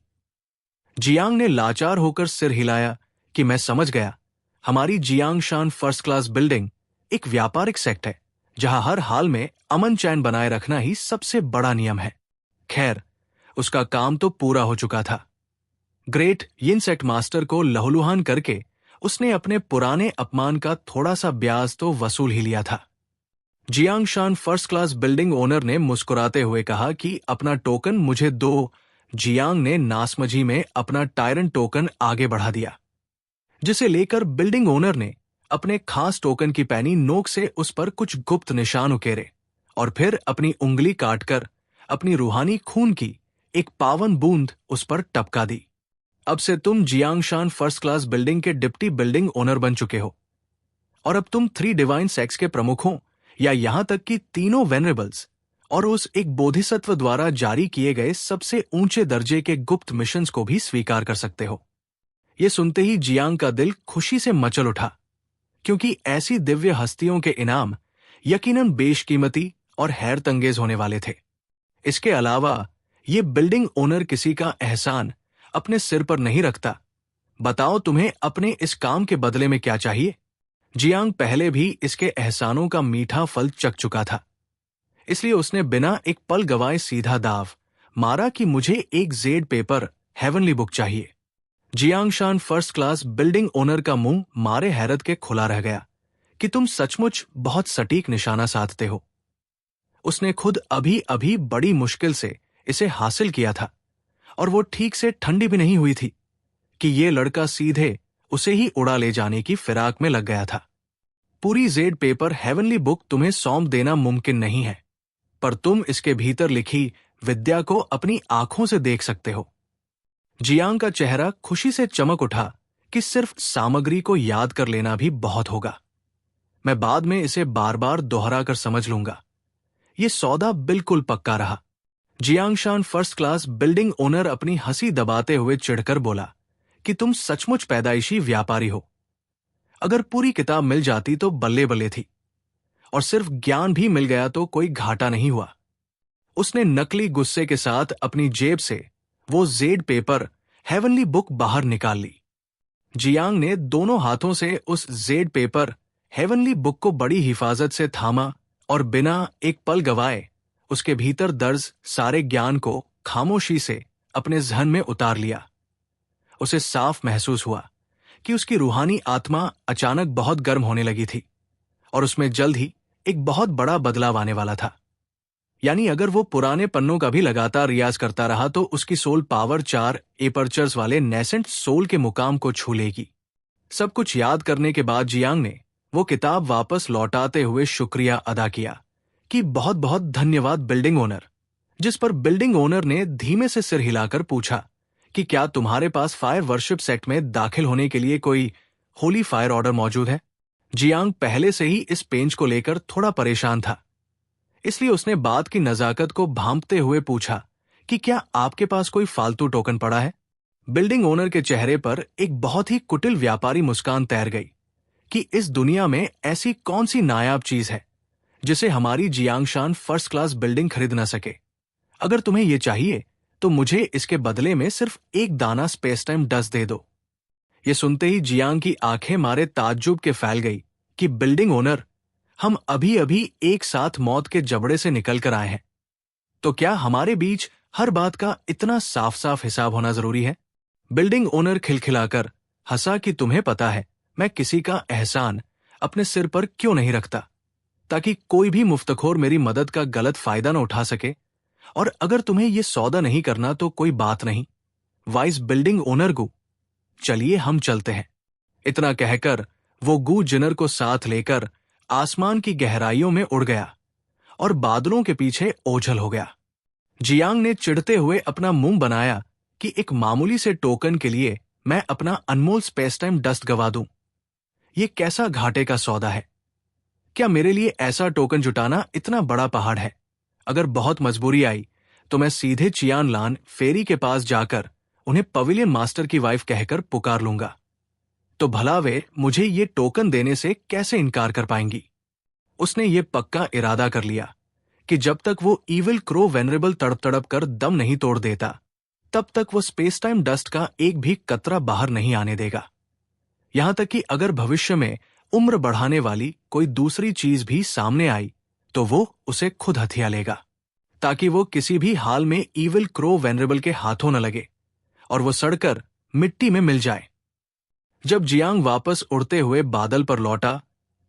जियांग ने लाचार होकर सिर हिलाया कि मैं समझ गया, हमारी जियांगशान फर्स्ट क्लास बिल्डिंग एक व्यापारिक सेक्ट है, जहां हर हाल में अमन चैन बनाए रखना ही सबसे बड़ा नियम है। खैर, उसका काम तो पूरा हो चुका था। ग्रेट यिनसेक्ट मास्टर को लहूलुहान करके उसने अपने पुराने अपमान का थोड़ा सा ब्याज तो वसूल ही लिया था। Jiangshan first class building owner ने मुस्कुराते हुए कहा कि अपना टोकन मुझे दो। जियांग ने नासमझी में अपना टायरन टोकन आगे बढ़ा दिया, जिसे लेकर बिल्डिंग ओनर ने अपने खास टोकन की पैनी नोक से उस पर कुछ गुप्त निशान उकेरे, और फिर अपनी उंगली काटकर अपनी रूहानी खून की एक पावन बूंद उस पर टपका दी। अब से तुम जियांगशान फर्स्ट क्लास बिल्डिंग के डिप्टी बिल्डिंग ओनर बन चुके हो, और अब तुम 3 डिवाइन सेक्स के प्रमुखों, या यहां तक कि तीनों वेनरेबल्स और उस एक बोधिसत्व द्वारा जारी किए गए सबसे ऊंचे दर्जे के गुप्त मिशंस को भी स्वीकार कर सकते हो। यह सुनते ही जियांग का दिल खुशी से मचल उठा, क्योंकि ऐसी दिव्य हस्तियों के इनाम यकीनन बेशकीमती और हैरतंगेज होने वाले थे। इसके अलावा ये बिल्डिंग ओनर किसी का एहसान अपने सिर पर नहीं रखता। बताओ, तुम्हें अपने इस काम के बदले में क्या चाहिए? जियांग पहले भी इसके एहसानों का मीठा फल चख चुका था, इसलिए उसने बिना एक पल गवाए सीधा दाव मारा कि मुझे एक जेड पेपर हेवनली बुक चाहिए। Jiangshan first class building owner का मुंह मारे हैरत के खुला रह गया कि तुम सचमुच बहुत सटीक निशाना साधते हो। उसने खुद अभी अभी बड़ी मुश्किल से इसे हासिल किया था, और वो ठीक से ठंडी भी नहीं हुई थी कि ये लड़का सीधे उसे ही उड़ा ले जाने की फिराक में लग गया था। पूरी जेड पेपर हेवनली बुक तुम्हें सौंप देना मुमकिन नहीं है, पर तुम इसके भीतर लिखी विद्या को अपनी आंखों से देख सकते हो। जियांग का चेहरा खुशी से चमक उठा कि सिर्फ सामग्री को याद कर लेना भी बहुत होगा। मैं बाद में इसे बार बार दोहरा कर समझ लूंगा। यह सौदा बिल्कुल पक्का रहा। Jiangshan first class building owner अपनी हंसी दबाते हुए चिढ़कर बोला कि तुम सचमुच पैदाइशी व्यापारी हो। अगर पूरी किताब मिल जाती तो बल्ले बल्ले थी, और सिर्फ ज्ञान भी मिल गया तो कोई घाटा नहीं हुआ। उसने नकली गुस्से के साथ अपनी जेब से वो जेड पेपर हेवनली बुक बाहर निकाल ली। जियांग ने दोनों हाथों से उस जेड पेपर हेवनली बुक को बड़ी हिफाजत से थामा, और बिना एक पल गवाए उसके भीतर दर्ज सारे ज्ञान को खामोशी से अपने जहन में उतार लिया। उसे साफ महसूस हुआ कि उसकी रूहानी आत्मा अचानक बहुत गर्म होने लगी थी, और उसमें जल्द ही एक बहुत बड़ा बदलाव आने वाला था। यानी अगर वो पुराने पन्नों का भी लगातार रियाज करता रहा तो उसकी सोल पावर 4 एपर्चर्स वाले नेसेंट सोल के मुकाम को छू लेगी। सब कुछ याद करने के बाद जियांग ने वो किताब वापस लौटाते हुए शुक्रिया अदा किया कि बहुत बहुत धन्यवाद बिल्डिंग ओनर। जिस पर बिल्डिंग ओनर ने धीमे से सिर हिलाकर पूछा कि क्या तुम्हारे पास फायर वर्शिप सेक्ट में दाखिल होने के लिए कोई होली फायर ऑर्डर मौजूद है? जियांग पहले से ही इस पेंच को लेकर थोड़ा परेशान था, इसलिए उसने बात की नजाकत को भांपते हुए पूछा कि क्या आपके पास कोई फालतू टोकन पड़ा है? बिल्डिंग ओनर के चेहरे पर एक बहुत ही कुटिल व्यापारी मुस्कान तैर गई कि इस दुनिया में ऐसी कौन सी नायाब चीज है जिसे हमारी जियांगशान फर्स्ट क्लास बिल्डिंग खरीद न सके। अगर तुम्हें यह चाहिए तो मुझे इसके बदले में सिर्फ एक दाना स्पेस टाइम डस्ट दे दो। यह सुनते ही जियांग की आंखें मारे ताज्जुब के फैल गई कि बिल्डिंग ओनर, हम अभी अभी एक साथ मौत के जबड़े से निकल कर आए हैं, तो क्या हमारे बीच हर बात का इतना साफ साफ हिसाब होना जरूरी है? बिल्डिंग ओनर खिलखिलाकर हंसा कि तुम्हें पता है मैं किसी का एहसान अपने सिर पर क्यों नहीं रखता, ताकि कोई भी मुफ्तखोर मेरी मदद का गलत फायदा न उठा सके। और अगर तुम्हें यह सौदा नहीं करना तो कोई बात नहीं, वाइस बिल्डिंग ओनर गु, चलिए हम चलते हैं। इतना कहकर वो गु जिनर को साथ लेकर आसमान की गहराइयों में उड़ गया और बादलों के पीछे ओझल हो गया। जियांग ने चिढ़ते हुए अपना मुंह बनाया कि एक मामूली से टोकन के लिए मैं अपना अनमोल स्पेस टाइम डस्ट गवा दूं। ये कैसा घाटे का सौदा है। क्या मेरे लिए ऐसा टोकन जुटाना इतना बड़ा पहाड़ है? अगर बहुत मजबूरी आई तो मैं सीधे चियान लान फेरी के पास जाकर उन्हें पवेलियन मास्टर की वाइफ कहकर पुकार लूंगा। तो भला वे मुझे ये टोकन देने से कैसे इनकार कर पाएंगी? उसने ये पक्का इरादा कर लिया कि जब तक वो ईविल क्रो वेनरेबल तड़प तड़प कर दम नहीं तोड़ देता, तब तक वो स्पेस टाइम डस्ट का एक भी कतरा बाहर नहीं आने देगा। यहां तक कि अगर भविष्य में उम्र बढ़ाने वाली कोई दूसरी चीज भी सामने आई तो वो उसे खुद हथिया लेगा, ताकि वो किसी भी हाल में ईविल क्रो वेनरेबल के हाथों न लगे और वो सड़कर मिट्टी में मिल जाए। जब जियांग वापस उड़ते हुए बादल पर लौटा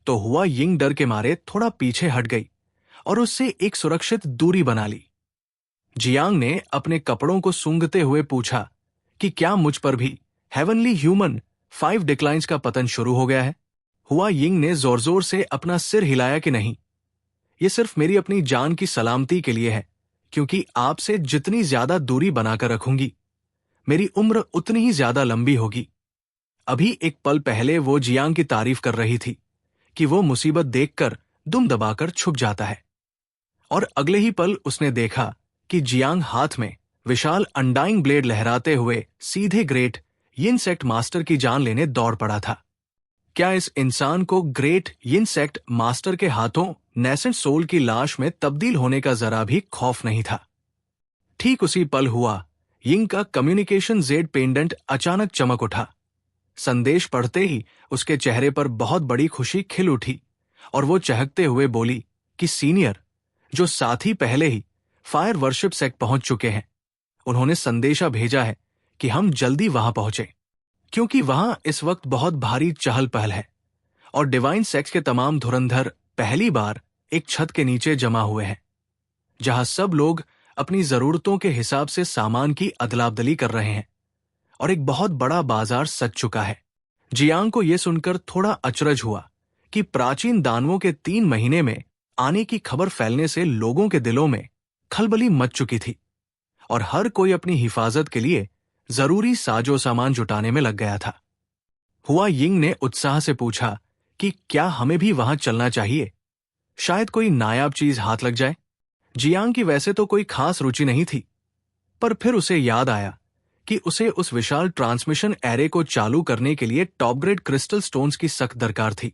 तो हुआ यिंग डर के मारे थोड़ा पीछे हट गई और उससे एक सुरक्षित दूरी बना ली। जियांग ने अपने कपड़ों को सूंघते हुए पूछा कि क्या मुझ पर भी हेवनली ह्यूमन 5 डिक्लाइंस का पतन शुरू हो गया है? हुआ यिंग ने जोर जोर से अपना सिर हिलाया कि नहीं, ये सिर्फ मेरी अपनी जान की सलामती के लिए है, क्योंकि आपसे जितनी ज्यादा दूरी बनाकर रखूंगी मेरी उम्र उतनी ही ज्यादा लंबी होगी। अभी एक पल पहले वो जियांग की तारीफ कर रही थी कि वो मुसीबत देखकर दुम दबाकर छुप जाता है, और अगले ही पल उसने देखा कि जियांग हाथ में विशाल अनडाइंग ब्लेड लहराते हुए सीधे ग्रेट यिनसेक्ट मास्टर की जान लेने दौड़ पड़ा था। क्या इस इंसान को ग्रेट यिनसेक्ट मास्टर के हाथों नेसेंट सोल की लाश में तब्दील होने का जरा भी खौफ नहीं था? ठीक उसी पल हुआ यिंग का कम्युनिकेशन जेड पेंडेंट अचानक चमक उठा। संदेश पढ़ते ही उसके चेहरे पर बहुत बड़ी खुशी खिल उठी और वो चहकते हुए बोली कि सीनियर, जो साथी पहले ही फायर वर्शिप सेक्ट पहुंच चुके हैं, उन्होंने संदेशा भेजा है कि हम जल्दी वहां पहुंचे, क्योंकि वहां इस वक्त बहुत भारी चहल पहल है और डिवाइन सेक्स के तमाम धुरंधर पहली बार एक छत के नीचे जमा हुए हैं, जहां सब लोग अपनी जरूरतों के हिसाब से सामान की अदलाबदली कर रहे हैं और एक बहुत बड़ा बाजार सज चुका है। जियांग को यह सुनकर थोड़ा अचरज हुआ कि प्राचीन दानवों के 3 महीने में आने की खबर फैलने से लोगों के दिलों में खलबली मच चुकी थी और हर कोई अपनी हिफाजत के लिए जरूरी साजो सामान जुटाने में लग गया था। हुआ यिंग ने उत्साह से पूछा कि क्या हमें भी वहां चलना चाहिए? शायद कोई नायाब चीज हाथ लग जाए। जियांग की वैसे तो कोई खास रुचि नहीं थी, पर फिर उसे याद आया कि उसे उस विशाल ट्रांसमिशन एरे को चालू करने के लिए टॉप ग्रेड क्रिस्टल स्टोन्स की सख्त दरकार थी।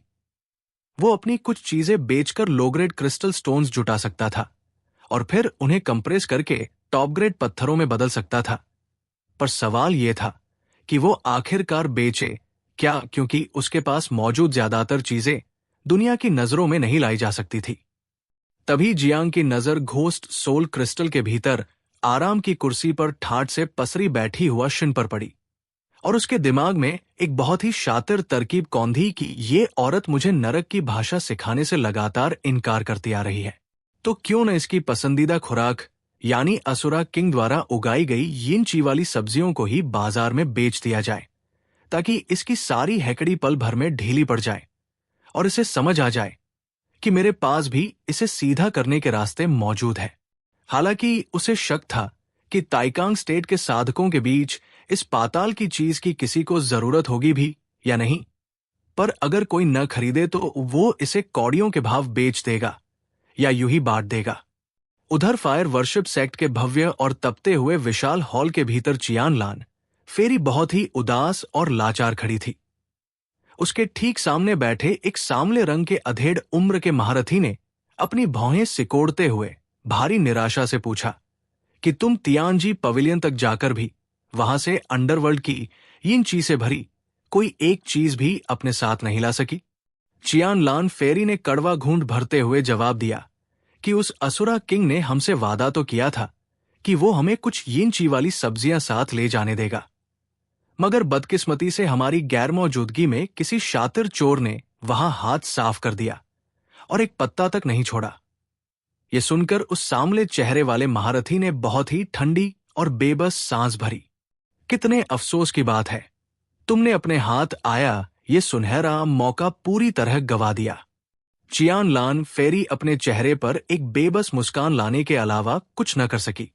वो अपनी कुछ चीजें बेचकर लो ग्रेड क्रिस्टल स्टोन्स जुटा सकता था और फिर उन्हें कंप्रेस करके टॉप ग्रेड पत्थरों में बदल सकता था। पर सवाल यह था कि वो आखिरकार बेचे क्या, क्योंकि उसके पास मौजूद ज्यादातर चीजें दुनिया की नजरों में नहीं लाई जा सकती थी। तभी जियांग की नजर घोस्ट सोल क्रिस्टल के भीतर आराम की कुर्सी पर ठाठ से पसरी बैठी हुआ शिन पर पड़ी और उसके दिमाग में एक बहुत ही शातिर तरकीब कौंधी कि ये औरत मुझे नरक की भाषा सिखाने से लगातार इनकार करती आ रही है, तो क्यों न इसकी पसंदीदा खुराक यानी असुरा किंग द्वारा उगाई गई यिन ची वाली सब्जियों को ही बाजार में बेच दिया जाए, ताकि इसकी सारी हैकड़ी पल भर में ढीली पड़ जाए और इसे समझ आ जाए कि मेरे पास भी इसे सीधा करने के रास्ते मौजूद है। हालांकि उसे शक था कि ताइकांग स्टेट के साधकों के बीच इस पाताल की चीज की किसी को जरूरत होगी भी या नहीं, पर अगर कोई न खरीदे तो वो इसे कौड़ियों के भाव बेच देगा या यूं ही बांट देगा। उधर फायर वर्शिप सेक्ट के भव्य और तपते हुए विशाल हॉल के भीतर चियान लान फेरी बहुत ही उदास और लाचार खड़ी थी। उसके ठीक सामने बैठे एक सांवले रंग के अधेड़ उम्र के महारथी ने अपनी भौहें सिकोड़ते हुए भारी निराशा से पूछा कि तुम तियानजी पवेलियन तक जाकर भी वहां से अंडरवर्ल्ड की यिन ची से भरी कोई एक चीज भी अपने साथ नहीं ला सकी। चियान लान फेरी ने कड़वा घूंट भरते हुए जवाब दिया कि उस असुरा किंग ने हमसे वादा तो किया था कि वो हमें कुछ यिन ची वाली सब्जियां साथ ले जाने देगा, मगर बदकिस्मती से हमारी गैर मौजूदगी में किसी शातिर चोर ने वहां हाथ साफ कर दिया और एक पत्ता तक नहीं छोड़ा। ये सुनकर उस सांवले चेहरे वाले महारथी ने बहुत ही ठंडी और बेबस सांस भरी। कितने अफसोस की बात है, तुमने अपने हाथ आया ये सुनहरा मौका पूरी तरह गवा दिया। चियान लान फेरी अपने चेहरे पर एक बेबस मुस्कान लाने के अलावा कुछ न कर सकी।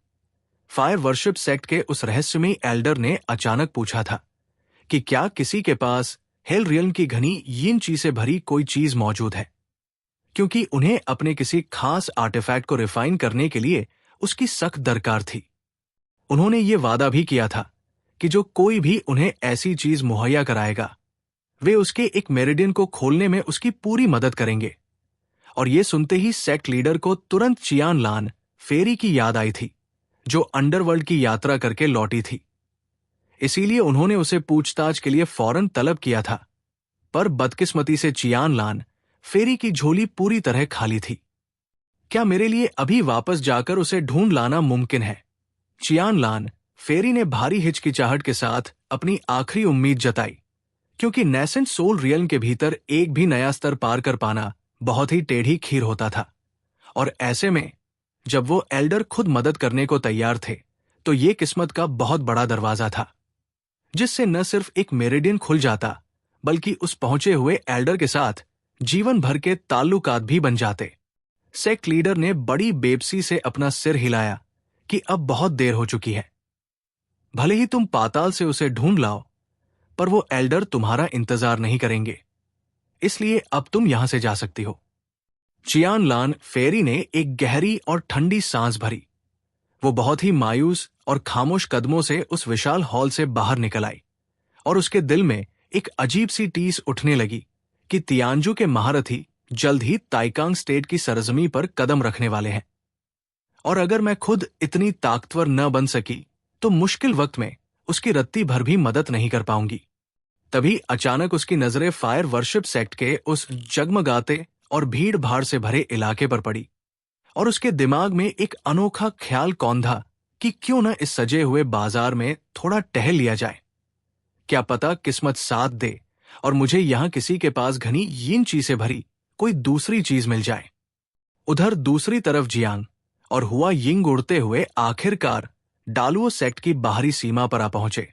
फायर वर्शिप सेक्ट के उस रहस्यमयी एल्डर ने अचानक पूछा था कि क्या किसी के पास हेल रियल्म की घनी यिन-ची से भरी कोई चीज मौजूद है, क्योंकि उन्हें अपने किसी खास आर्टिफैक्ट को रिफाइन करने के लिए उसकी सख्त दरकार थी। उन्होंने ये वादा भी किया था कि जो कोई भी उन्हें ऐसी चीज मुहैया कराएगा, वे उसके एक मेरिडियन को खोलने में उसकी पूरी मदद करेंगे। और ये सुनते ही सेक्ट लीडर को तुरंत चियान लान फेरी की याद आई थी, जो अंडरवर्ल्ड की यात्रा करके लौटी थी। इसीलिए उन्होंने उसे पूछताछ के लिए फौरन तलब किया था, पर बदकिस्मती से चियान लान फेरी की झोली पूरी तरह खाली थी। क्या मेरे लिए अभी वापस जाकर उसे ढूंढ लाना मुमकिन है? चियान लान फेरी ने भारी हिचकिचाहट के साथ अपनी आखिरी उम्मीद जताई, क्योंकि नेसेंट सोल रियल्म के भीतर एक भी नया स्तर पार कर पाना बहुत ही टेढ़ी खीर होता था। और ऐसे में जब वो एल्डर खुद मदद करने को तैयार थे, तो ये किस्मत का बहुत बड़ा दरवाजा था, जिससे न सिर्फ एक मेरिडियन खुल जाता, बल्कि उस पहुंचे हुए एल्डर के साथ जीवन भर के ताल्लुकात भी बन जाते। सेक्ट लीडर ने बड़ी बेबसी से अपना सिर हिलाया कि अब बहुत देर हो चुकी है। भले ही तुम पाताल से उसे ढूंढ लाओ, पर वो एल्डर तुम्हारा इंतजार नहीं करेंगे, इसलिए अब तुम यहां से जा सकती हो। चियान लान फेरी ने एक गहरी और ठंडी सांस भरी। वो बहुत ही मायूस और खामोश कदमों से उस विशाल हॉल से बाहर निकल आई, और उसके दिल में एक अजीब सी टीस उठने लगी कि तियानजू के महारथी जल्द ही ताइकांग स्टेट की सरजमी पर कदम रखने वाले हैं। और अगर मैं खुद इतनी ताकतवर न बन सकी, तो मुश्किल वक्त में उसकी रत्ती भर भी मदद नहीं कर पाऊंगी। तभी अचानक उसकी नजरें फायर वर्शिप सेक्ट के उस जगमगाते और भीड़ भाड़ से भरे इलाके पर पड़ी, और उसके दिमाग में एक अनोखा ख्याल कौंधा कि क्यों न इस सजे हुए बाजार में थोड़ा टहल लिया जाए। क्या पता किस्मत साथ दे और मुझे यहां किसी के पास घनी यिन-ची से भरी कोई दूसरी चीज मिल जाए। उधर दूसरी तरफ जियांग और हुआ यिंग उड़ते हुए आखिरकार डालुओ सेक्ट की बाहरी सीमा पर आ पहुंचे।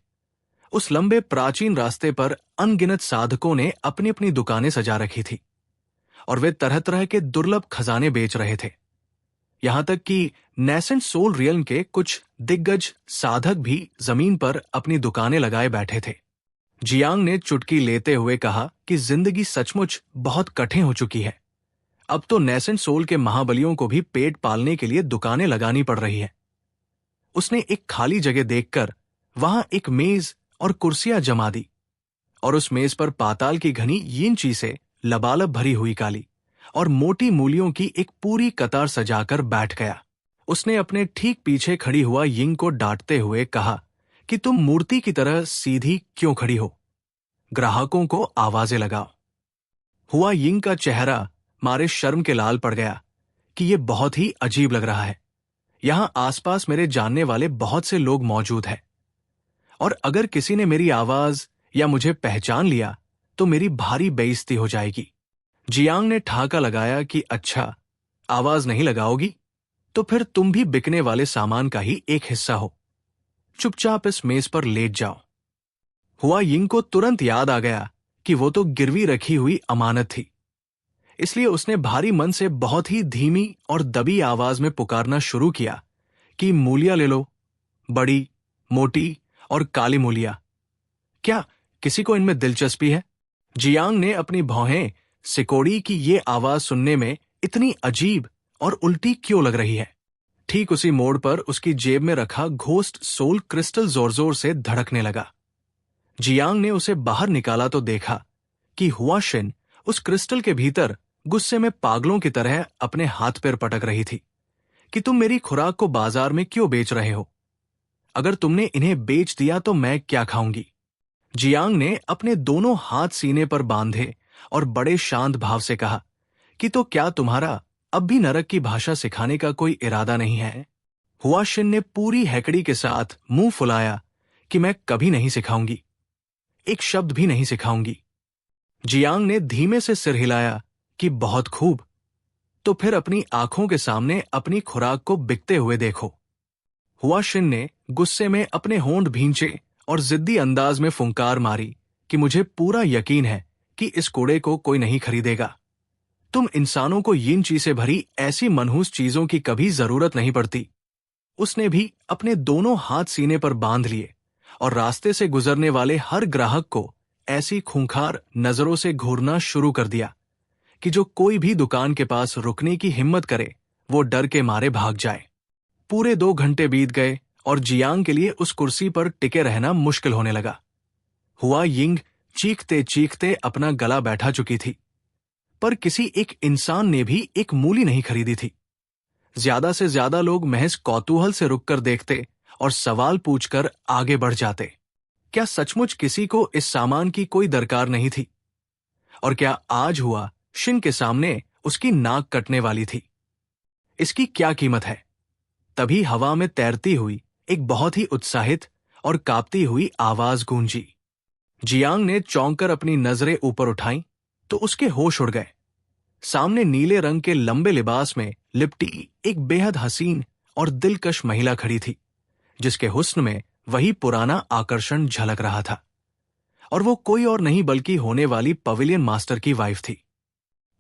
उस लंबे प्राचीन रास्ते पर अनगिनत साधकों ने अपनी अपनी दुकानें सजा रखी थी, और वे तरह तरह के दुर्लभ खजाने बेच रहे थे। यहां तक कि नेसेंट सोल रियल्म के कुछ दिग्गज साधक भी जमीन पर अपनी दुकानें लगाए बैठे थे। जियांग ने चुटकी लेते हुए कहा कि जिंदगी सचमुच बहुत कठिन हो चुकी है। अब तो नेसेंट सोल के महाबलियों को भी पेट पालने के लिए दुकानें लगानी पड़ रही है। उसने एक खाली जगह देखकर वहां एक मेज और कुर्सियां जमा दी, और उस मेज पर पाताल की घनी यिन-ची से लबालब भरी हुई काली और मोटी मूलियों की एक पूरी कतार सजाकर बैठ गया। उसने अपने ठीक पीछे खड़ी हुआ यिंग को डांटते हुए कहा कि तुम मूर्ति की तरह सीधी क्यों खड़ी हो? ग्राहकों को आवाजें लगाओ। हुआ यिंग का चेहरा मारे शर्म के लाल पड़ गया कि यह बहुत ही अजीब लग रहा है। यहां आसपास मेरे जानने वाले बहुत से लोग मौजूद हैं, और अगर किसी ने मेरी आवाज या मुझे पहचान लिया तो मेरी भारी बेइज्जती हो जाएगी। जियांग ने ठाका लगाया कि अच्छा, आवाज नहीं लगाओगी तो फिर तुम भी बिकने वाले सामान का ही एक हिस्सा हो। चुपचाप इस मेज पर लेट जाओ। हुआ यिंग को तुरंत याद आ गया कि वो तो गिरवी रखी हुई अमानत थी, इसलिए उसने भारी मन से बहुत ही धीमी और दबी आवाज में पुकारना शुरू किया कि मूलियां ले लो, बड़ी, मोटी और काली मूलियां। क्या किसी को इनमें दिलचस्पी है? जियांग ने अपनी भौहें सिकोड़ी कि ये आवाज सुनने में इतनी अजीब और उल्टी क्यों लग रही है। ठीक उसी मोड़ पर उसकी जेब में रखा घोस्ट सोल क्रिस्टल जोर जोर से धड़कने लगा। जियांग ने उसे बाहर निकाला तो देखा कि हुआ शिन उस क्रिस्टल के भीतर गुस्से में पागलों की तरह अपने हाथ पैर पटक रही थी कि तुम मेरी खुराक को बाजार में क्यों बेच रहे हो? अगर तुमने इन्हें बेच दिया तो मैं क्या खाऊंगी? जियांग ने अपने दोनों हाथ सीने पर बांधे और बड़े शांत भाव से कहा कि तो क्या तुम्हारा अब भी नरक की भाषा सिखाने का कोई इरादा नहीं है? हुआ शिन ने पूरी हैकड़ी के साथ मुंह फुलाया कि मैं कभी नहीं सिखाऊंगी, एक शब्द भी नहीं सिखाऊंगी। जियांग ने धीमे से सिर हिलाया कि बहुत खूब, तो फिर अपनी आंखों के सामने अपनी खुराक को बिकते हुए देखो। हुआ शिन ने गुस्से में अपने होंठ भींचे और जिद्दी अंदाज में फुंकार मारी कि मुझे पूरा यकीन है कि इस कूड़े को कोई नहीं खरीदेगा। तुम इंसानों को यिन-ची से भरी ऐसी मनहूस चीजों की कभी जरूरत नहीं पड़ती। उसने भी अपने दोनों हाथ सीने पर बांध लिए और रास्ते से गुजरने वाले हर ग्राहक को ऐसी खूंखार नजरों से घूरना शुरू कर दिया कि जो कोई भी दुकान के पास रुकने की हिम्मत करे वो डर के मारे भाग जाए। पूरे 2 घंटे बीत गए और जियांग के लिए उस कुर्सी पर टिके रहना मुश्किल होने लगा। हुआ यिंग चीखते चीखते अपना गला बैठा चुकी थी, पर किसी एक इंसान ने भी एक मूली नहीं खरीदी थी। ज्यादा से ज्यादा लोग महज कौतूहल से रुककर देखते और सवाल पूछकर आगे बढ़ जाते। क्या सचमुच किसी को इस सामान की कोई दरकार नहीं थी? और क्या आज हुआ शिन के सामने उसकी नाक कटने वाली थी? इसकी क्या कीमत है? तभी हवा में तैरती हुई एक बहुत ही उत्साहित और कांपती हुई आवाज गूंजी। जियांग ने चौंक कर अपनी नजरें ऊपर उठाईं तो उसके होश उड़ गए। सामने नीले रंग के लंबे लिबास में लिपटी एक बेहद हसीन और दिलकश महिला खड़ी थी, जिसके हुस्न में वही पुराना आकर्षण झलक रहा था। और वो कोई और नहीं बल्कि होने वाली पवेलियन मास्टर की वाइफ थी।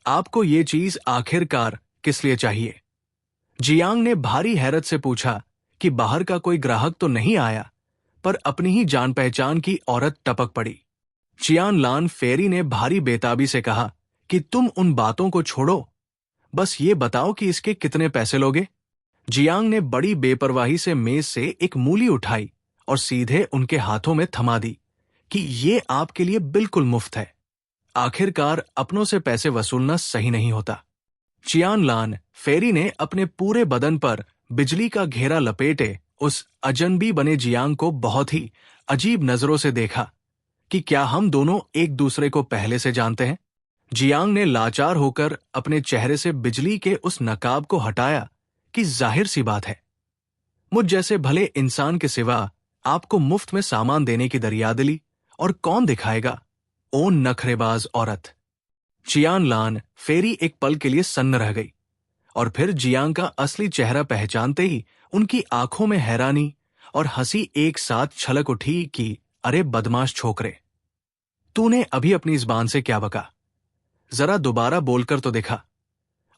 आपको ये चीज आखिरकार किस लिए चाहिए? जियांग ने भारी हैरत से पूछा कि बाहर का कोई ग्राहक तो नहीं आया, पर अपनी ही जान पहचान की औरत टपक पड़ी। चियान लान फेरी ने भारी बेताबी से कहा कि तुम उन बातों को छोड़ो, बस ये बताओ कि इसके कितने पैसे लोगे? जियांग ने बड़ी बेपरवाही से मेज से एक मूली उठाई और सीधे उनके हाथों में थमा दी कि ये आपके लिए बिल्कुल मुफ्त है। आखिरकार अपनों से पैसे वसूलना सही नहीं होता। चियान लान फेरी ने अपने पूरे बदन पर बिजली का घेरा लपेटे उस अजनबी बने जियांग को बहुत ही अजीब नजरों से देखा कि क्या हम दोनों एक दूसरे को पहले से जानते हैं? जियांग ने लाचार होकर अपने चेहरे से बिजली के उस नकाब को हटाया कि जाहिर सी बात है, मुझ जैसे भले इंसान के सिवा आपको मुफ्त में सामान देने की दरियादिली और कौन दिखाएगा? ओ नखरेबाज औरत! चियान लान फेरी एक पल के लिए सन्न रह गई और फिर जियांग का असली चेहरा पहचानते ही उनकी आंखों में हैरानी और हंसी एक साथ छलक उठी कि अरे बदमाश छोकरे, तूने अभी अपनी जुबान से क्या बका? जरा दोबारा बोलकर तो दिखा।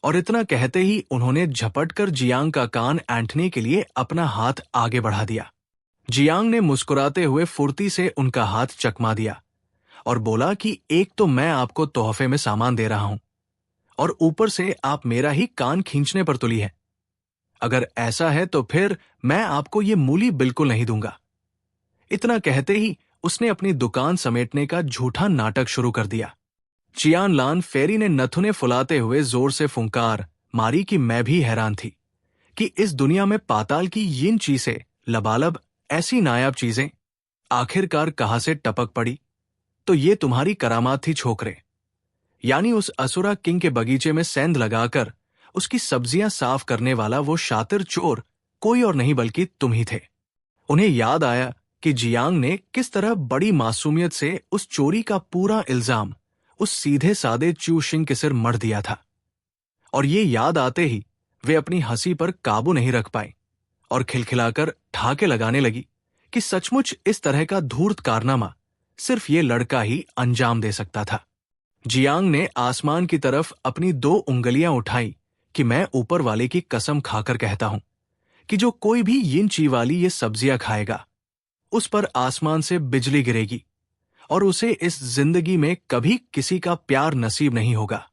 और इतना कहते ही उन्होंने झपटकर जियांग का कान ऐंठने के लिए अपना हाथ आगे बढ़ा दिया। जियांग ने मुस्कुराते हुए फुर्ती से उनका हाथ चकमा दिया और बोला कि एक तो मैं आपको तोहफे में सामान दे रहा हूं और ऊपर से आप मेरा ही कान खींचने पर तुली है। अगर ऐसा है तो फिर मैं आपको ये मूली बिल्कुल नहीं दूंगा। इतना कहते ही उसने अपनी दुकान समेटने का झूठा नाटक शुरू कर दिया। चियान लान फेरी ने नथुने फुलाते हुए जोर से फुंकार मारी कि मैं भी हैरान थी कि इस दुनिया में पाताल की यिन-ची से लबालब ऐसी नायाब चीजें आखिरकार कहां से टपक पड़ी। तो ये तुम्हारी करामात थी छोकरे, यानी उस असुरा किंग के बगीचे में सेंध लगाकर उसकी सब्जियां साफ करने वाला वो शातिर चोर कोई और नहीं बल्कि तुम ही थे। उन्हें याद आया कि जियांग ने किस तरह बड़ी मासूमियत से उस चोरी का पूरा इल्जाम उस सीधे सादे चू शिंग के सिर मढ़ दिया था। और ये याद आते ही वे अपनी हंसी पर काबू नहीं रख पाए और खिलखिलाकर ठहाके लगाने लगी कि सचमुच इस तरह का धूर्त कारनामा सिर्फ ये लड़का ही अंजाम दे सकता था। जियांग ने आसमान की तरफ अपनी 2 उंगलियां उठाई कि मैं ऊपर वाले की कसम खाकर कहता हूं कि जो कोई भी यिन-ची वाली ये सब्जियां खाएगा, उस पर आसमान से बिजली गिरेगी और उसे इस जिंदगी में कभी किसी का प्यार नसीब नहीं होगा।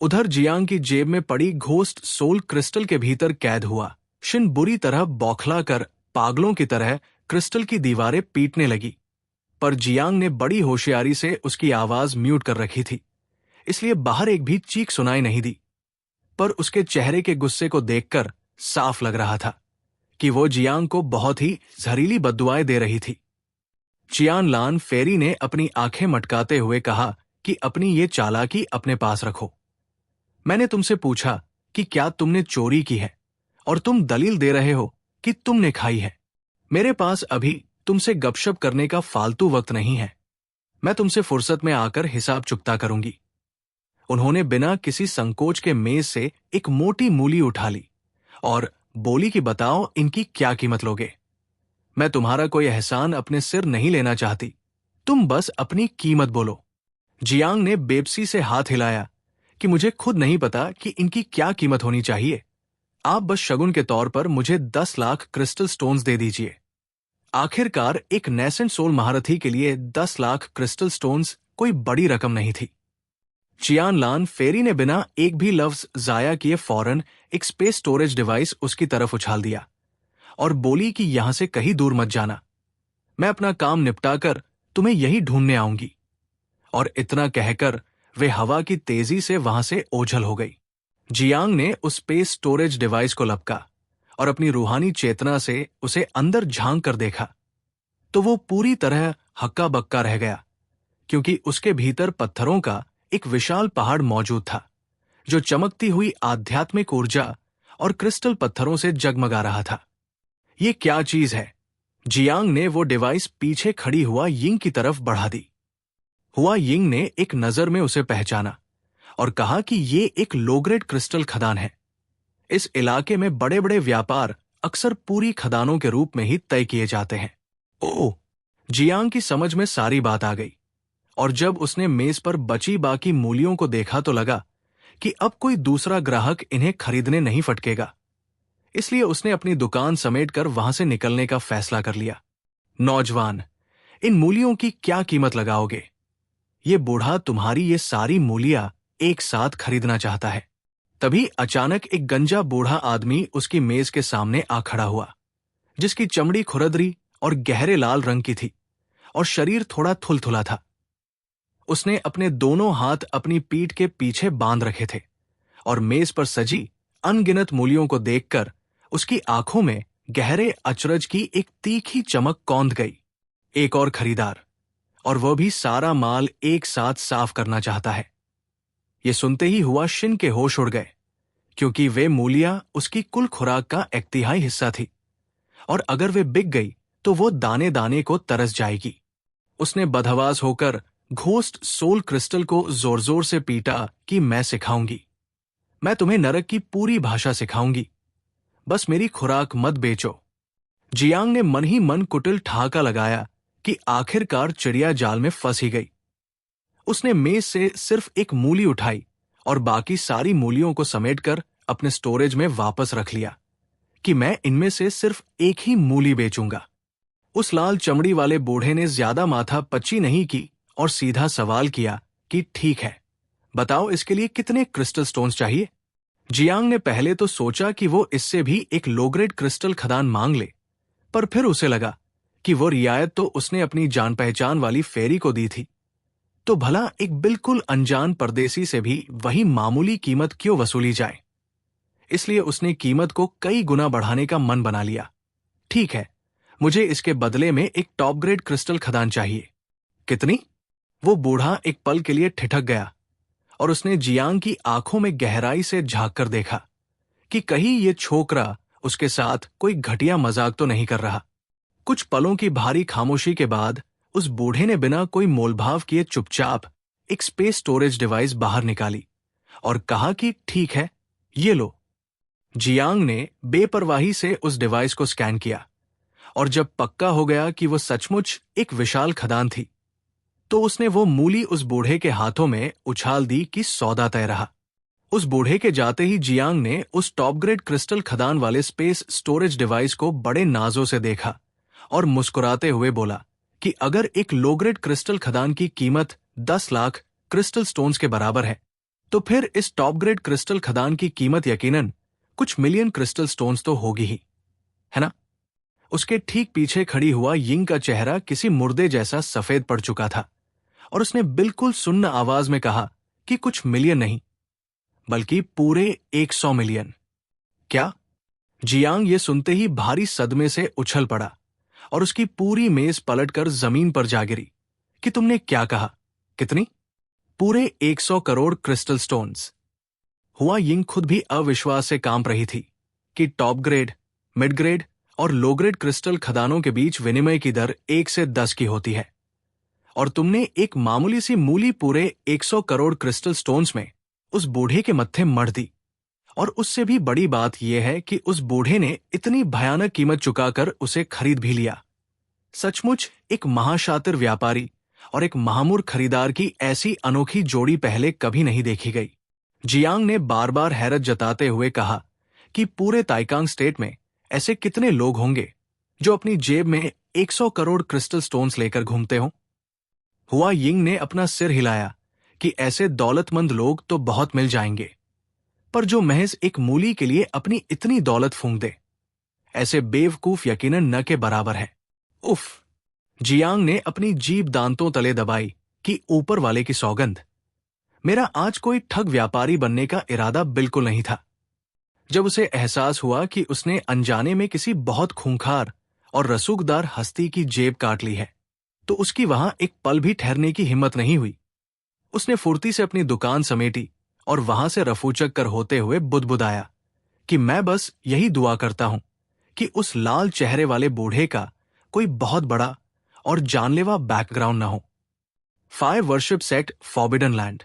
उधर जियांग की जेब में पड़ी घोस्ट सोल क्रिस्टल के भीतर कैद हुआ शिन बुरी तरह बौखला कर पागलों की तरह क्रिस्टल की दीवारें पीटने लगी, पर जियांग ने बड़ी होशियारी से उसकी आवाज म्यूट कर रखी थी, इसलिए बाहर एक भी चीख सुनाई नहीं दी। पर उसके चेहरे के गुस्से को देखकर साफ लग रहा था कि वो जियांग को बहुत ही जहरीली बद्दुआएं दे रही थी। चियान लान फेरी ने अपनी आंखें मटकाते हुए कहा कि अपनी ये चालाकी अपने पास रखो। मैंने तुमसे पूछा कि क्या तुमने चोरी की है और तुम दलील दे रहे हो कि तुमने खाई है। मेरे पास अभी तुमसे गपशप करने का फालतू वक्त नहीं है। मैं तुमसे फुर्सत में आकर हिसाब चुकता करूंगी। उन्होंने बिना किसी संकोच के मेज से एक मोटी मूली उठा ली और बोली कि बताओ इनकी क्या कीमत लोगे। मैं तुम्हारा कोई एहसान अपने सिर नहीं लेना चाहती, तुम बस अपनी कीमत बोलो। जियांग ने बेबसी से हाथ हिलाया कि मुझे खुद नहीं पता कि इनकी क्या कीमत होनी चाहिए। आप बस शगुन के तौर पर मुझे 10 लाख क्रिस्टल स्टोन्स दे दीजिए। आखिरकार एक नेसेंट सोल महारथी के लिए 10 लाख क्रिस्टल स्टोन्स कोई बड़ी रकम नहीं थी। चियान लान फेरी ने बिना एक भी लफ्ज जाया किए फौरन एक स्पेस स्टोरेज डिवाइस उसकी तरफ उछाल दिया और बोली कि यहां से कहीं दूर मत जाना, मैं अपना काम निपटाकर तुम्हें यही ढूंढने आऊंगी। और इतना कहकर वे हवा की तेजी से वहां से ओझल हो गई। जियांग ने उस स्पेस स्टोरेज डिवाइस को लपका और अपनी रूहानी चेतना से उसे अंदर झांक कर देखा, तो वो पूरी तरह हक्का बक्का रह गया, क्योंकि उसके भीतर पत्थरों का एक विशाल पहाड़ मौजूद था जो चमकती हुई आध्यात्मिक ऊर्जा और क्रिस्टल पत्थरों से जगमगा रहा था। ये क्या चीज है? जियांग ने वो डिवाइस पीछे खड़ी हुआ यिंग की तरफ बढ़ा दी। हुआ यिंग ने एक नजर में उसे पहचाना और कहा कि ये एक लो ग्रेड क्रिस्टल खदान है। इस इलाके में बड़े बड़े व्यापार अक्सर पूरी खदानों के रूप में ही तय किए जाते हैं। ओह! जियांग की समझ में सारी बात आ गई, और जब उसने मेज पर बची बाकी मूलियों को देखा तो लगा कि अब कोई दूसरा ग्राहक इन्हें खरीदने नहीं फटकेगा। इसलिए उसने अपनी दुकान समेटकर वहां से निकलने का फैसला कर लिया। नौजवान, इन मूलियों की क्या कीमत लगाओगे? ये बूढ़ा तुम्हारी ये सारी मूलियां एक साथ खरीदना चाहता है। तभी अचानक एक गंजा बूढ़ा आदमी उसकी मेज के सामने आ खड़ा हुआ, जिसकी चमड़ी खुरदरी और गहरे लाल रंग की थी और शरीर थोड़ा थुलथुला था। उसने अपने दोनों हाथ अपनी पीठ के पीछे बांध रखे थे और मेज पर सजी अनगिनत मूलियों को देखकर उसकी आंखों में गहरे अचरज की एक तीखी चमक कौंध गई। एक और खरीदार, और वह भी सारा माल एक साथ साफ करना चाहता है। ये सुनते ही हुआ शिन के होश उड़ गए, क्योंकि वे मूलियां उसकी कुल खुराक का 1/3 हिस्सा थी, और अगर वे बिक गई तो वो दाने दाने को तरस जाएगी। उसने बदहवास होकर घोस्ट सोल क्रिस्टल को जोर जोर से पीटा कि मैं सिखाऊंगी, मैं तुम्हें नरक की पूरी भाषा सिखाऊंगी, बस मेरी खुराक मत बेचो। जियांग ने मन ही मन कुटिल ठहाका लगाया कि आखिरकार चिड़िया जाल में फंस ही गई। उसने मेज से सिर्फ एक मूली उठाई और बाकी सारी मूलियों को समेटकर अपने स्टोरेज में वापस रख लिया कि मैं इनमें से सिर्फ एक ही मूली बेचूंगा। उस लाल चमड़ी वाले बूढ़े ने ज्यादा माथा पच्ची नहीं की और सीधा सवाल किया कि ठीक है, बताओ इसके लिए कितने क्रिस्टल स्टोन्स चाहिए? जियांग ने पहले तो सोचा कि वो इससे भी एक लो ग्रेड क्रिस्टल खदान मांग ले, पर फिर उसे लगा कि वो रियायत तो उसने अपनी जान पहचान वाली फेरी को दी थी, तो भला एक बिल्कुल अनजान परदेसी से भी वही मामूली कीमत क्यों वसूली जाए। इसलिए उसने कीमत को कई गुना बढ़ाने का मन बना लिया। ठीक है, मुझे इसके बदले में एक टॉप ग्रेड क्रिस्टल खदान चाहिए। कितनी? वो बूढ़ा एक पल के लिए ठिठक गया और उसने जियांग की आंखों में गहराई से झांक कर देखा कि कहीं ये छोकरा उसके साथ कोई घटिया मजाक तो नहीं कर रहा। कुछ पलों की भारी खामोशी के बाद उस बूढ़े ने बिना कोई मोलभाव किए चुपचाप एक स्पेस स्टोरेज डिवाइस बाहर निकाली और कहा कि ठीक है, ये लो। जियांग ने बेपरवाही से उस डिवाइस को स्कैन किया, और जब पक्का हो गया कि वो सचमुच एक विशाल खदान थी, तो उसने वो मूली उस बूढ़े के हाथों में उछाल दी कि सौदा तय रहा। उस बूढ़े के जाते ही जियांग ने उस टॉप ग्रेड क्रिस्टल खदान वाले स्पेस स्टोरेज डिवाइस को बड़े नाजों से देखा और मुस्कुराते हुए बोला कि अगर एक लो ग्रेड क्रिस्टल खदान की कीमत 10 लाख क्रिस्टल स्टोन्स के बराबर है, तो फिर इस टॉप ग्रेड क्रिस्टल खदान की कीमत यकीनन कुछ मिलियन क्रिस्टल स्टोन्स तो होगी ही, है ना? उसके ठीक पीछे खड़ी हुआ यिंग का चेहरा किसी मुर्दे जैसा सफेद पड़ चुका था, और उसने बिल्कुल सुन्न आवाज में कहा कि कुछ मिलियन नहीं, बल्कि पूरे 100 मिलियन। क्या? जियांग ये सुनते ही भारी सदमे से उछल पड़ा और उसकी पूरी मेज पलटकर जमीन पर जा गिरी कि तुमने क्या कहा? कितनी? पूरे 100 करोड़ क्रिस्टल स्टोन्स। हुआ यिंग खुद भी अविश्वास से कांप रही थी कि टॉप ग्रेड, मिड ग्रेड और लो ग्रेड क्रिस्टल खदानों के बीच विनिमय की दर 1 से 10 की होती है, और तुमने एक मामूली सी मूली पूरे 100 करोड़ क्रिस्टल स्टोन्स में उस बूढ़े के मत्थे मढ़ दी। और उससे भी बड़ी बात यह है कि उस बूढ़े ने इतनी भयानक कीमत चुकाकर उसे खरीद भी लिया। सचमुच एक महाशातिर व्यापारी और एक महामूर्ख खरीदार की ऐसी अनोखी जोड़ी पहले कभी नहीं देखी गई। जियांग ने बार बार हैरत जताते हुए कहा कि पूरे ताइकांग स्टेट में ऐसे कितने लोग होंगे जो अपनी जेब में 100 करोड़ क्रिस्टल स्टोन्स लेकर घूमते हों। हुआ यिंग ने अपना सिर हिलाया कि ऐसे दौलतमंद लोग तो बहुत मिल जाएंगे, पर जो महज एक मूली के लिए अपनी इतनी दौलत फूंक दे, ऐसे बेवकूफ यकीनन न के बराबर है। उफ! जियांग ने अपनी जीभ दांतों तले दबाई कि ऊपर वाले की सौगंध, मेरा आज कोई ठग व्यापारी बनने का इरादा बिल्कुल नहीं था। जब उसे एहसास हुआ कि उसने अनजाने में किसी बहुत खूंखार और रसूखदार हस्ती की जेब काट ली है, तो उसकी वहां एक पल भी ठहरने की हिम्मत नहीं हुई। उसने फुर्ती से अपनी दुकान समेटी और वहां से रफूचक कर होते हुए बुदबुदाया कि मैं बस यही दुआ करता हूं कि उस लाल चेहरे वाले बूढ़े का कोई बहुत बड़ा और जानलेवा बैकग्राउंड न हो। Fire worship set forbidden land.